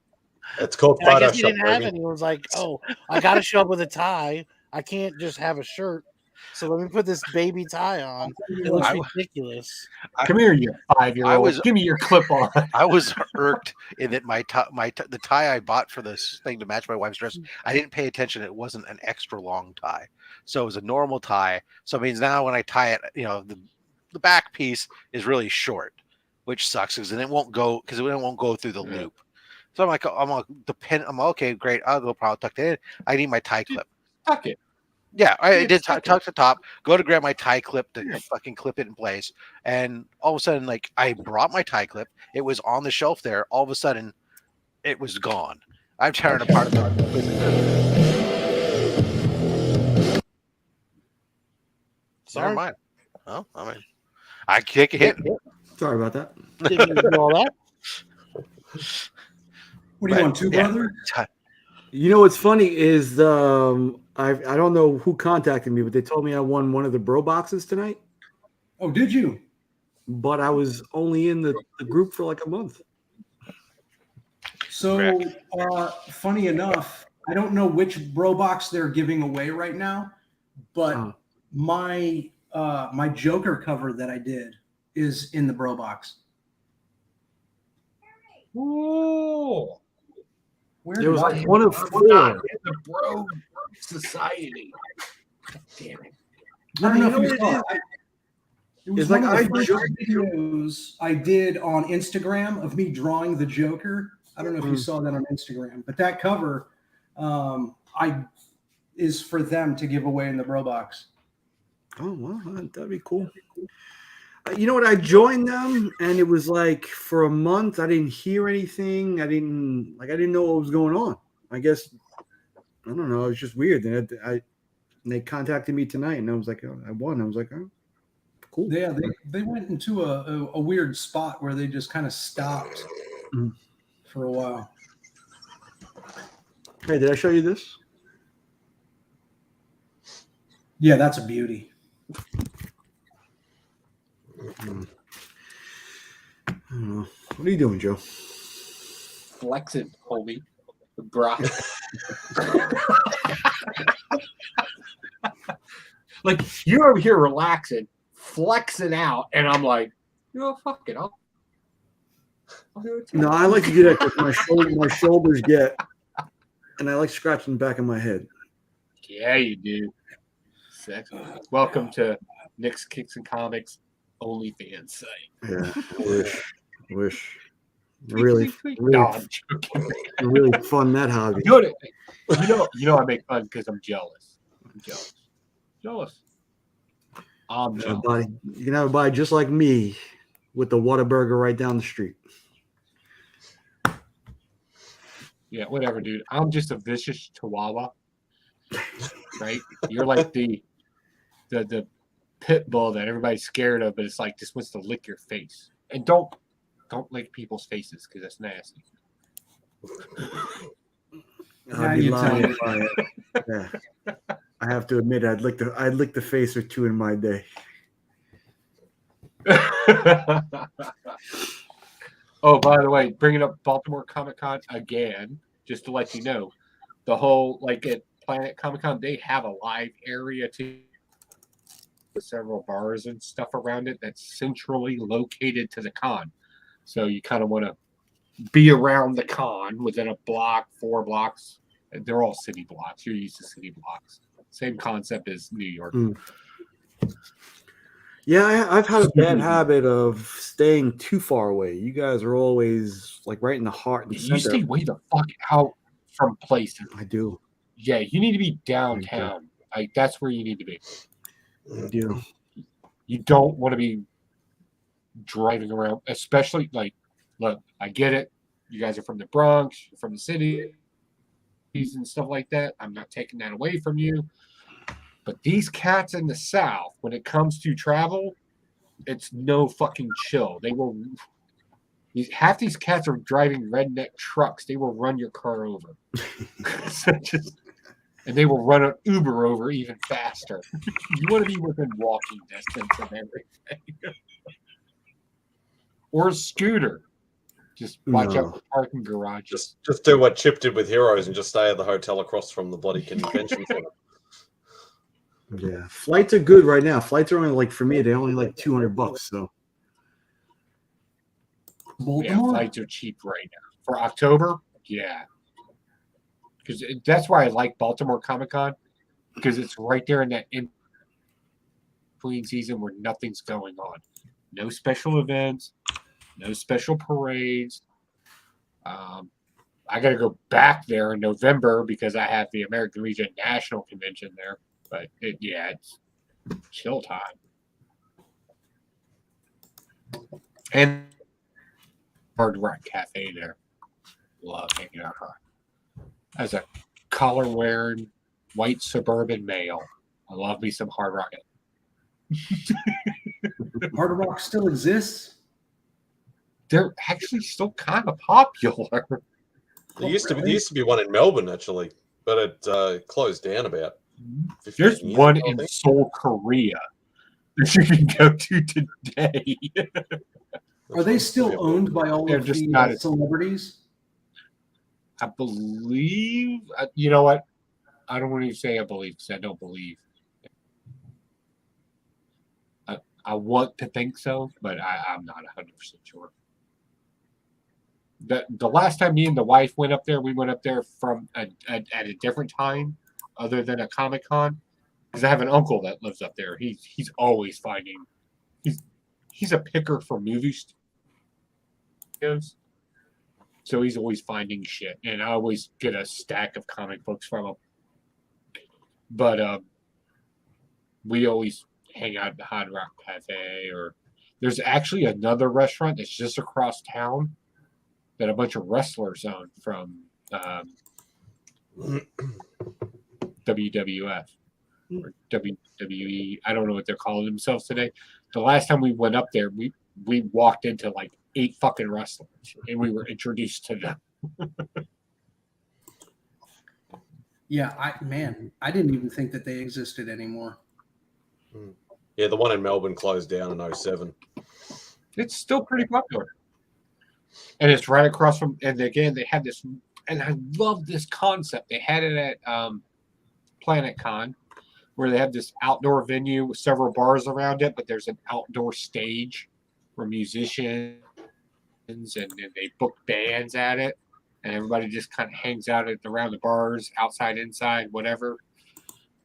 It's called And I guess he Photoshop. didn't have it. He was like, oh, I got to show up with a tie. I can't just have a shirt. So let me put this baby tie on. It looks ridiculous. Come here, you 5-year-old. Give me your clip on. I was irked in that the tie I bought for this thing to match my wife's dress, I didn't pay attention. It wasn't an extra long tie. So it was a normal tie. So it means now when I tie it, the back piece is really short, which sucks because it won't go through the loop. So I'm okay, great. I'll go probably tuck it in. I need my tie clip. Tuck it. Yeah, I did tuck the top, go to grab my tie clip to fucking clip it in place. And all of a sudden, like I brought my tie clip. It was on the shelf there. All of a sudden, it was gone. I'm tearing apart about it. Never mind. Oh, I kick a hit. Sorry about that. Didn't you do all that? What do you want, two brother? You know what's funny is I don't know who contacted me, but they told me I won one of the bro boxes tonight. Oh, did you? But I was only in the group for like a month. So, funny enough, I don't know which bro box they're giving away right now, but my my Joker cover that I did is in the bro box. Ooh. Where It was did like I- one of I'm not four. in the bro society. God damn it. I don't know You know if you what saw it it. is? It was It's one like of the I first just- videos I did on Instagram of me drawing the Joker. I don't know if you saw that on Instagram, but that cover is for them to give away in the bro box. Oh well, that'd be cool. You know what? I joined them, and it was like for a month. I didn't hear anything. I didn't know what was going on. I guess I don't know. It was just weird. And they contacted me tonight, and I was like, oh, I won. I was like, oh, cool. Yeah, they went into a weird spot where they just kind of stopped for a while. Hey, did I show you this? Yeah, that's a beauty. I don't know. What are you doing, Joe? Flexing, homie. Bro. Like, you're over here relaxing, flexing out, and I'm like, you know, fuck it. I'll do it too. No, I like to do that because my shoulders get, and I like scratching the back of my head. Yeah, you do. Sex. Welcome to Nick's Kicks and Comics OnlyFans site. Yeah, I wish. Tweet, Really, tweet, tweet. really, No, I'm joking. really fun that hobby. Good. You know, I make fun because I'm jealous. I'm jealous. I'm jealous. You can have a body just like me with the Whataburger right down the street. Yeah, whatever, dude. I'm just a vicious chihuahua. Right? You're like the pit bull that everybody's scared of, but it's like just wants to lick your face. And don't lick people's faces because that's nasty. I'd be lying if yeah. I have to admit, I'd lick the face or two in my day. Oh, by the way, bringing up Baltimore Comic Con again, just to let you know, the whole like at Planet Comic Con, they have a live area too, with several bars and stuff around it that's centrally located to the con. So you kind of want to be around the con within a block, 4 blocks. They're all city blocks. You're used to city blocks. Same concept as New York. Yeah, I've had a bad habit of staying too far away. You guys are always like right in the heart and You center. stay way the fuck out from places. I do. Yeah, you need to be downtown. Like that's where you need to be. I do. You don't want to be driving around, especially like, look, I get it. You guys are from the Bronx, you're from the city, and stuff like that. I'm not taking that away from you. But these cats in the South, when it comes to travel, it's no fucking chill. Half these cats are driving redneck trucks. They will run your car over. And they will run an Uber over even faster. You want to be within walking distance of everything. Or a scooter. Just watch out for parking garages. Just do what Chip did with Heroes and just stay at the hotel across from the bloody convention center. Yeah, flights are good right now. Flights are only like for me, they're only like $200. So yeah, flights are cheap right now for October. Yeah, because that's why I like Baltimore Comic Con because it's right there in that in between season where nothing's going on. No special events, no special parades. I got to go back there in November because I have the American Legion National Convention there. But it's chill time. And Hard Rock Cafe there. Love hanging out there. As a collar-wearing white suburban male, I love me some Hard Rock. Hard Rock still exists? They're actually still kind of popular. There used to be one in Melbourne actually, but it closed down about 15 There's years one ago, I in think. Seoul, Korea. that you can go to today. Are they still owned by all They're of just the not as- celebrities? I believe. You know what? I don't want to say I believe because I don't believe. I want to think so, but I'm not 100% sure. The last time me and the wife went up there, we went up there from at a different time, other than a Comic-Con, because I have an uncle that lives up there. He's always finding. He's a picker for movie studios, so he's always finding shit, and I always get a stack of comic books from him. But we always hang out at the Hard Rock Cafe, or there's actually another restaurant that's just across town that a bunch of wrestlers own from WWF or WWE. I don't know what they're calling themselves today. The last time we went up there, we walked into like 8 fucking wrestlers, and we were introduced to them. Yeah, I didn't even think that they existed anymore. Yeah, the one in Melbourne closed down in 07. It's still pretty popular. And it's right across from, and again, they had this, and I love this concept. They had it at Planet Con, where they have this outdoor venue with several bars around it, but there's an outdoor stage for musicians, and they book bands at it, and everybody just kind of hangs out around the bars, outside, inside, whatever,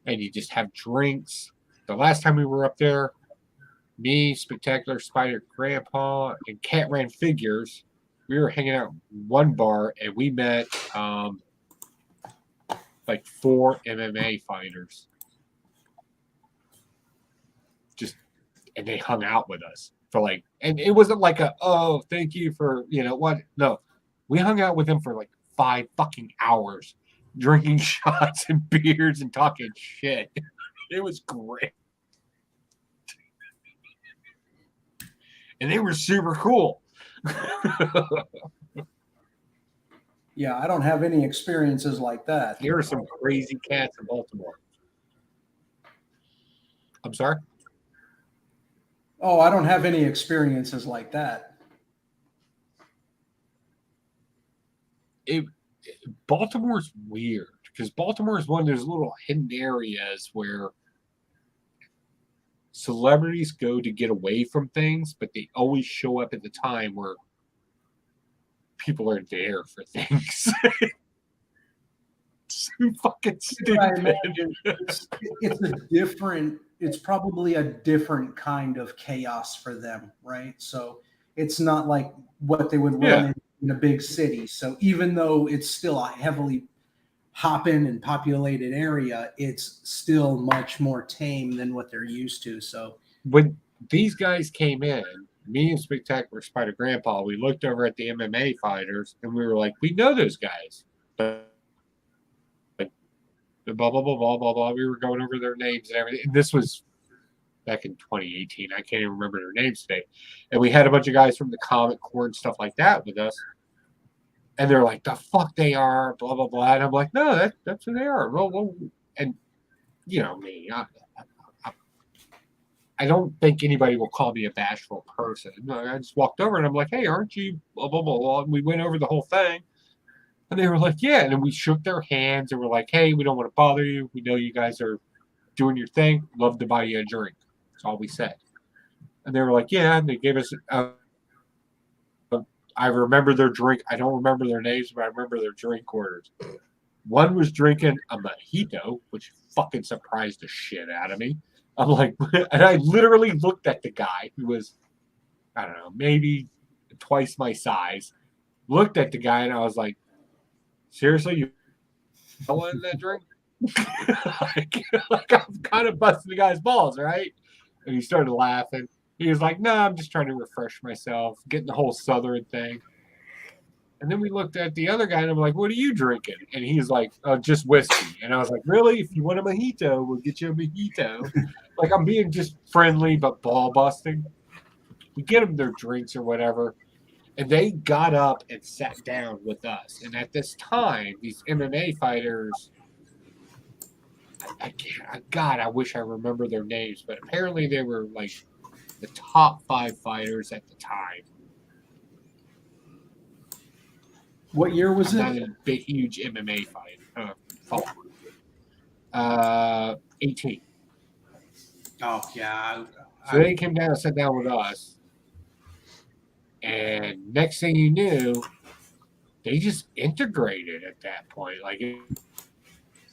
and you just have drinks. The last time we were up there, me, Spectacular Spider Grandpa, and Cat Ran Figures, we were hanging out in one bar, and we met like 4 MMA fighters. And they hung out with us for like, and it wasn't like oh, thank you for, what? No, we hung out with them for like 5 fucking hours, drinking shots and beers and talking shit. It was great. And they were super cool. Yeah, I don't have any experiences like that. There are some crazy cats in Baltimore. I'm sorry? Oh, I don't have any experiences like that. Baltimore's weird because Baltimore is one of those little hidden areas where celebrities go to get away from things, but they always show up at the time where people are there for things. So fucking stupid. I imagine it's probably a different kind of chaos for them, right? So it's not like what they would run in a big city. So even though it's still a heavily hopping and populated area, it's still much more tame than what they're used to. So when these guys came in, me and Spectacular Spider Grandpa, we looked over at the MMA fighters and we were like, we know those guys. But blah, blah, blah, blah, blah, blah. We were going over their names and everything. And this was back in 2018. I can't even remember their names today. And we had a bunch of guys from the Comic Corps and stuff like that with us. And they're like, the fuck they are, blah, blah, blah. And I'm like, no, that's who they are. Well, and, me, I don't think anybody will call me a bashful person. I just walked over and I'm like, hey, aren't you blah, blah, blah, blah. And we went over the whole thing. And they were like, yeah. And then we shook their hands and we're like, hey, we don't want to bother you. We know you guys are doing your thing. Love to buy you a drink. That's all we said. And they were like, yeah. And they gave us, I remember their drink. I don't remember their names, but I remember their drink orders. One was drinking a mojito, which fucking surprised the shit out of me. I'm like, and I literally looked at the guy who was, I don't know, maybe twice my size. Looked at the guy and I was like, seriously, you in that drink? like I'm kind of busting the guy's balls, right? And he started laughing. He was like, no, I'm just trying to refresh myself, getting the whole Southern thing. And then we looked at the other guy and I'm like, what are you drinking? And he's like, just whiskey. And I was like, really? If you want a mojito, we'll get you a mojito. Like I'm being just friendly but ball busting. We get them their drinks or whatever. And they got up and sat down with us. And at this time, these MMA fighters God, I wish I remember their names, but apparently they were like the top 5 fighters at the time. What year was I'm it? not a big, huge MMA follower. 18. Oh yeah. So they came down and sat down with us, and next thing you knew, they just integrated at that point. Like, it was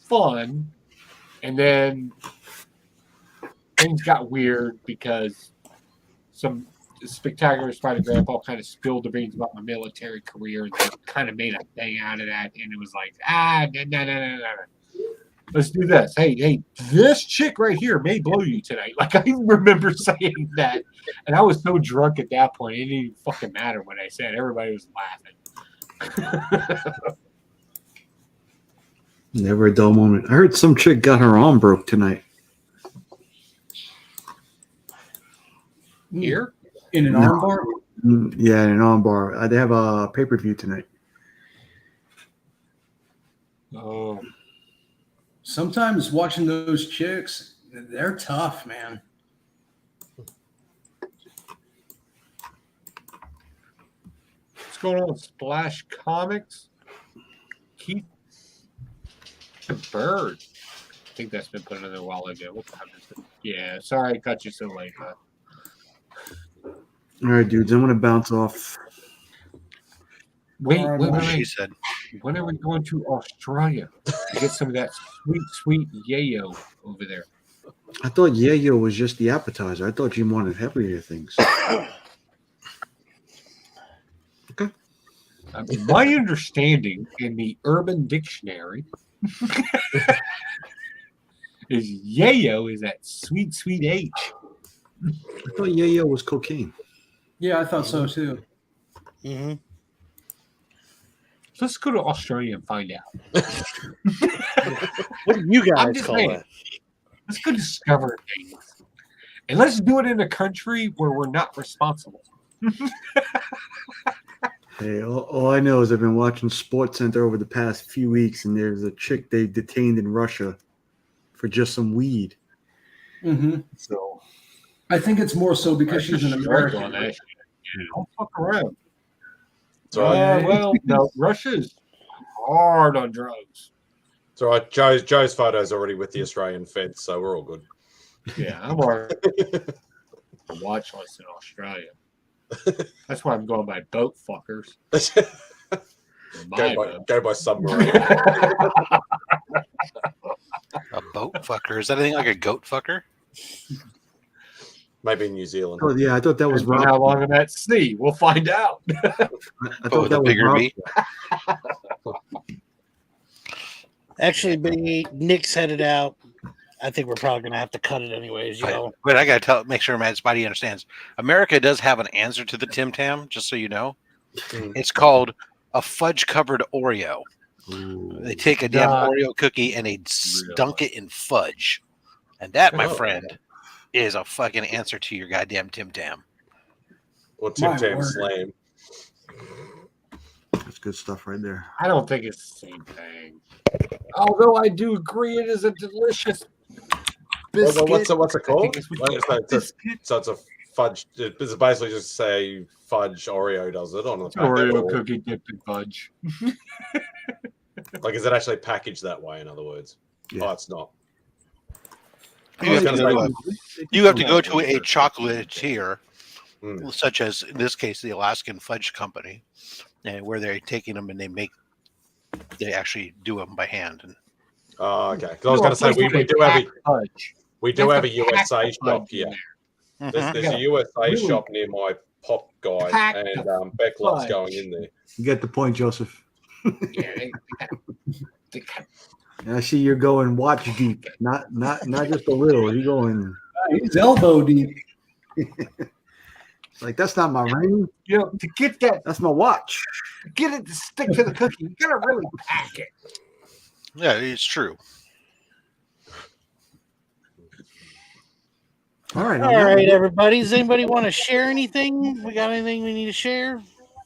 fun, and then things got weird because some spectacular Spider Grandpa kind of spilled the beans about my military career, and they kind of made a thing out of that, and it was like, no. Let's do this. Hey, this chick right here may blow you tonight. Like, I remember saying that, and I was so drunk at that point, it didn't even fucking matter what I said. Everybody was laughing. Never a dull moment. I heard some chick got her arm broke tonight. Here? In an arm bar? Yeah, in an arm bar. They have a pay-per-view tonight. Oh. Sometimes watching those chicks, they're tough, man. What's going on with Splash Comics? Keith the Bird. I think that's been put in there a while ago. What time is it? Yeah, sorry I cut you so late. All right, dudes, I'm going to bounce off. Wait. She said. When are we going to Australia to get some of that sweet yayo over there? I thought yayo was just the appetizer. I thought you wanted heavier things. Okay. My understanding in the Urban Dictionary is yayo is that sweet H. I thought yayo was cocaine. Yeah, I thought so too. Mm-hmm. Let's go to Australia and find out. What do you I'm guys just call saying, it? let's go discover things. And let's do it in a country where we're not responsible. Hey, all I know is I've been watching Sports Center over the past few weeks, and there's a chick they detained in Russia for just some weed. Mm-hmm. So I think it's more so because she's an American. On that shit. Yeah, don't fuck around. So right. Well, no, Russia's hard on drugs. It's all right. Joe's photo's already with the Australian feds, so we're all good. Yeah, I'm already a watch list in Australia. That's why I'm going by boat fuckers. Go by submarine. A boat fucker? Is that anything like a goat fucker? Maybe in New Zealand. Oh, yeah, I thought that was Rob. How long in that sea? We'll find out. I thought that was Rob. Actually, Nick's headed out. I think we're probably going to have to cut it anyways. But I got to make sure Matt Spidey understands. America does have an answer to the Tim Tam, just so you know. It's called a fudge-covered Oreo. Ooh. They take a damn Oreo cookie and they dunk it in fudge. And that, my friend, is a fucking answer to your goddamn Tim Tam. Well, Tim Tam's lame. That's good stuff right there. I don't think it's the same thing. Although I do agree it is a delicious biscuit. Well, what's it called? So it's a fudge. It's basically just say fudge Oreo does it on the packet. Oreo cookie dipped in fudge. Like, is it actually packaged that way? In other words, yeah. Oh, it's not. You have to go to a chocolatier, such as in this case the Alaskan Fudge Company, and where they're taking them and they actually do them by hand. And okay. Because I was going to say we do have a USA shop here. There's a USA shop near my pop guy, and Beck loves going in there. You get the point, Joseph. I see you're going watch deep, not just a little. You're going. He's elbow deep. It's like, that's not my ring. You know, to get that's my watch. Get it to stick to the cookie. You gotta really pack it. Yeah, it's true. All right, everybody. Does anybody want to share anything? We got anything we need to share?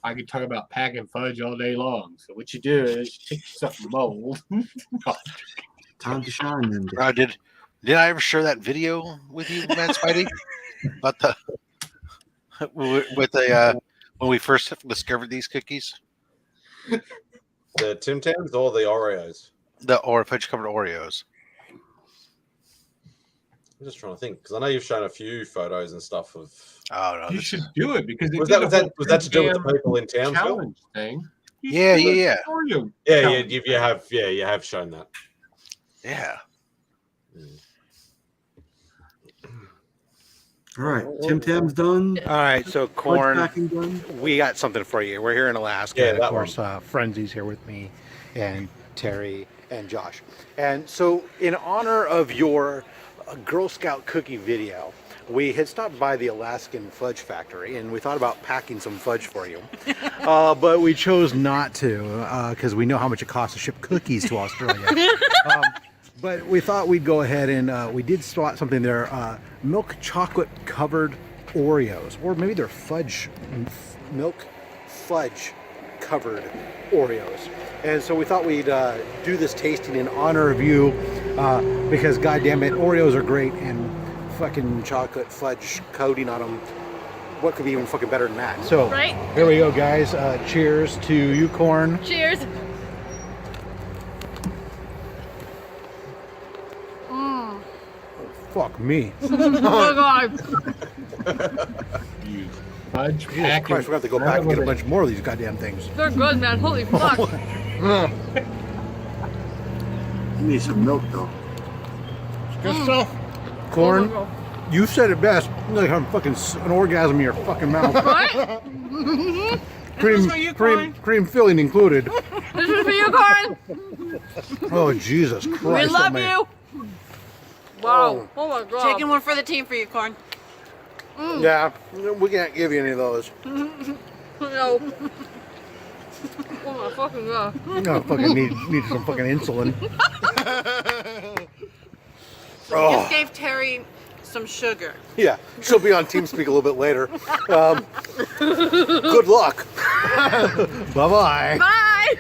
I could talk about packing fudge all day long. So what you do is you take yourself a mold. Time to shine, then. Did I ever share that video with you, man, Spidey? About the when we first discovered these cookies, the Tim Tams or the Oreos? The fudge covered Oreos. I'm just trying to think because I know you've shown a few photos and stuff of. Oh no, You should do it because was that to do with the people in Townsville? Challenge thing. Yeah. You have shown that. Yeah. All right, Tim Tam's done. All right, so Corn, packing done. we got something for you. We're here in Alaska. Yeah, and that of course, Frenzy's here with me, and Terry and Josh. And so, in honor of your Girl Scout cookie video, we had stopped by the Alaskan Fudge Factory, and we thought about packing some fudge for you. But we chose not to because we know how much it costs to ship cookies to Australia. But we thought we'd go ahead and we did spot something there, milk chocolate covered Oreos, or maybe they're milk fudge covered Oreos. And so we thought we'd do this tasting in honor of you because goddamn it, Oreos are great and fucking chocolate fudge coating on them. What could be even fucking better than that? So here we go, guys. Cheers to you, Corn. Cheers. Fuck me. Oh my god. You fudge Jesus packing. Christ, we're going to have to go back and get a bunch more of these goddamn things. They're good, man. Holy fuck. You need some milk, though. Good stuff. Corn, you said it best. Like I'm fucking an orgasm in your fucking mouth. Right? cream filling included. This is for you, Corn. Oh, Jesus Christ. We love man. you. Wow. Oh my god. Taking one for the team for you, Corn. Yeah, we can't give you any of those. No. Oh my fucking god. No, fucking need some fucking insulin. We just gave Terry some sugar. Yeah, she'll be on TeamSpeak a little bit later. Good luck. Bye-bye. Bye.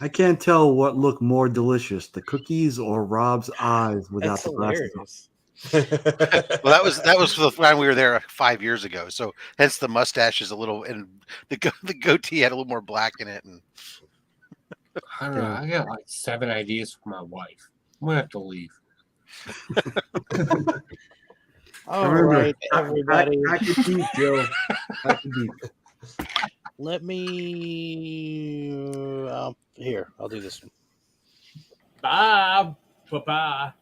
I can't tell what looked more delicious, the cookies or Rob's eyes without That's the glasses. hilarious. Well, that was for the time we were there 5 years ago. So hence the mustache is a little, and the goatee had a little more black in it. And I don't know. I got like 7 ideas for my wife. I'm gonna have to leave. All right, everybody. Pack it deep, Joe. Pack it deep. Let me. Here, I'll do this one. Bye. Bye-bye.